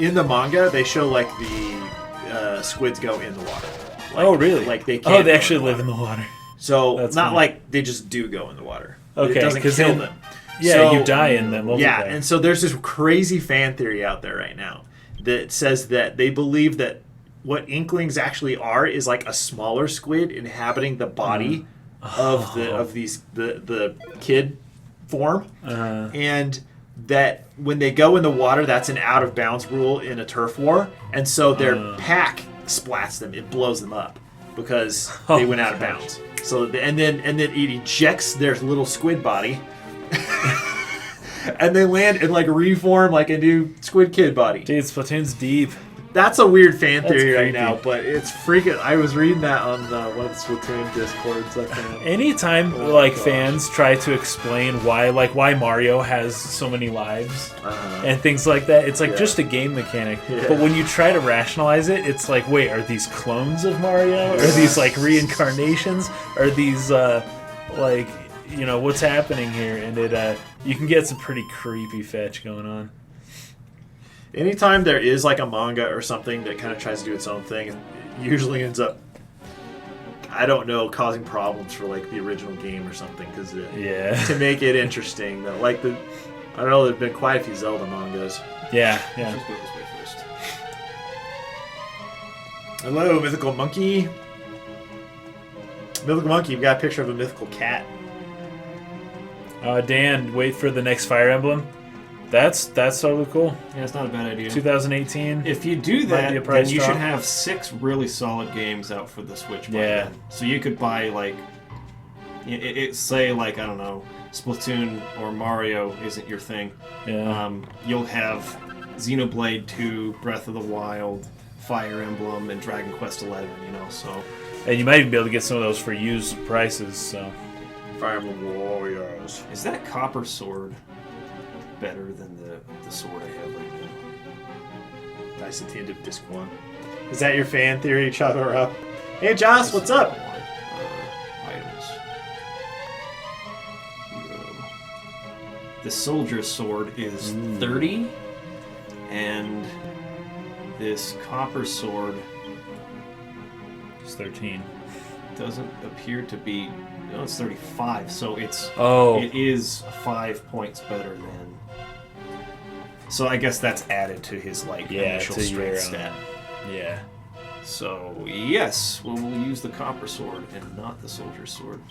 in the manga, they show, like, the squids go in the water. Like, Oh, really? Like, they Oh, can't they go actually in live in the water. So, That's not funny. like they just do go in the water. Okay, It doesn't 'cause kill in- them. Yeah, So- you die in them. Yeah, and so there's this crazy fan theory out there right now that says that they believe that what Inklings actually are is like a smaller squid inhabiting the body of the kid form, and that when they go in the water, that's an out of bounds rule in a turf war, and so their pack splats them, it blows them up because they went out of bounds. So and then it ejects their little squid body. And they land and like reform like a new Squid Kid body. Dude, Splatoon's deep. That's a weird fan That's theory right creepy. now, but it's freaking. I was reading that on one of the Splatoon discords. I found. Anytime Oh, like gosh. fans try to explain why Mario has so many lives and things like that, it's like Yeah. just a game mechanic. Yeah. But when you try to rationalize it, it's like, wait, are these clones of Mario? Are these like reincarnations? Are these like, you know, what's happening here? And it you can get some pretty creepy fetch going on. Anytime there is like a manga or something that kind of tries to do its own thing, it usually ends up, I don't know, causing problems for like the original game or something. Because Yeah. to make it interesting, though, like I don't know, there've been quite a few Zelda mangas. Yeah. Let's go this way first. Hello, mythical monkey. Mythical monkey, you've got a picture of a mythical cat. Dan, wait for the next Fire Emblem. That's totally cool. Yeah, it's not a bad idea. 2018. If you do Might be that, a then price you drop. should have 6 really solid games out for the Switch by Yeah. then. So you could buy, like, say, like, I don't know, Splatoon or Mario isn't your thing. Yeah. You'll have Xenoblade 2, Breath of the Wild, Fire Emblem, and Dragon Quest XI, you know, so... And you might even be able to get some of those for used prices, so... Fire Emblem Warriors. Is that copper sword better than the sword I have right now? Nice at the end of disc 1. Is that your fan theory? Chop her up. Hey, Joss, what's up? Items. Hero. The soldier sword is 30, and this copper sword It's 13. doesn't appear to be. No, it's 35. So it's. Oh. It is 5 points better than. So I guess that's added to his initial to your, strength stat. Yeah. So yes, we'll use the copper sword and not the soldier sword.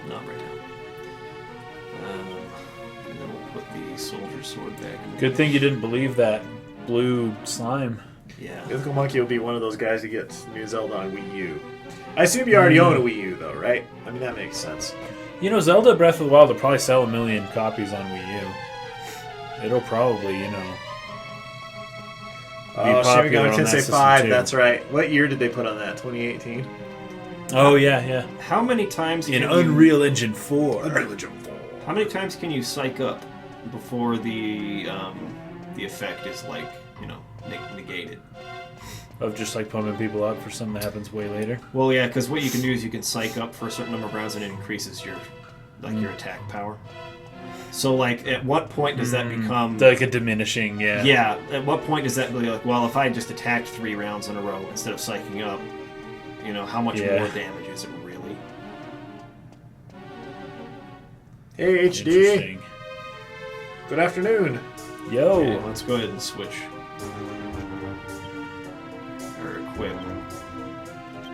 Not right now. And then we'll put the soldier sword back. In Good thing you didn't believe that blue slime. Yeah. Mythical Monkey will be one of those guys who gets new Zelda on Wii U. I assume you already own a Wii U, though, right? I mean, that makes sense. You know, Zelda Breath of the Wild will probably sell 1 million copies on Wii U. It'll probably, you know... Oh, Shin Megami Tensei 5, too. that's right. What year did they put on that? 2018? Oh, yeah. How many times In can Unreal Engine 4. Unreal Engine 4. How many times can you psych up before the effect is negated? Of just pumping people up for something that happens way later. Well, yeah, because what you can do is you can psych up for a certain number of rounds and it increases your your attack power. So at what point does that become like a diminishing? Yeah. Yeah. At what point does that be well, if I just attacked 3 rounds in a row instead of psyching up, how much more damage is it really? Hey, HD. Interesting. Good afternoon. Yo. Okay, let's go ahead and switch. Or equip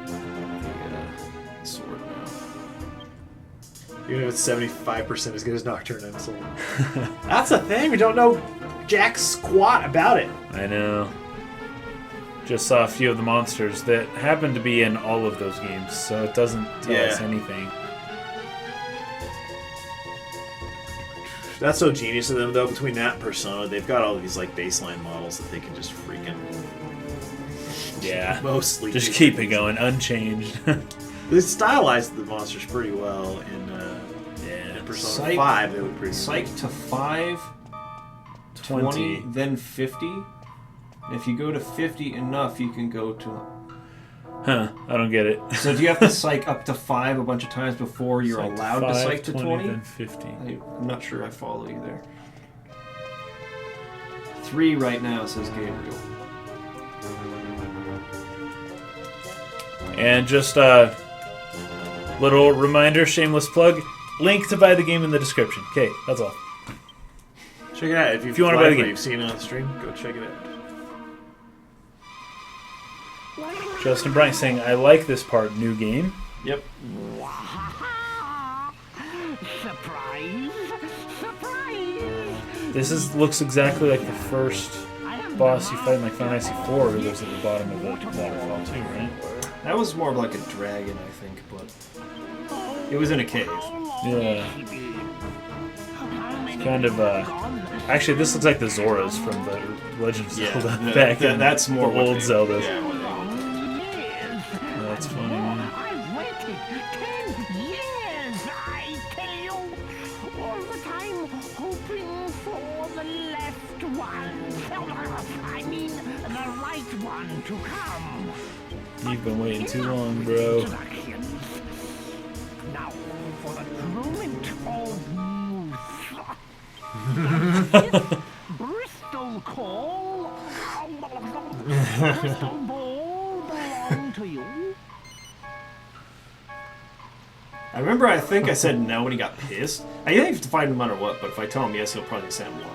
the sword now. Even if it's 75% as good as Nocturne and Soul. That's the thing. We don't know jack squat about it. I know. Just saw a few of the monsters that happen to be in all of those games, so it doesn't tell us anything. That's so genius of them, though. Between that and Persona, they've got all these baseline models that they can just freaking mostly just keep it going unchanged. They stylized the monsters pretty well in Persona 5. They look pretty Psych to 5, 20, then 50. And if you go to 50 enough, you can go to... Huh, I don't get it. So do you have to psych up to 5 a bunch of times before you're allowed to psych to 20? Then 50. I'm not sure I follow you there. 3 right now, says Gabriel. And just a little reminder, shameless plug, link to buy the game in the description. Okay, that's all. Check it out. If you want to buy the game, you've seen it on the stream, go check it out. Justin Bryant saying, I like this part, new game. Yep. Surprise! Surprise! This looks exactly like the first boss you fight in Final Fantasy IV, who lives at the bottom of the waterfall too, right? That was more of like a dragon, I think, but it was in a cave. Yeah. It's kind of, actually, this looks like the Zoras from the Legend of Zelda back in that's more the old Zeldas. Yeah, that's funny, man. I've waited 10 years, I tell you. All the time hoping for the left one. I mean, the right one to come. You've been waiting too long, bro. Now for the moment of Bristol Call. Bristol Ball belong to you. I remember I think I said no when he got pissed. I have to fight him no matter what, but if I tell him yes, he'll probably say I'm lying.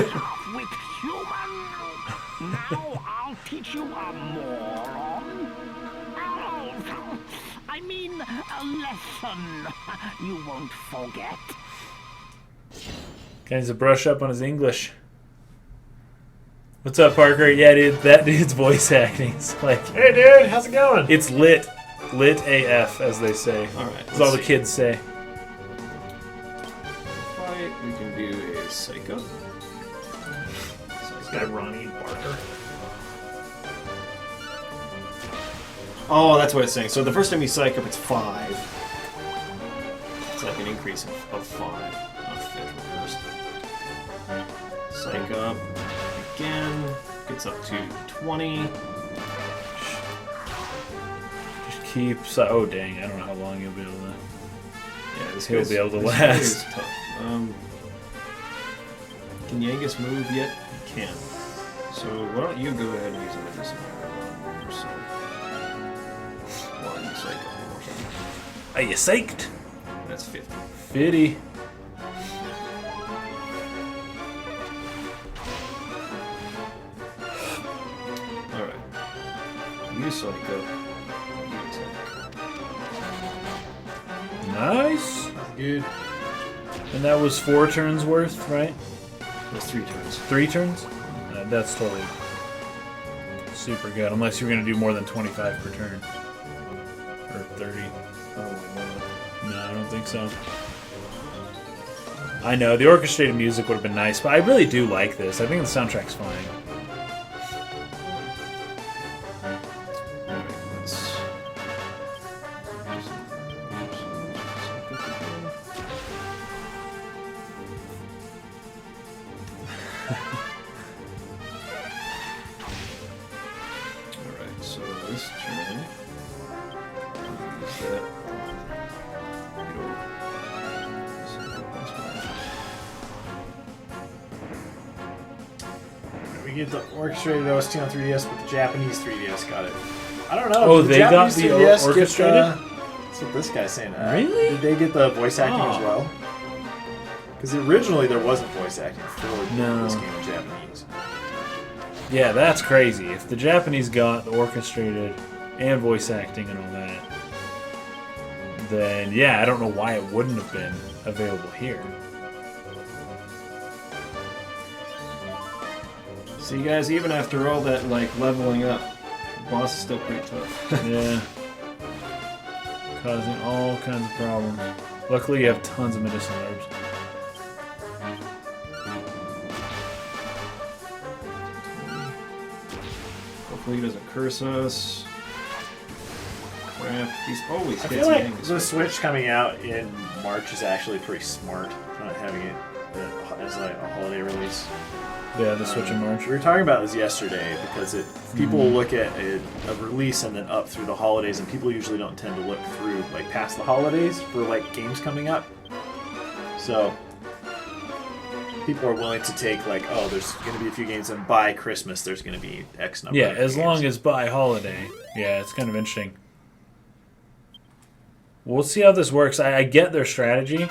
half-wit human. Now I'll teach you a moron. Oh, I mean a lesson you won't forget. Guy needs to brush up on his English. What's up, Parker? Yeah, dude, that dude's voice acting. It's like, Hey, dude, how's it going? it's lit. Lit AF, as they say. Alright. That's all the kids say. Fight. We can do a Psycho. This guy Ronnie Barker. Oh, that's what it's saying. So the first time you psych up, it's 5. It's like an increase of 5. Not 5 reversed. Psych up again. Gets up to 20. Just keep. Oh, dang. I don't know how long you'll be able to. Yeah, this He'll guy's- be able to this guy last. is tough. Can Yangus move yet? He can. So why don't you go ahead and use a medicine or so. While you psych up or something. Are you psyched? That's 50. 50. Alright. You psych up. You attack. Nice. Good. And that was 4 turns worth, right? That's 3 turns. 3 turns? That's totally super good. Unless you're going to do more than 25 per turn. Or 30. Oh, No, I don't think so. I know, the orchestrated music would have been nice, but I really do like this. I think the soundtrack's fine. Alright, let's... Alright, so this turn... Use that. We get the orchestrated OST on 3DS, but the Japanese 3DS got it. I don't know. Oh, did they got Japanese the 3DS get, orchestrated? that's what this guy's saying. Really? Did they get the voice acting Oh. as well? Because originally there wasn't voice acting for No. this game in Japanese. Yeah, that's crazy. If the Japanese got the orchestrated and voice acting and all that, then yeah, I don't know why it wouldn't have been available here. See, guys, even after all that, like, leveling up, the boss is still pretty tough. Yeah. Causing all kinds of problems. Luckily, you have tons of medicinal herbs. Hopefully he doesn't curse us. Crap, he's always I hits feel like Yangus. the Switch coming out in March is actually pretty smart, not having it as like a holiday release. Yeah, the Switch in March. We were talking about this yesterday because people look at a release and then up through the holidays, and people usually don't tend to look through like past the holidays for like games coming up. So people are willing to take like, oh, there's going to be a few games, and by Christmas there's going to be X number. Yeah, of as games. long as by holiday. Yeah, it's kind of interesting. We'll see how this works. I get their strategy.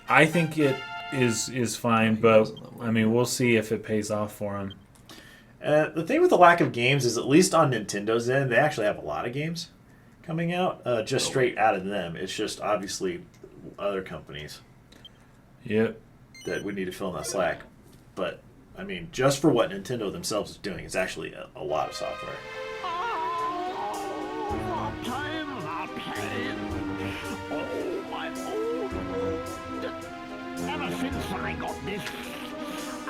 I think it is fine, but I mean, we'll see if it pays off for them. The thing with the lack of games is, at least on Nintendo's end, they actually have a lot of games coming out, just straight out of them. It's just obviously other companies Yep. that would need to fill in that slack. But, I mean, just for what Nintendo themselves is doing, it's actually a lot of software. Oh, the time I played. Oh, my old. Ever since I got this,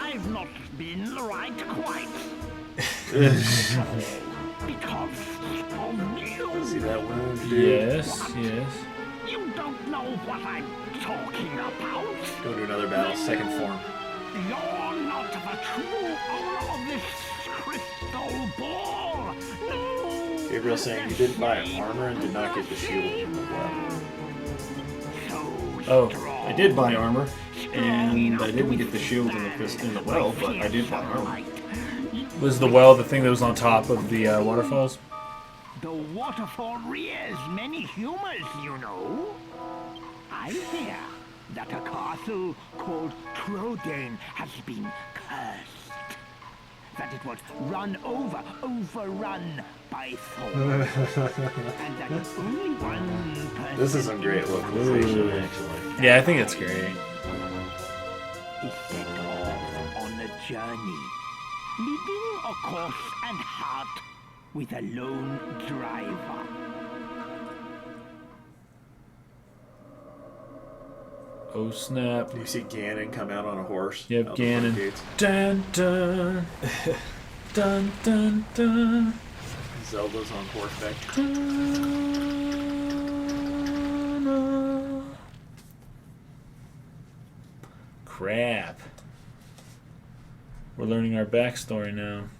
I've not been right quite. Because of you. See that wound, dude? Yes, yes. You don't know what I'm talking about. Go to another battle, second form. You're not the true owner of this crystal ball. No. Gabriel saying you didn't buy armor and did not get the shield from the well. Oh, I did buy armor, and I didn't get the shield in the well, but I did buy armor. was the well the thing that was on top of the waterfalls? The waterfall rears many humors, you know. I hear that a castle called Trodain has been cursed. That it was overrun by Thor. And that only one person... This is a great localization, actually. Yeah, I think it's great. He set off on a journey, leaving a course and heart with a lone driver. Oh snap! You see Ganon come out on a horse. Yep, out the front Ganon. gates. Dun dun dun dun dun. Zelda's on horseback. Crap. We're learning our backstory now.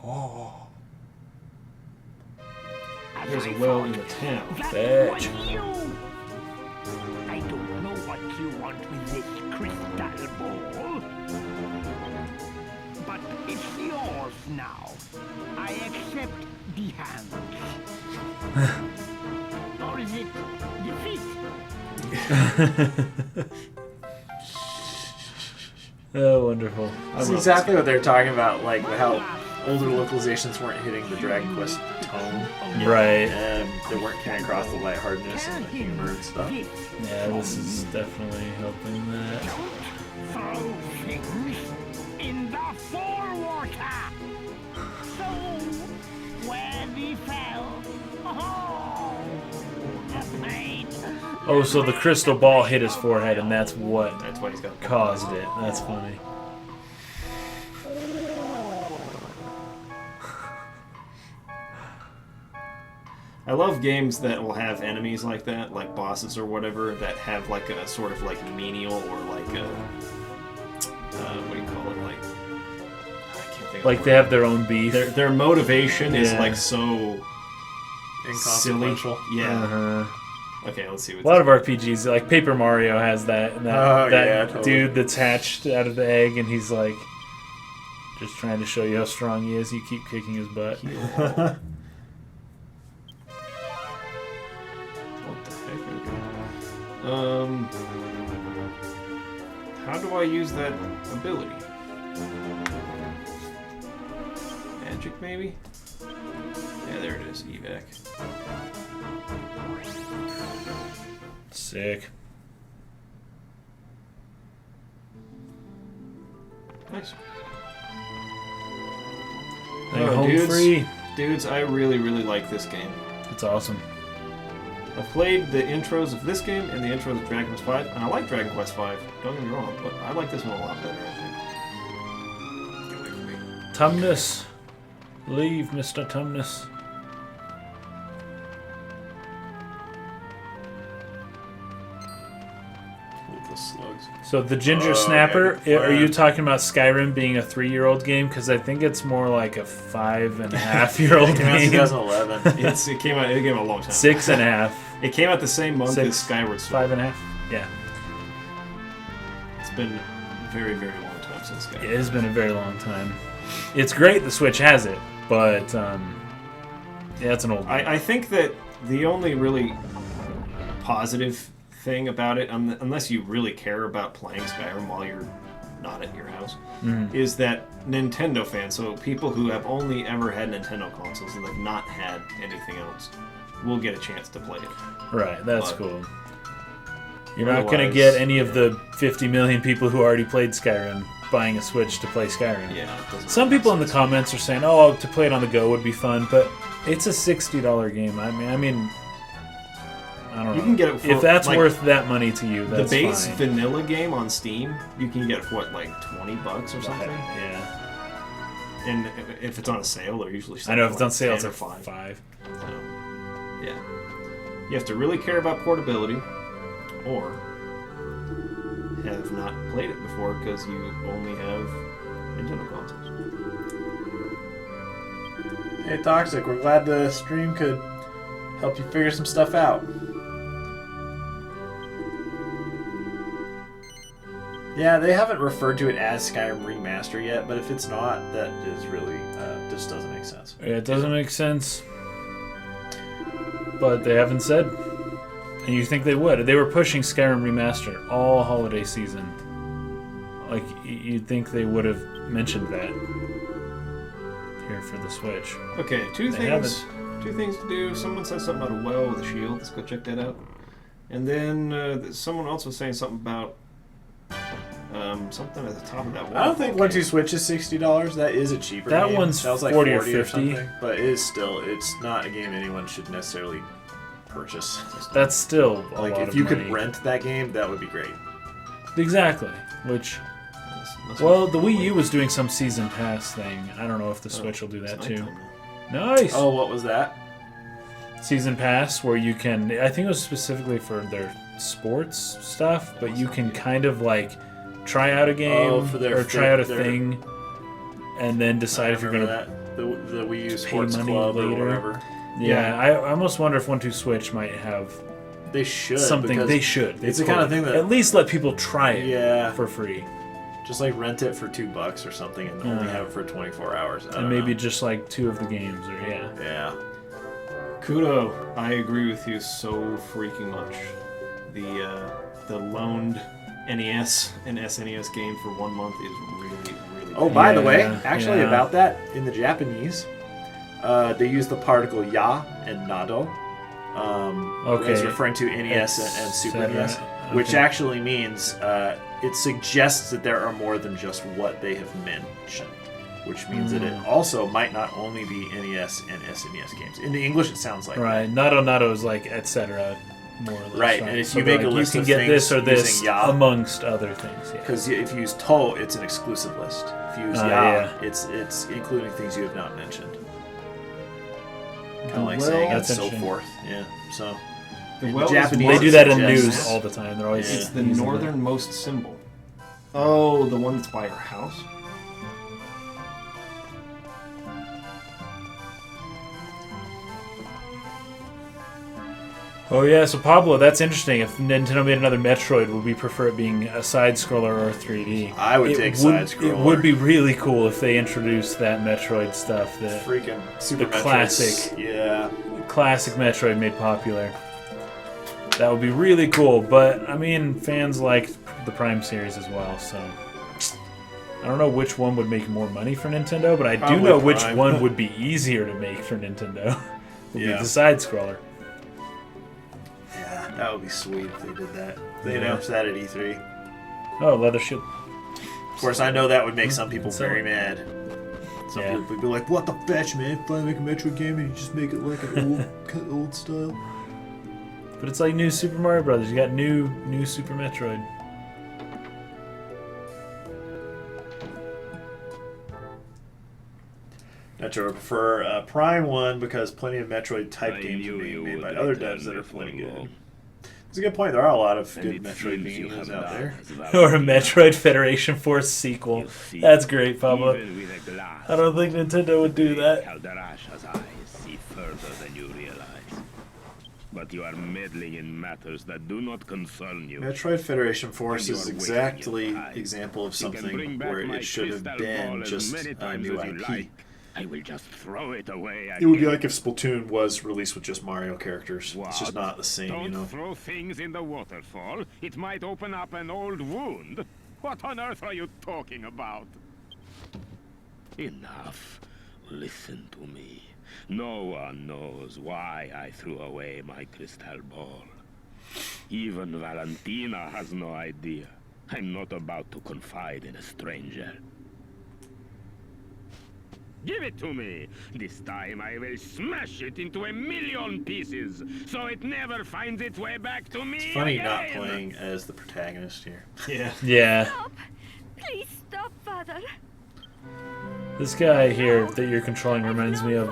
Oh. There's a well in the town. Fetch. I don't know what you want with this crystal ball, but it's yours now. I accept the hand. Or is it defeat? Oh, wonderful. That's exactly what they're talking about, like how older localizations weren't hitting the Dragon Quest tone. Right. And they weren't carrying across the lightheartedness and the humor and stuff. Yeah, this is definitely helping that. Throw things in the forewater. So, where we fell. Oh, the pain. Oh, so the crystal ball hit his forehead, and that's what he's got caused it. That's funny. I love games that will have enemies like that, like bosses or whatever, that have like a sort of like menial or like a what do you call it? Like I can't think. Like they have their own beef. Their motivation is like so silly. Inconsequential. Yeah. Uh-huh. Okay, let's see. What A lot of RPGs, like Paper Mario, has that. And that yeah, totally. Dude that's hatched out of the egg, and he's like just trying to show you how strong he is. You keep kicking his butt. What the heck? Okay. How do I use that ability? Magic, maybe? Yeah, there it is. Evac. Sick. Nice. Now you're home free. Dudes, I really, really like this game. It's awesome. I've played the intros of this game and the intros of Dragon Quest V, and I like Dragon Quest V, don't get me wrong, but I like this one a lot better, I think. Get away from me. Tumnus. Leave, Mr. Tumnus. The slugs. So the Ginger Oh, Snapper, yeah, are you talking about Skyrim being a 3-year-old game? Because I think it's more like a 5.5-year-old It came out in game. 2011. It came out a long time. 6.5. It came out the same month as Skyward Sword. 5.5. Yeah. It's been a very, very long time since Skyrim. It has been a very long time. It's great the Switch has it, but yeah, it's an old game. I think that the only really positive thing about it, unless you really care about playing Skyrim while you're not at your house, is that Nintendo fans, so people who have only ever had Nintendo consoles and have not had anything else, will get a chance to play it. Right, that's But cool. You're not going to otherwise, get any of the 50 million people who already played Skyrim buying a Switch to play Skyrim. Yeah. It doesn't Some make people in the sense. comments are saying, "Oh, to play it on the go would be fun," but it's a $60 game. I mean, I don't know. You can get it for, if that's like, worth that money to you, that's the base fine. vanilla game on Steam, you can get for what, like $20 or something. Yeah. And if it's on a sale, they're usually. I know if it's on sale, it's like like 5. So, yeah. You have to really care about portability, or have not played it before because you only have Nintendo consoles. Hey, Toxic, we're glad the stream could help you figure some stuff out. Yeah, they haven't referred to it as Skyrim Remaster yet, but if it's not, that is really just doesn't make sense. Yeah, it doesn't make sense. But they haven't said. And you think they would. They were pushing Skyrim Remaster all holiday season. Like, you'd think they would have mentioned that here for the Switch. Okay, two They things to do. Someone said something about a well with a shield. Let's go check that out. And then someone else was saying something about something at the top of that wall. I don't think 1-2 Switch is $60. That is a cheaper That game. one's that was like 40 or 40 or 50. something. But it is still, it's not a game anyone should necessarily purchase. That's still a like lot if of you money. could rent that game, that would be great. Exactly. Which, well, the Wii U was doing some season pass thing. I don't know if the Switch will do that too. Nice. Oh, what was that? Season pass where you can. I think it was specifically for their sports stuff, but you can kind of like try out a game or try out a thing, and then decide if you're gonna the Wii U pay Sports money Club later. or whatever. Yeah, I almost wonder if 1-2 Switch might have. They should something. because They should. It's the kind of thing that at least let people try it. For free. Just like rent it for $2 or something, and only have it for 24 hours. I And don't maybe know. just like 2 of the games, or Yeah. Kudo, I agree with you so freaking much. The loaned NES and SNES game for 1 month is really Oh, bad. by the way, actually about that, in the Japanese, they use the particle ya and nado. As referring to NES and Super NES, which actually means it suggests that there are more than just what they have mentioned, which means that it also might not only be NES and SNES games. In the English, it sounds like right. Nado is like etc. More or less. Right, and if So you make like, a list you of can get things this or this using ya, amongst other things. because if you use to, it's an exclusive list. If you use ya, it's including things you have not mentioned. Kind of like saying and so forth. Yeah. So The well Japanese they do that in suggests- news all the time. They're always It's the using northernmost symbol. Oh, the one that's by your house? Oh yeah, so Pablo, that's interesting. If Nintendo made another Metroid, would we prefer it being a side scroller or 3D? I would take side-scroller. It would be really cool if they introduced that Metroid stuff. That freaking Super the Metroids. classic, classic Metroid made popular. That would be really cool. But I mean, fans like the Prime series as well, so I don't know which one would make more money for Nintendo, but I do Probably know which Prime. one would be easier to make for Nintendo. Would be Yeah. the side scroller. Yeah, that would be sweet if they did that. They Yeah. announced that at E3. Oh, leather shield. Of course, I know that would make some people very mad. Some Yeah. people would be like, "What the fetch, man? Finally make a Metroid game and you just make it like an old style." But it's like new Super Mario Brothers. You got new Super Metroid. Naturally, I prefer Prime 1 because plenty of Metroid type games are being made by other devs that are plenty good. That's a good point. There are a lot of good Metroid games out there. Or a Metroid Federation Force sequel. That's great, Pablo. I don't think Nintendo would do that. Calderasha's eyes see further than you realize. But you are meddling in matters that do not concern you. Metroid Federation Force And you is are exactly wasting your time. example of You can bring something back where my it should have crystal been ball as just many a times new as you IP. like. I will just throw it away. It would be like if Splatoon was released with just Mario characters. It's just not the same, Don't you know. throw things in the waterfall. It might open up an old wound. What on earth are you talking about? Enough. Listen to me. No one knows why I threw away my crystal ball. Even Valentina has no idea. I'm not about to confide in a stranger. Give it to me! This time I will smash it into 1,000,000 pieces, so it never finds its way back to me. It's funny again. not playing as the protagonist here. Yeah. Yeah. Stop! Please stop, Father. This guy here that you're controlling reminds me of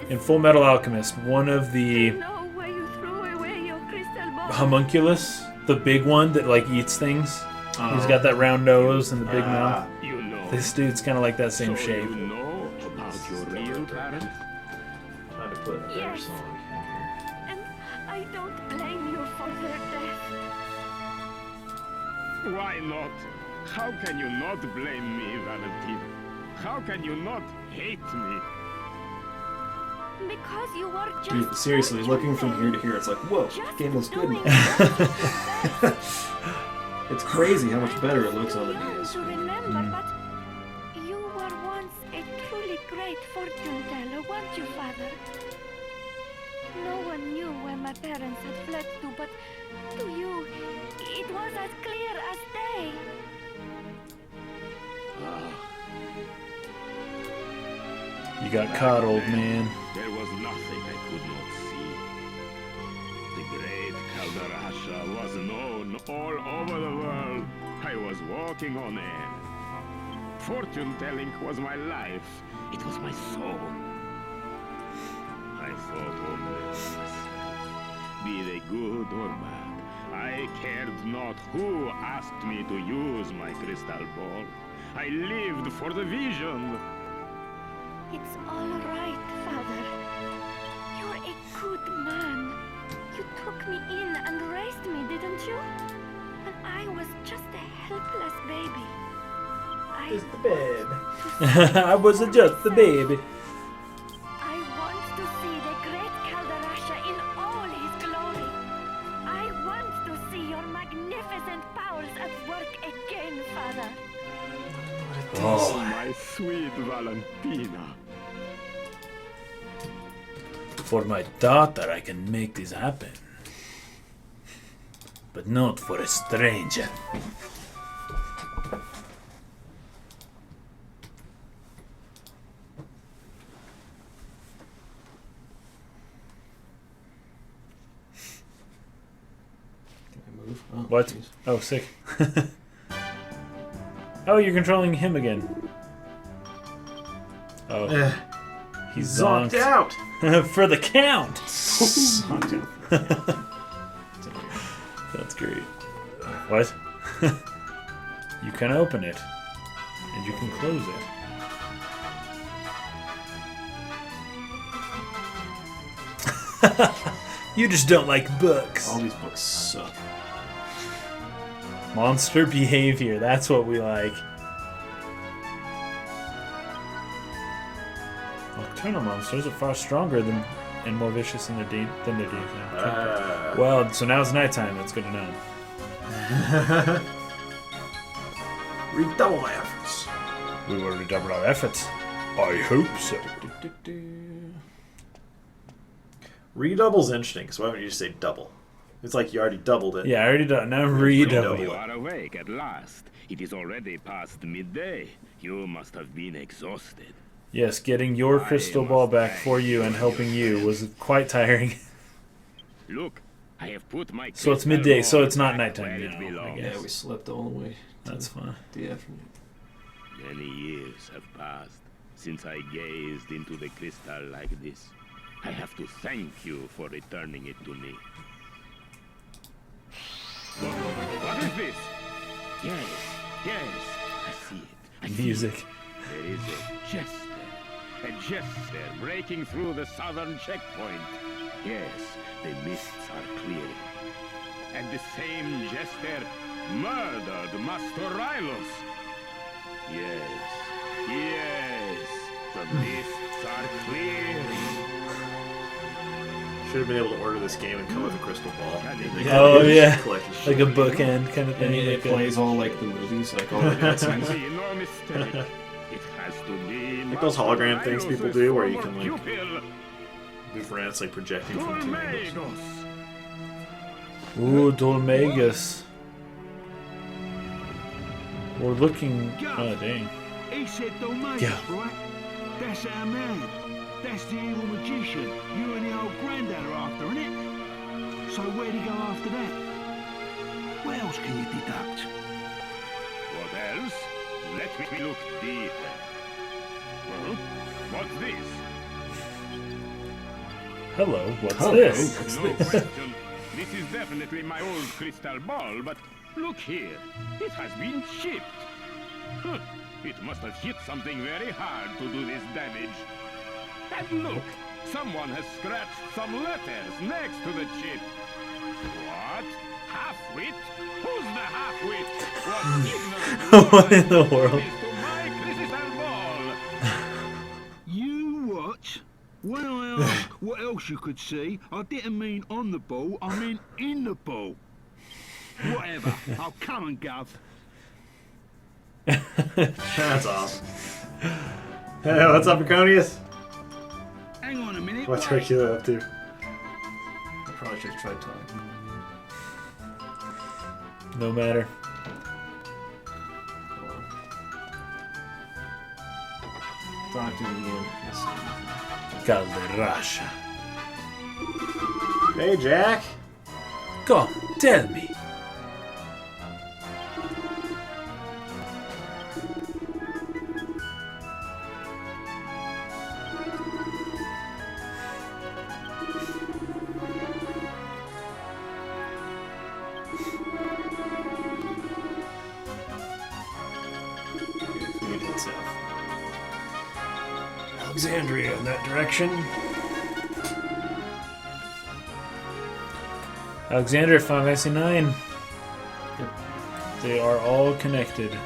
in Full Metal Alchemist, one of the Know where you threw away your crystal ball. homunculus, the big one that like eats things. He's got that round nose and the big mouth. You know. This dude's kind of like that same So shape. You know about your real parents? Trying to put a better Yes. song in here. And I don't blame you for their death. Why not? How can you not blame me, Valentina? How can you not hate me? Because you were just Dude, seriously, looking from here to here, it's like, whoa, just game looks good doing now. It's crazy how much better it looks on the DS. to remember, but you were once a truly great fortune teller, weren't you, Father? No one knew where my parents had fled to, but to you, it was as clear as day. You got caught, old man. There was nothing I could not see. The great Calderasha was known all over the world. I was walking on air. Fortune-telling was my life. It was my soul. I thought omens, be they good or bad, I cared not who asked me to use my crystal ball. I lived for the vision. It's all right, Father. You're a good man. You took me in and raised me, didn't you? When I was just a helpless baby. Just the babe. I wasn't just the baby. I want to see the great Calderasha in all his glory. I want to see your magnificent powers at work again, Father. Oh, my sweet Valentina. For my daughter, I can make this happen. But not for a stranger. Can I move? Oh, What? jeez. Oh, sick. Oh, you're controlling him again. Oh. He's Zonked out. For the count! Zonked out. That's great. What? You can open it. And you can close it. You just don't like books. All these books suck. Monster behavior, that's what we like. Nocturnal monsters are far stronger than and more vicious than their deeds now. Well, so now it's nighttime, that's good to know. Redouble my efforts. We will redouble our efforts. I hope so. Redouble's interesting, because why wouldn't you just say double? It's like you already doubled it. Yeah, I already done. Now redouble You it. are awake at last. It is already past midday. You must have been exhausted. Yes, getting your crystal ball back for you and helping you was quite tiring. Look, I have put my So it's crystal midday, so ball it's not back nighttime where it now, I belongs. guess. Yeah, we slept all the way to That's fine. the afternoon. Many years have passed since I gazed into the crystal like this. I have to thank you for returning it to me. What is this? Yes, I see it. I see Music. it. There is a jester breaking through the southern checkpoint. Yes, the mists are clearing. And the same jester murdered Master Rylos. Yes, the mists are clearing. Should have been able to order this game and come with a crystal ball. Oh, yeah. Collect it. Like a bookend kind of And thing. it Like plays all like the movies, like all the cutscenes. See, no mistake. It has to be Like those hologram things people do where you can, like, pupil, move around, it's like projecting from two angles. Dolmagos. Ooh, Dolmagus. We're looking. Oh, dang. He said Dolmagus, Yeah. right? That's our man. That's the evil magician you and the old granddad are after, innit? So where'd he go after that? What else can you deduct? What else? Let me look deeper. Well, what's this? Hello, what's Hello, this? what's No this? question. This is definitely my old crystal ball, but look here. It has been chipped. Huh. It must have hit something very hard to do this damage. And look, someone has scratched some letters next to the chip. What? Half-wit? Who's the half-wit? What in the world? To my critical ball. You what? When I ask what else you could see, I didn't mean on the ball, I meant in the ball. Whatever. I'll come and gov. That's awesome. Hey, what's up, Draconius? Hang on a minute. What's wait. Dracula up to? I probably should have tried talking. No matter. Talk to him again. Yes. Calderasha. Hey, Jack. Come, tell me. We need to head south. Alexandria in that direction. Alexander, Final Fantasy IX. Yep. They are all connected.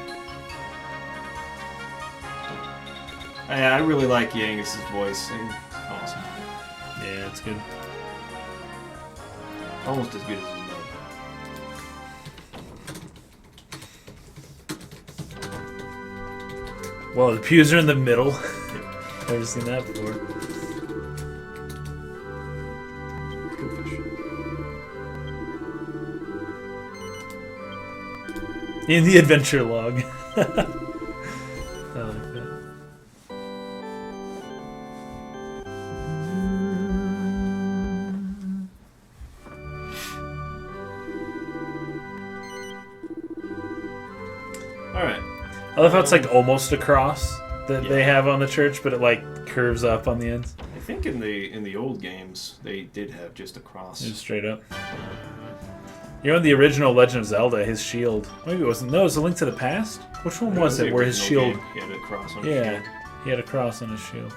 I really like Yangis's voice. It's awesome. Yeah, it's good. Almost as good as his mother. Well, the pews are in the middle. Never seen that before. Good fish. In the adventure log. I like that. Alright. I love how it's like almost a cross that they have on the church, but it like curves up on the ends. I think in the old games they did have just a cross. Just straight up. You know, in the original Legend of Zelda, his shield. Maybe it wasn't. No, it was A Link to the Past. Which one was The it? Where his original shield? game, he had a cross on his Yeah, shield. he had a cross on his shield.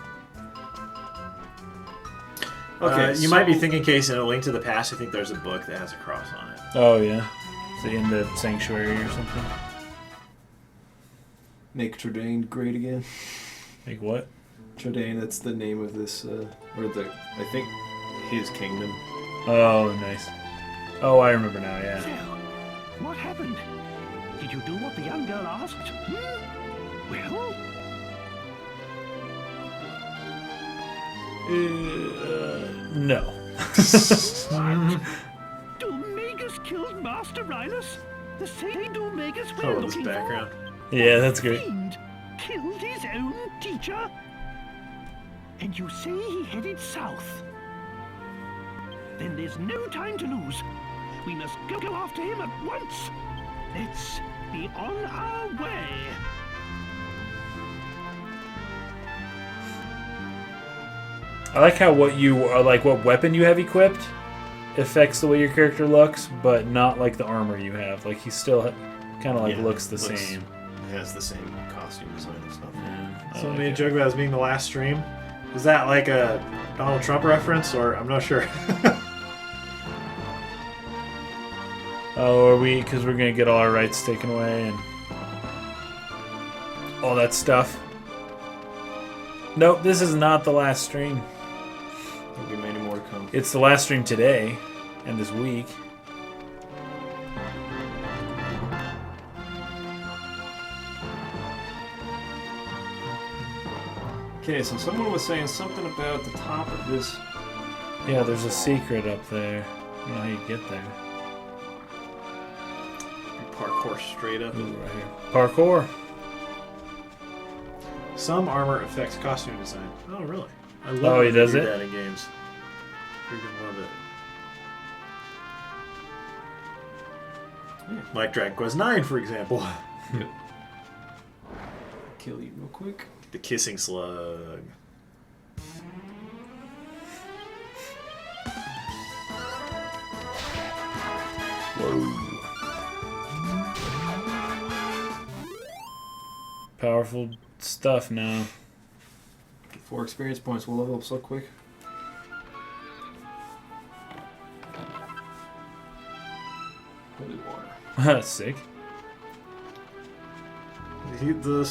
Okay, You might be thinking, Case, in A Link to the Past, I think there's a book that has a cross on it. Oh yeah, is it in the sanctuary or something? Make Trudane great again. Like what? Trudane, that's the name of this, I think, his kingdom. Oh, nice. Oh, I remember now. Yeah. So, what happened? Did you do what the young girl asked? Well, No. Domegas killed Master Rhinus? The same Domegas Oh, we're with this looking background. Yeah, that's great. Fiend killed his own teacher? And you say he headed south? Then there's no time to lose. We must go after him at once. Let's be on our way. I like how what weapon you have equipped affects the way your character looks, but not like the armor you have. Like he still kind of like looks the same. It has the same costume design and stuff. Yeah, Someone made a joke about this being the last stream. Is that like a Donald Trump reference, or I'm not sure? Oh, are we? Because we're gonna get all our rights taken away and all that stuff. Nope, this is not the last stream. There'll be many more to come. It's the last stream today and this week. Okay, so someone was saying something about the top of this. Yeah, there's a secret up there. I don't know how you get there. Parkour straight up. Ooh, right here. Parkour. Some armor affects costume design. Oh, really? I love Oh, when he they does do it? that in games. Freaking love it. Like Dragon Quest IX, for example. Kill you real quick. The kissing slug. Powerful stuff now. Get 4 experience points. We'll level up so quick. Holy water. Sick. The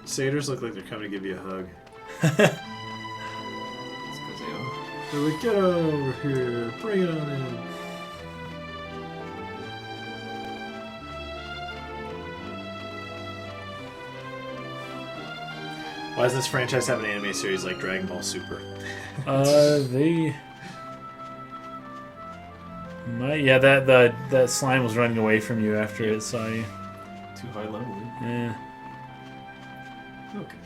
satyrs look like they're coming to give you a hug. That's because they are. They're like, get on over here, bring it on in. Why does this franchise have an anime series like Dragon Ball Super? They might. Yeah, that slime was running away from you after it saw you. Too high level. Yeah. Okay.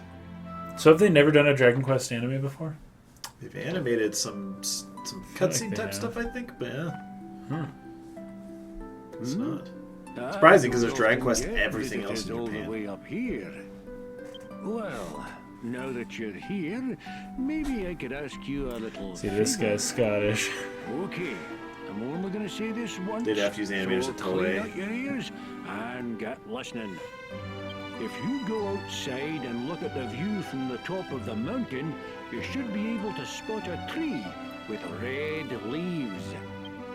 So have they never done a Dragon Quest anime before? They've animated some cutscene type stuff, I think, but yeah. It's not. Surprising, because there's Dragon Quest everything else in all Japan. the way up here. Well, now that you're here, maybe I could ask you a little. See, this favor. guy's Scottish. Okay, I'm only gonna say this once. They'd have to use animators so at clean Toei. out your ears and get listening. If you go outside and look at the view from the top of the mountain, you should be able to spot a tree with red leaves.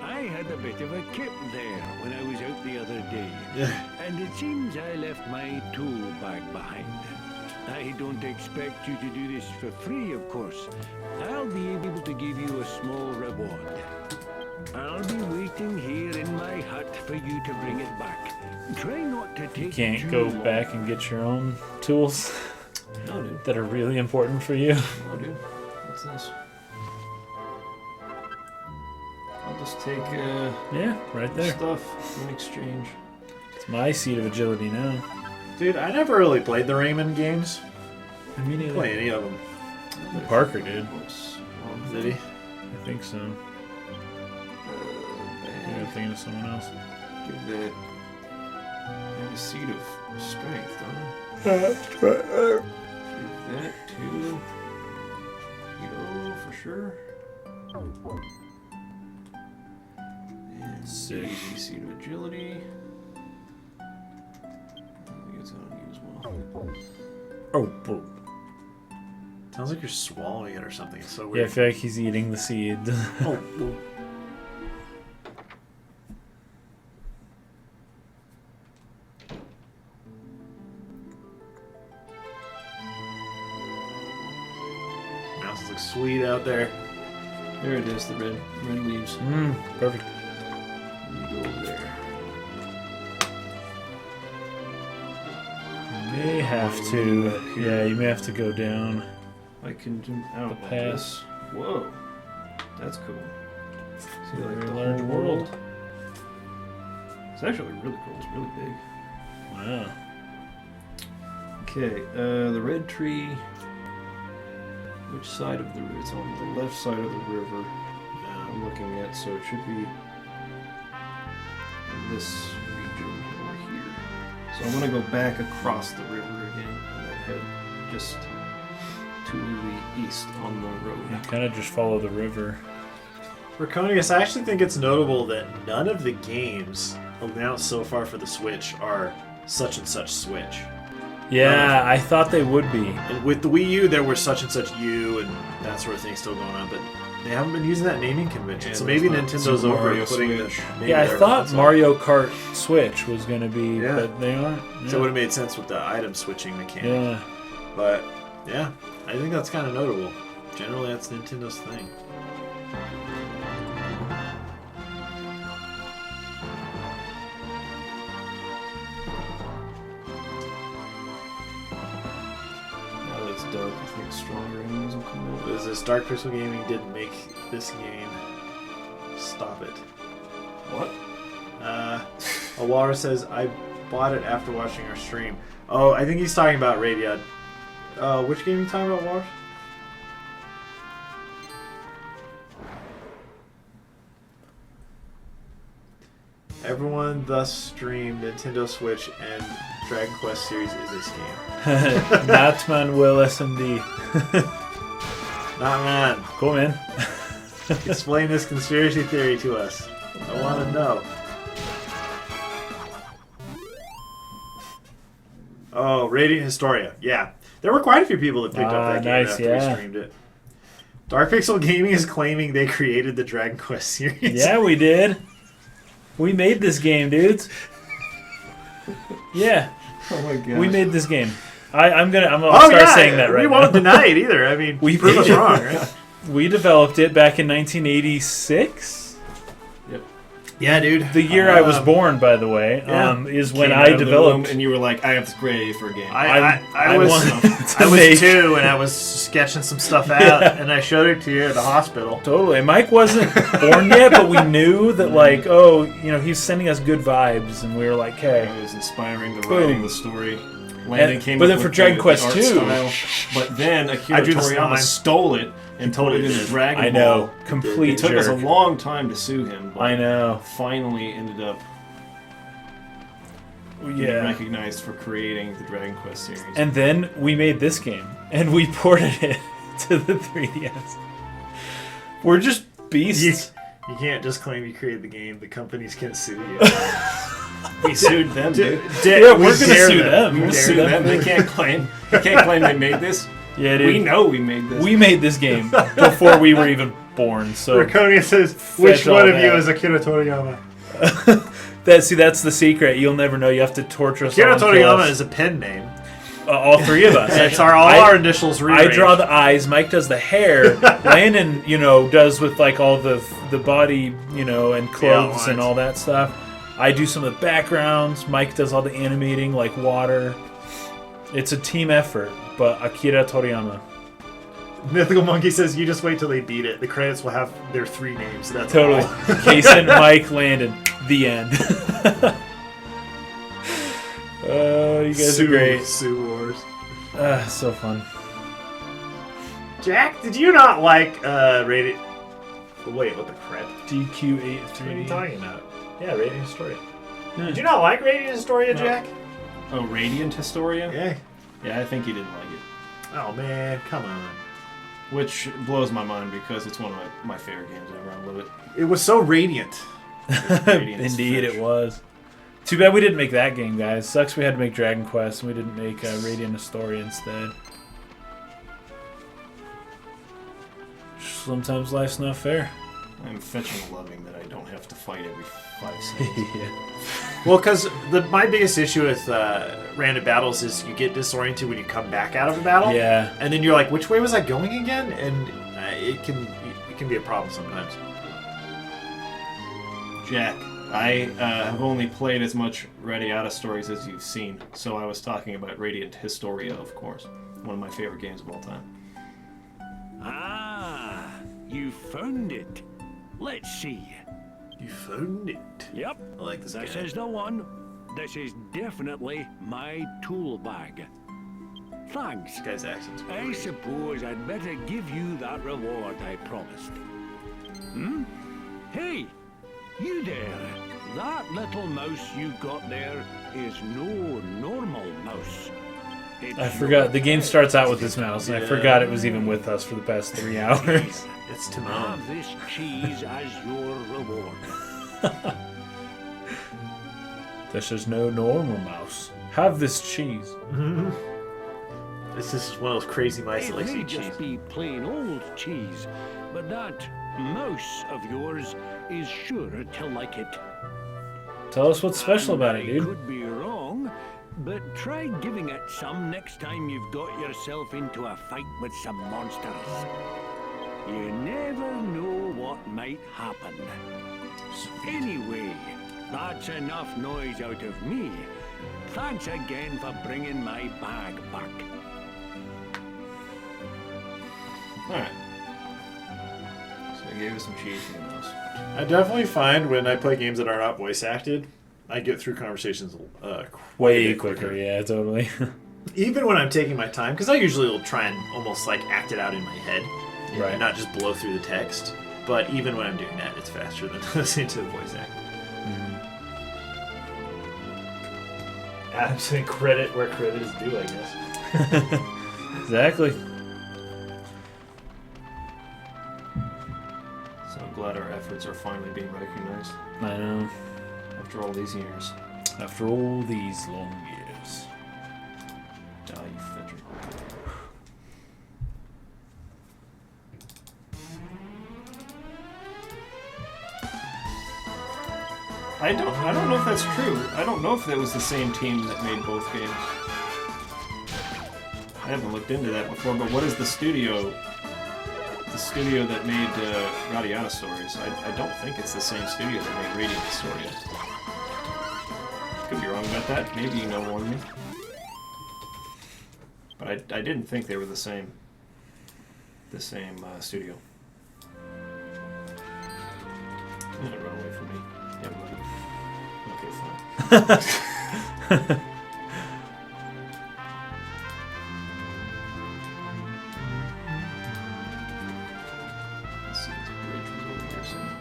I had a bit of a kip there when I was out the other day, and it seems I left my tool bag behind. I don't expect you to do this for free, of course. I'll be able to give you a small reward. I'll be waiting here in my hut for you to bring it back. Try not to take You can't too go long. back and get your own tools No, dude. that are really important for you. No, dude. What's this? I'll just take Yeah, right there. stuff in exchange. It's my seat of agility now. Dude, I never really played the Rayman games. I mean, Didn't play any of them. Parker did. What's Did he? I think so. Maybe I'm thinking of someone else. Give that. Have a seed of strength, don't I? Give that to Hito for sure. And Sick. easy seed of agility. I think it's on you as well. Oh, boom. Sounds like you're swallowing it or something. It's so Yeah, I weird. feel like he's eating the seed. Oh, oh. Mouse looks sweet out there. There it is, the red leaves. Perfect. Let me go over there. You may have to. Yeah, you may have to go down. I can zoom out The like path. this. Whoa, that's cool. See, like Very the large whole world. It's actually really cool. It's really big. Wow. Okay, the red tree. Which side of the river? It's on the left side of the river. I'm looking at, so it should be in this region over here. So I'm gonna go back across the river again, and then head just to the east on the road. You kind of just follow the river. Raconius, I actually think it's notable that none of the games announced so far for the Switch are such and such Switch. Yeah, I thought they would be. And with the Wii U, there were such and such U and that sort of thing still going on, but they haven't been using that naming convention. Yeah, so there's maybe not Nintendo's Super over Mario putting Switch. the. Yeah, I thought Mario Kart Switch was going to be, Yeah. but they aren't. Yeah. So it would have made sense with the item switching mechanic. Yeah. But yeah, I think that's kind of notable. Generally, that's Nintendo's thing. Now that it's dark, I think stronger enemies will come out. Is this Dark Pixel Gaming didn't make this game? Stop it. What? Awara says, I bought it after watching our stream. Oh, I think he's talking about Radia. Which game are you talking about, Awara? Everyone thus streamed Nintendo Switch and Dragon Quest series is a scam. Not Manuel SMD. Not man. Cool, man. Explain this conspiracy theory to us. I want to know. Oh, Radiant Historia. Yeah. There were quite a few people that picked up that game nice, after yeah. we streamed it. Dark Pixel Gaming is claiming they created the Dragon Quest series. Yeah, we did. We made this game, dudes. Yeah, Oh my god. we made this game. I'm gonna start saying that right We now. won't deny it either. I mean, We prove us made it. wrong, right? We developed it back in 1986. Yeah, dude. The year I was born, by the way, is when Came I out of the developed. womb and you were like, I have this great idea for a game. I wanted was to I was make- 2 and I was sketching some stuff out, Yeah. and I showed it to you at the hospital. Totally. Mike wasn't born yet, but we knew that, like, oh, you know, he's sending us good vibes, and we were like, hey. I was inspiring the Boom. writing, the story. Landon came but up then with for Dragon the Quest art II, style, but then Akira I drew the Toriyama spine. stole it and put it Totally in did. Dragon I Ball. know, complete It took us a jerk. long time to sue him, but I know. finally ended up being Yeah. recognized for creating the Dragon Quest series. And then we made this game, and we ported it to the 3DS. We're just beasts. You can't just claim you created the game. The companies can sue you. we sued them, dude. Yeah, we're gonna sue them. We We'll sue them. They can't claim. They can't claim they made this. Yeah, dude. We know we made this. We made this game before we were even born. So Draconia says, which Fetch all one of you that. is Akira Toriyama? that's the secret. You'll never know. You have to torture us. Akira all and kill Toriyama us. is a pen name. All three of us. It's all our initials I rearranged. draw the eyes. Mike does the hair. Landon, does with like all the body, and clothes outlines. and all that stuff. I do some of the backgrounds. Mike does all the animating, like water. It's a team effort. But Akira Toriyama. Mythical Monkey says, you just wait till they beat it. The credits will have their 3 names. That's Totally. all. Kason, Mike, Landon. The end. You guys are great. Sue Wars. So fun. Jack, did you not like Rated... Wait, what the crap? DQ8 What are you 3D. talking about? Yeah, Radiant Historia. Did you not like Radiant Historia, Jack? Oh, Radiant Historia? Yeah. Yeah, I think he didn't like it. Oh, man, come on. Which blows my mind because it's one of my favorite games ever. I love it. It was so radiant. Radiant is Indeed, fresh. it was. Too bad we didn't make that game, guys. Sucks we had to make Dragon Quest and we didn't make Radiant Historia instead. Sometimes life's not fair. I'm fetching loving that I don't have to fight every 5 seconds. Yeah. Well, because my biggest issue with random battles is you get disoriented when you come back out of a battle. Yeah. And then you're like, which way was I going again? And it can be a problem sometimes. Jack, I have only played as much Radiata stories as you've seen, so I was talking about Radiant Historia, of course. One of my favorite games of all time. Ah, you found it. Let's see. You found it. Yep, I like this this guy. is the one. This is definitely my tool bag. Thanks. This guy's accent's I great. suppose I'd better give you that reward I promised. Hmm? Hey, you there. That little mouse you got there is no normal mouse. It's I forgot. The game your starts out with this mouse, and I Yeah. forgot it was even with us for the past 3 hours. It's Timon. Have this cheese as your reward. This is no normal mouse. Have this cheese. This is one of those crazy mice that It likes to may eat cheese. just be plain old cheese, but that mouse of yours is sure to like it. Tell us what's special about it, I dude. could be wrong, but try giving it some next time you've got yourself into a fight with some monsters. You never know what might happen. Anyway, that's enough noise out of me. Thanks again for bringing my bag back. Alright. So I gave you some cheese for the mouse. I definitely find when I play games that are not voice acted, I get through conversations Way quicker, yeah, totally. Even when I'm taking my time, because I usually will try and almost like act it out in my head, Right. and not just blow through the text. But even when I'm doing that, it's faster than listening to the voice act. Adam's saying credit where credit is due, I guess. Exactly. So I'm glad our efforts are finally being recognized I know. after all these years. After all these long years. Ah, you fedger. I don't know if that's true. I don't know if that was the same team that made both games. I haven't looked into that before, but what is the studio? The studio that made Radiata Stories. I don't think it's the same studio that made Radiant Historia. Could be wrong about that. Maybe you know more than me. But I didn't think they were the same. The same studio. You're gonna run away from me. Yeah, okay, fine. Let's see, the bridge was over here somewhere.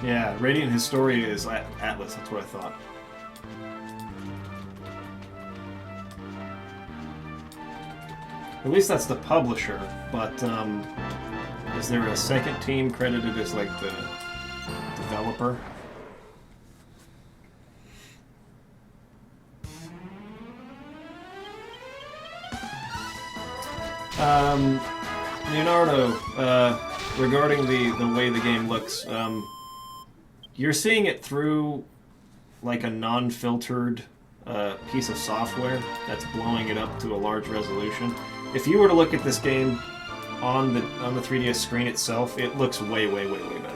Yeah, Radiant Historia is Atlas, that's what I thought. At least that's the publisher, but is there a second team credited as like the developer? Leonardo, regarding the way the game looks, you're seeing it through like a non-filtered piece of software that's blowing it up to a large resolution. If you were to look at this game on the 3DS screen itself, it looks way better.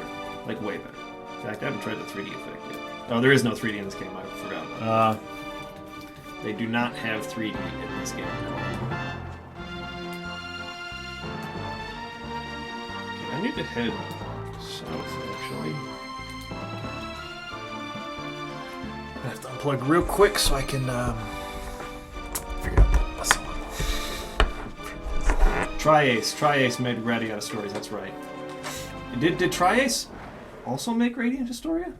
Like way better. In fact, I haven't tried the 3D effect yet. Oh, there is no 3D in this game. I forgot about that. They do not have 3D in this game. Okay, I need to head south, actually. I have to unplug real quick so I can figure out the song. Triace made Radiata Stories, that's right. Did Triace also make Radiant Historia?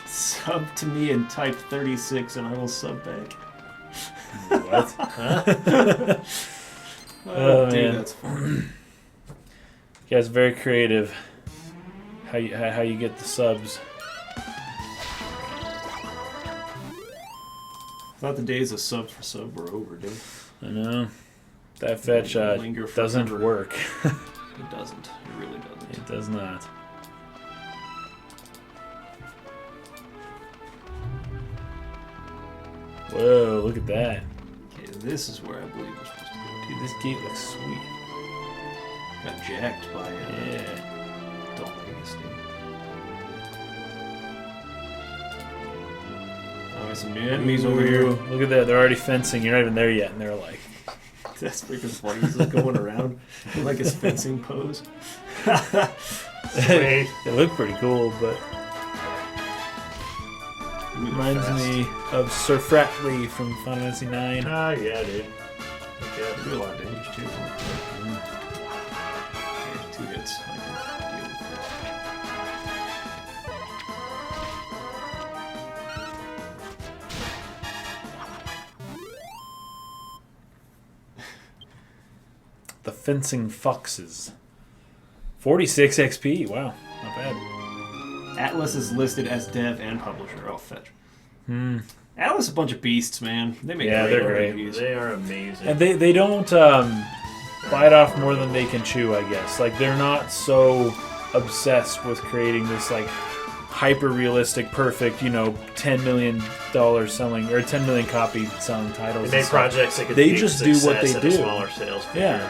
Sub to me and type 36 and I will sub back. What? Huh? Oh, dude, man. that's funny. You guys are very creative. How you get the subs? Thought the days of sub for sub were over, dude. I know. That fetch Linger doesn't forever. work. It doesn't. It really doesn't. It does not. Whoa, look at that. Okay, this is where I believe we're supposed to go. Dude, this gate looks sweet. Got jacked by Yeah. Dull Legacy. Oh, there's some new enemies over here. Ooh, look at that. They're already fencing. You're not even there yet. And they're like... That's freaking funny. He's just going around in like his fencing pose. They look pretty cool, but... Reminds me of Sir Fratley from Final Fantasy IX. Ah, yeah, dude. Okay, do a lot of damage too. Okay, 2 hits. I can deal with The Fencing Foxes. 46 XP. Wow, not bad. Atlas is listed as dev and publisher. Oh, fetch. Atlas is a bunch of beasts, man. They make Yeah, great they're great. RPGs. They are amazing. And they don't bite off more than they can chew, I guess. Like, they're not so obsessed with creating this, like, hyper-realistic, perfect, $10 million selling, or 10 million copy selling titles. They make projects that could They be just a do what success they at do. a smaller sales figure. Yeah.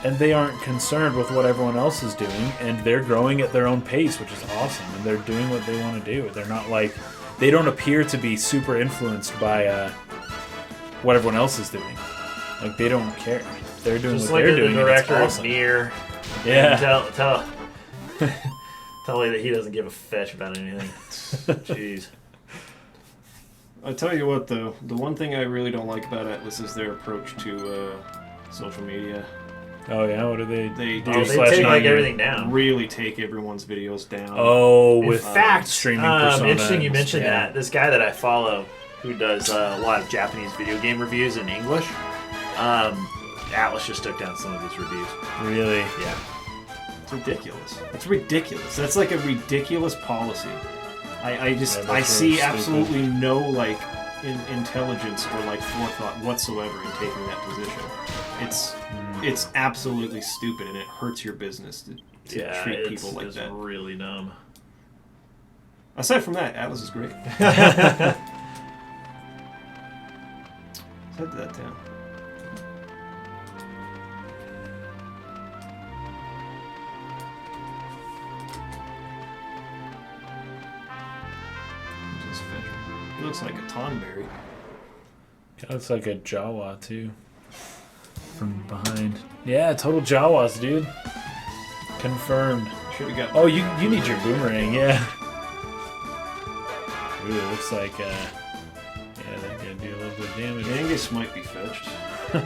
And they aren't concerned with what everyone else is doing, and they're growing at their own pace, which is awesome, and they're doing what they want to do. They're not like... They don't appear to be super influenced by what everyone else is doing. Like, they don't care. They're doing Just what like they're doing, the and it's director of awesome. Nier. Yeah. Tell me that he doesn't give a fetch about anything. Jeez. I tell you what, though, the one thing I really don't like about Atlas is their approach to social media. Oh yeah, what do they do? They take like everything down. Really take everyone's videos down. Oh, In with fact, streaming persona. interesting you mentioned Yeah. that. This guy that I follow, who does a lot of Japanese video game reviews in English, Atlas just took down some of his reviews. Really? Yeah. It's ridiculous. It's ridiculous. That's like a ridiculous policy. I see absolutely no like intelligence or like forethought whatsoever in taking that position. It's absolutely stupid, and it hurts your business to treat people like that. It's really dumb. Aside from that, Atlas is great. Set that down. He looks like a Tonberry. Kind of looks like a Jawa too. From behind. Yeah, total Jawas, dude. Confirmed. Should have got. Oh, you need your boomerang, yeah. Ooh, it looks like yeah, that's gonna do a little bit of damage. Angus might be fetched. I'll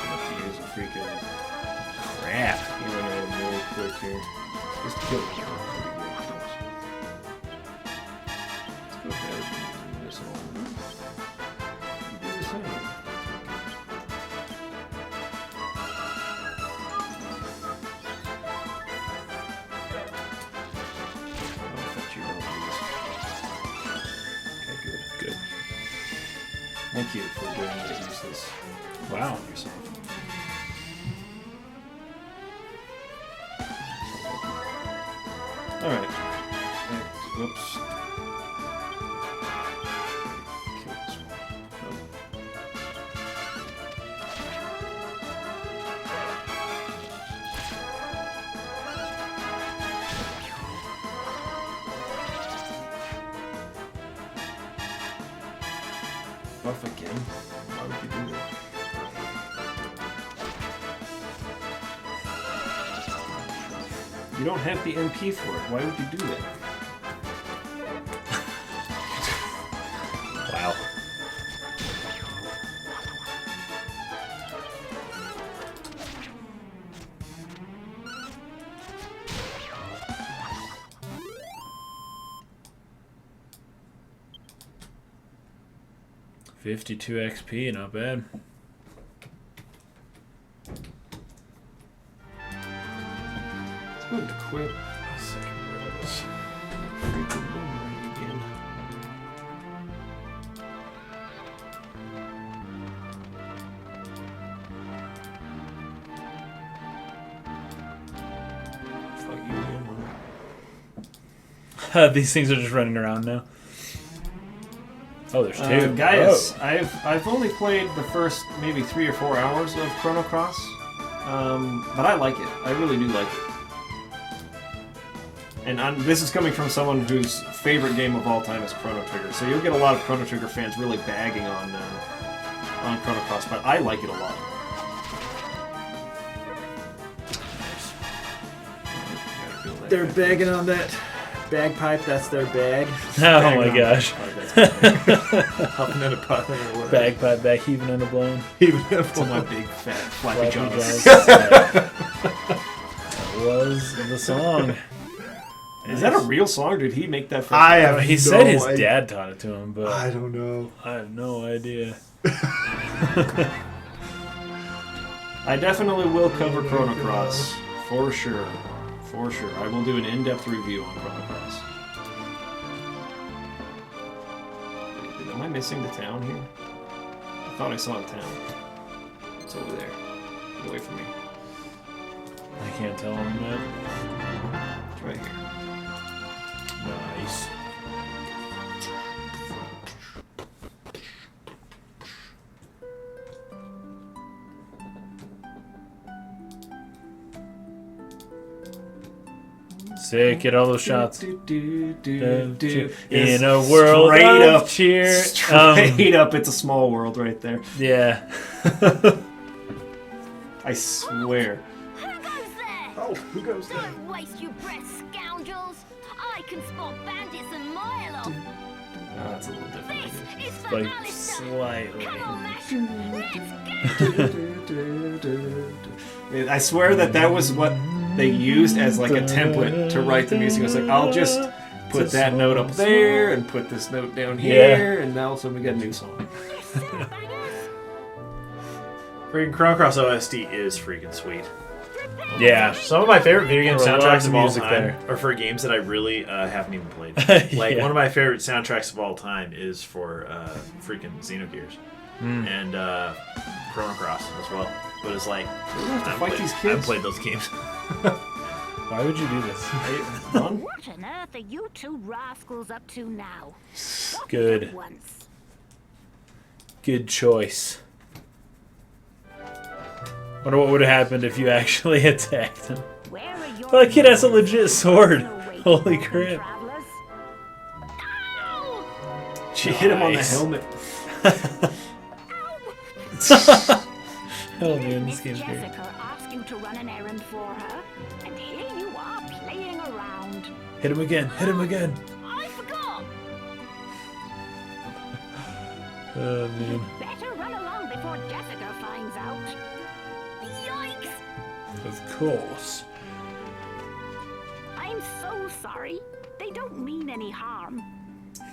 have to use a freaking Crap. healing item really quick here. Just kill him. Let's go ahead and do this one. Do the same. I'll fetch you one of these. Okay, good. Thank you for doing that useless. Wow. Yourself. All right. Whoops. Kill this one. Oh. Buff again? Why would you do that? You don't have the MP for it. Why would you do that? Wow. $52 XP, not bad. It's good to quit. Freaking boomerang again. Fuck you, man. These things are just running around now. Oh, there's two. Guys, Oh. I've only played the first maybe 3 or 4 hours of Chrono Cross, but I like it. I really do like it. And this is coming from someone whose favorite game of all time is Chrono Trigger, so you'll get a lot of Chrono Trigger fans really bagging on Chrono Cross, but I like it a lot. They're bagging on that bagpipe. That's their bag. Oh my gosh. Huffing and a puffing or whatever. Bagpipe back, heaving and a blown. To my big fat flappy jaws. That was the song. Is that a real song, or did he make that? I have He no said his idea. dad taught it to him, but I don't know. I have no idea. I definitely will cover Chrono Cross, for sure. For sure. I will do an in-depth review on Chrono Cross. Am I missing the town here? I thought I saw a town. It's over there. Get away from me. I can't tell him that. It's right here. Nice. Sick, get all those shots. In a world Straight of up. cheer. Straight up, it's a small world right there. Yeah. I swear. Who goes there? Oh, who goes there? Don't waste your breath, scoundrels. I can spot bandits a mile off. That's a little different. I guess. This is for Like Alistair. slightly. Come on, Matt. Let's go. I swear that was what they used as like a template to write the music. It was like, I'll just put that note up there and put this note down here, and now suddenly we got a new song. Freaking Chrono Cross OST is freaking sweet. Yeah. Some of my favorite video game There's a lot soundtracks of of all music time there. are for games that I really haven't even played. Like Yeah. one of my favorite soundtracks of all time is for freaking Xenogears and Chrono Cross as well. But it's like have to I fight these haven't kids. played those games. Why would you do this? Fun? What on earth are you two rascals up to now? Stop Good. it at once. Good choice. Wonder what would have happened if you actually attacked him. Where are your That kid has a legit sword. No way, Holy Northern crap. travelers. She hit him on the Nice. helmet. Oh man, this Miss game's great. Jessica asked you to run an errand for her, and here you are playing around. Hit him again. Hit him again. I forgot. Oh man. Better run along before Jessica finds out. Yikes! Of course. I'm so sorry. They don't mean any harm.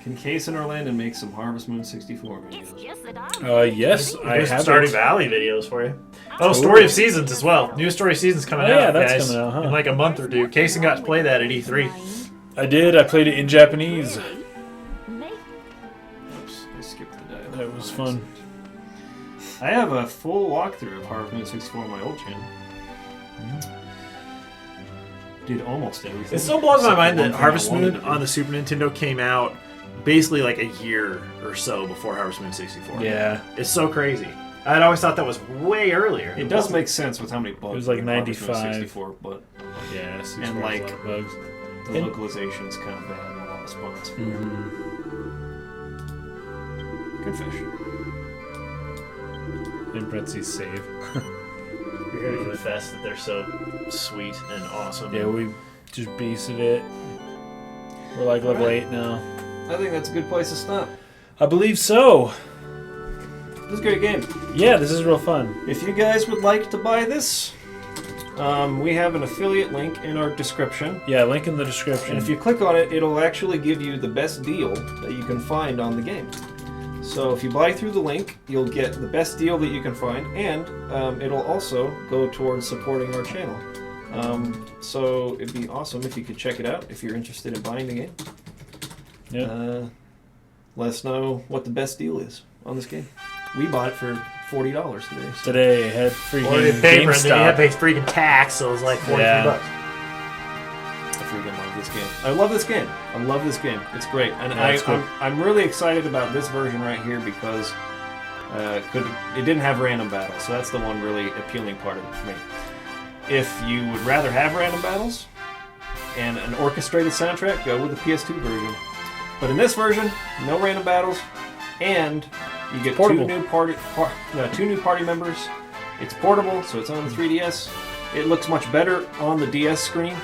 Can Case and Orlando make some Harvest Moon 64 It's videos? just that I'm. Yes, I There's some have Stardew it. Valley videos for you. Oh, Story of Seasons as well. New Story of Seasons coming Oh, out. yeah, that's guys, coming out, huh? in like a month or two. Casey got to play that at E3. I did. I played it in Japanese. Make Oops, I skipped the dialogue. That was fun. I have a full walkthrough of Harvest Moon 64 on my old channel. Did almost everything. It still blows my except mind the one that thing I Harvest wanted Moon to on do. the Super Nintendo came out basically like a year or so before Harvest Moon 64. Yeah. It's so crazy. I'd always thought that was way earlier. It does make sense with how many bugs. It was like in Harvest Moon 95. 64, but Yeah, 64 And, has like, a lot of bugs. the And- localization's kind of bad in a lot of spots. Good fish. In parentheses, save. You're going to confess that they're so sweet and awesome. Yeah, we just beasted it. We're like level 8 now. I think that's a good place to stop. I believe so. This is a great game. Yeah, this is real fun. If you guys would like to buy this, we have an affiliate link in our description. Yeah, link in the description. And if you click on it, it'll actually give you the best deal that you can find on the game. So if you buy through the link, you'll get the best deal that you can find, and it'll also go towards supporting our channel. So it'd be awesome if you could check it out if you're interested in buying the game. Yeah. Let us know what the best deal is on this game. We bought it for $40 today. So. Today had Or you freaking pay for it, and then you have GameStop. to pay freaking tax, so it was like 43 Yeah. bucks. I freaking love this game. I love this game. I love this game. It's great, and Yeah, it's cool. I'm really excited about this version right here because it didn't have random battles, so that's the one really appealing part of it for me. If you would rather have random battles and an orchestrated soundtrack, go with the PS2 version. But in this version, no random battles, and you get Portable. two new party members. It's portable, so it's on the 3DS. It looks much better on the DS screen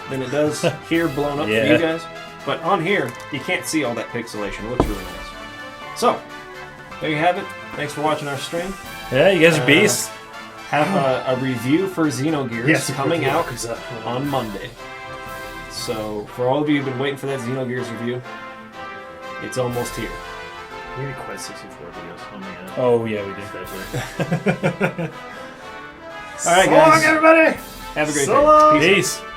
than it does here blown up for Yeah. you guys. But on here, you can't see all that pixelation. It looks really nice. So, there you have it. Thanks for watching our stream. Yeah, you guys are beasts. Have a review for Xenogears Yes, coming out on. on Monday. So, for all of you who've been waiting for that Xenogears review, it's almost here. We need Quest 64 videos. Oh my god. Oh, yeah, we did. All right, So guys. long, everybody! Have a great So day. long. Peace out. Peace.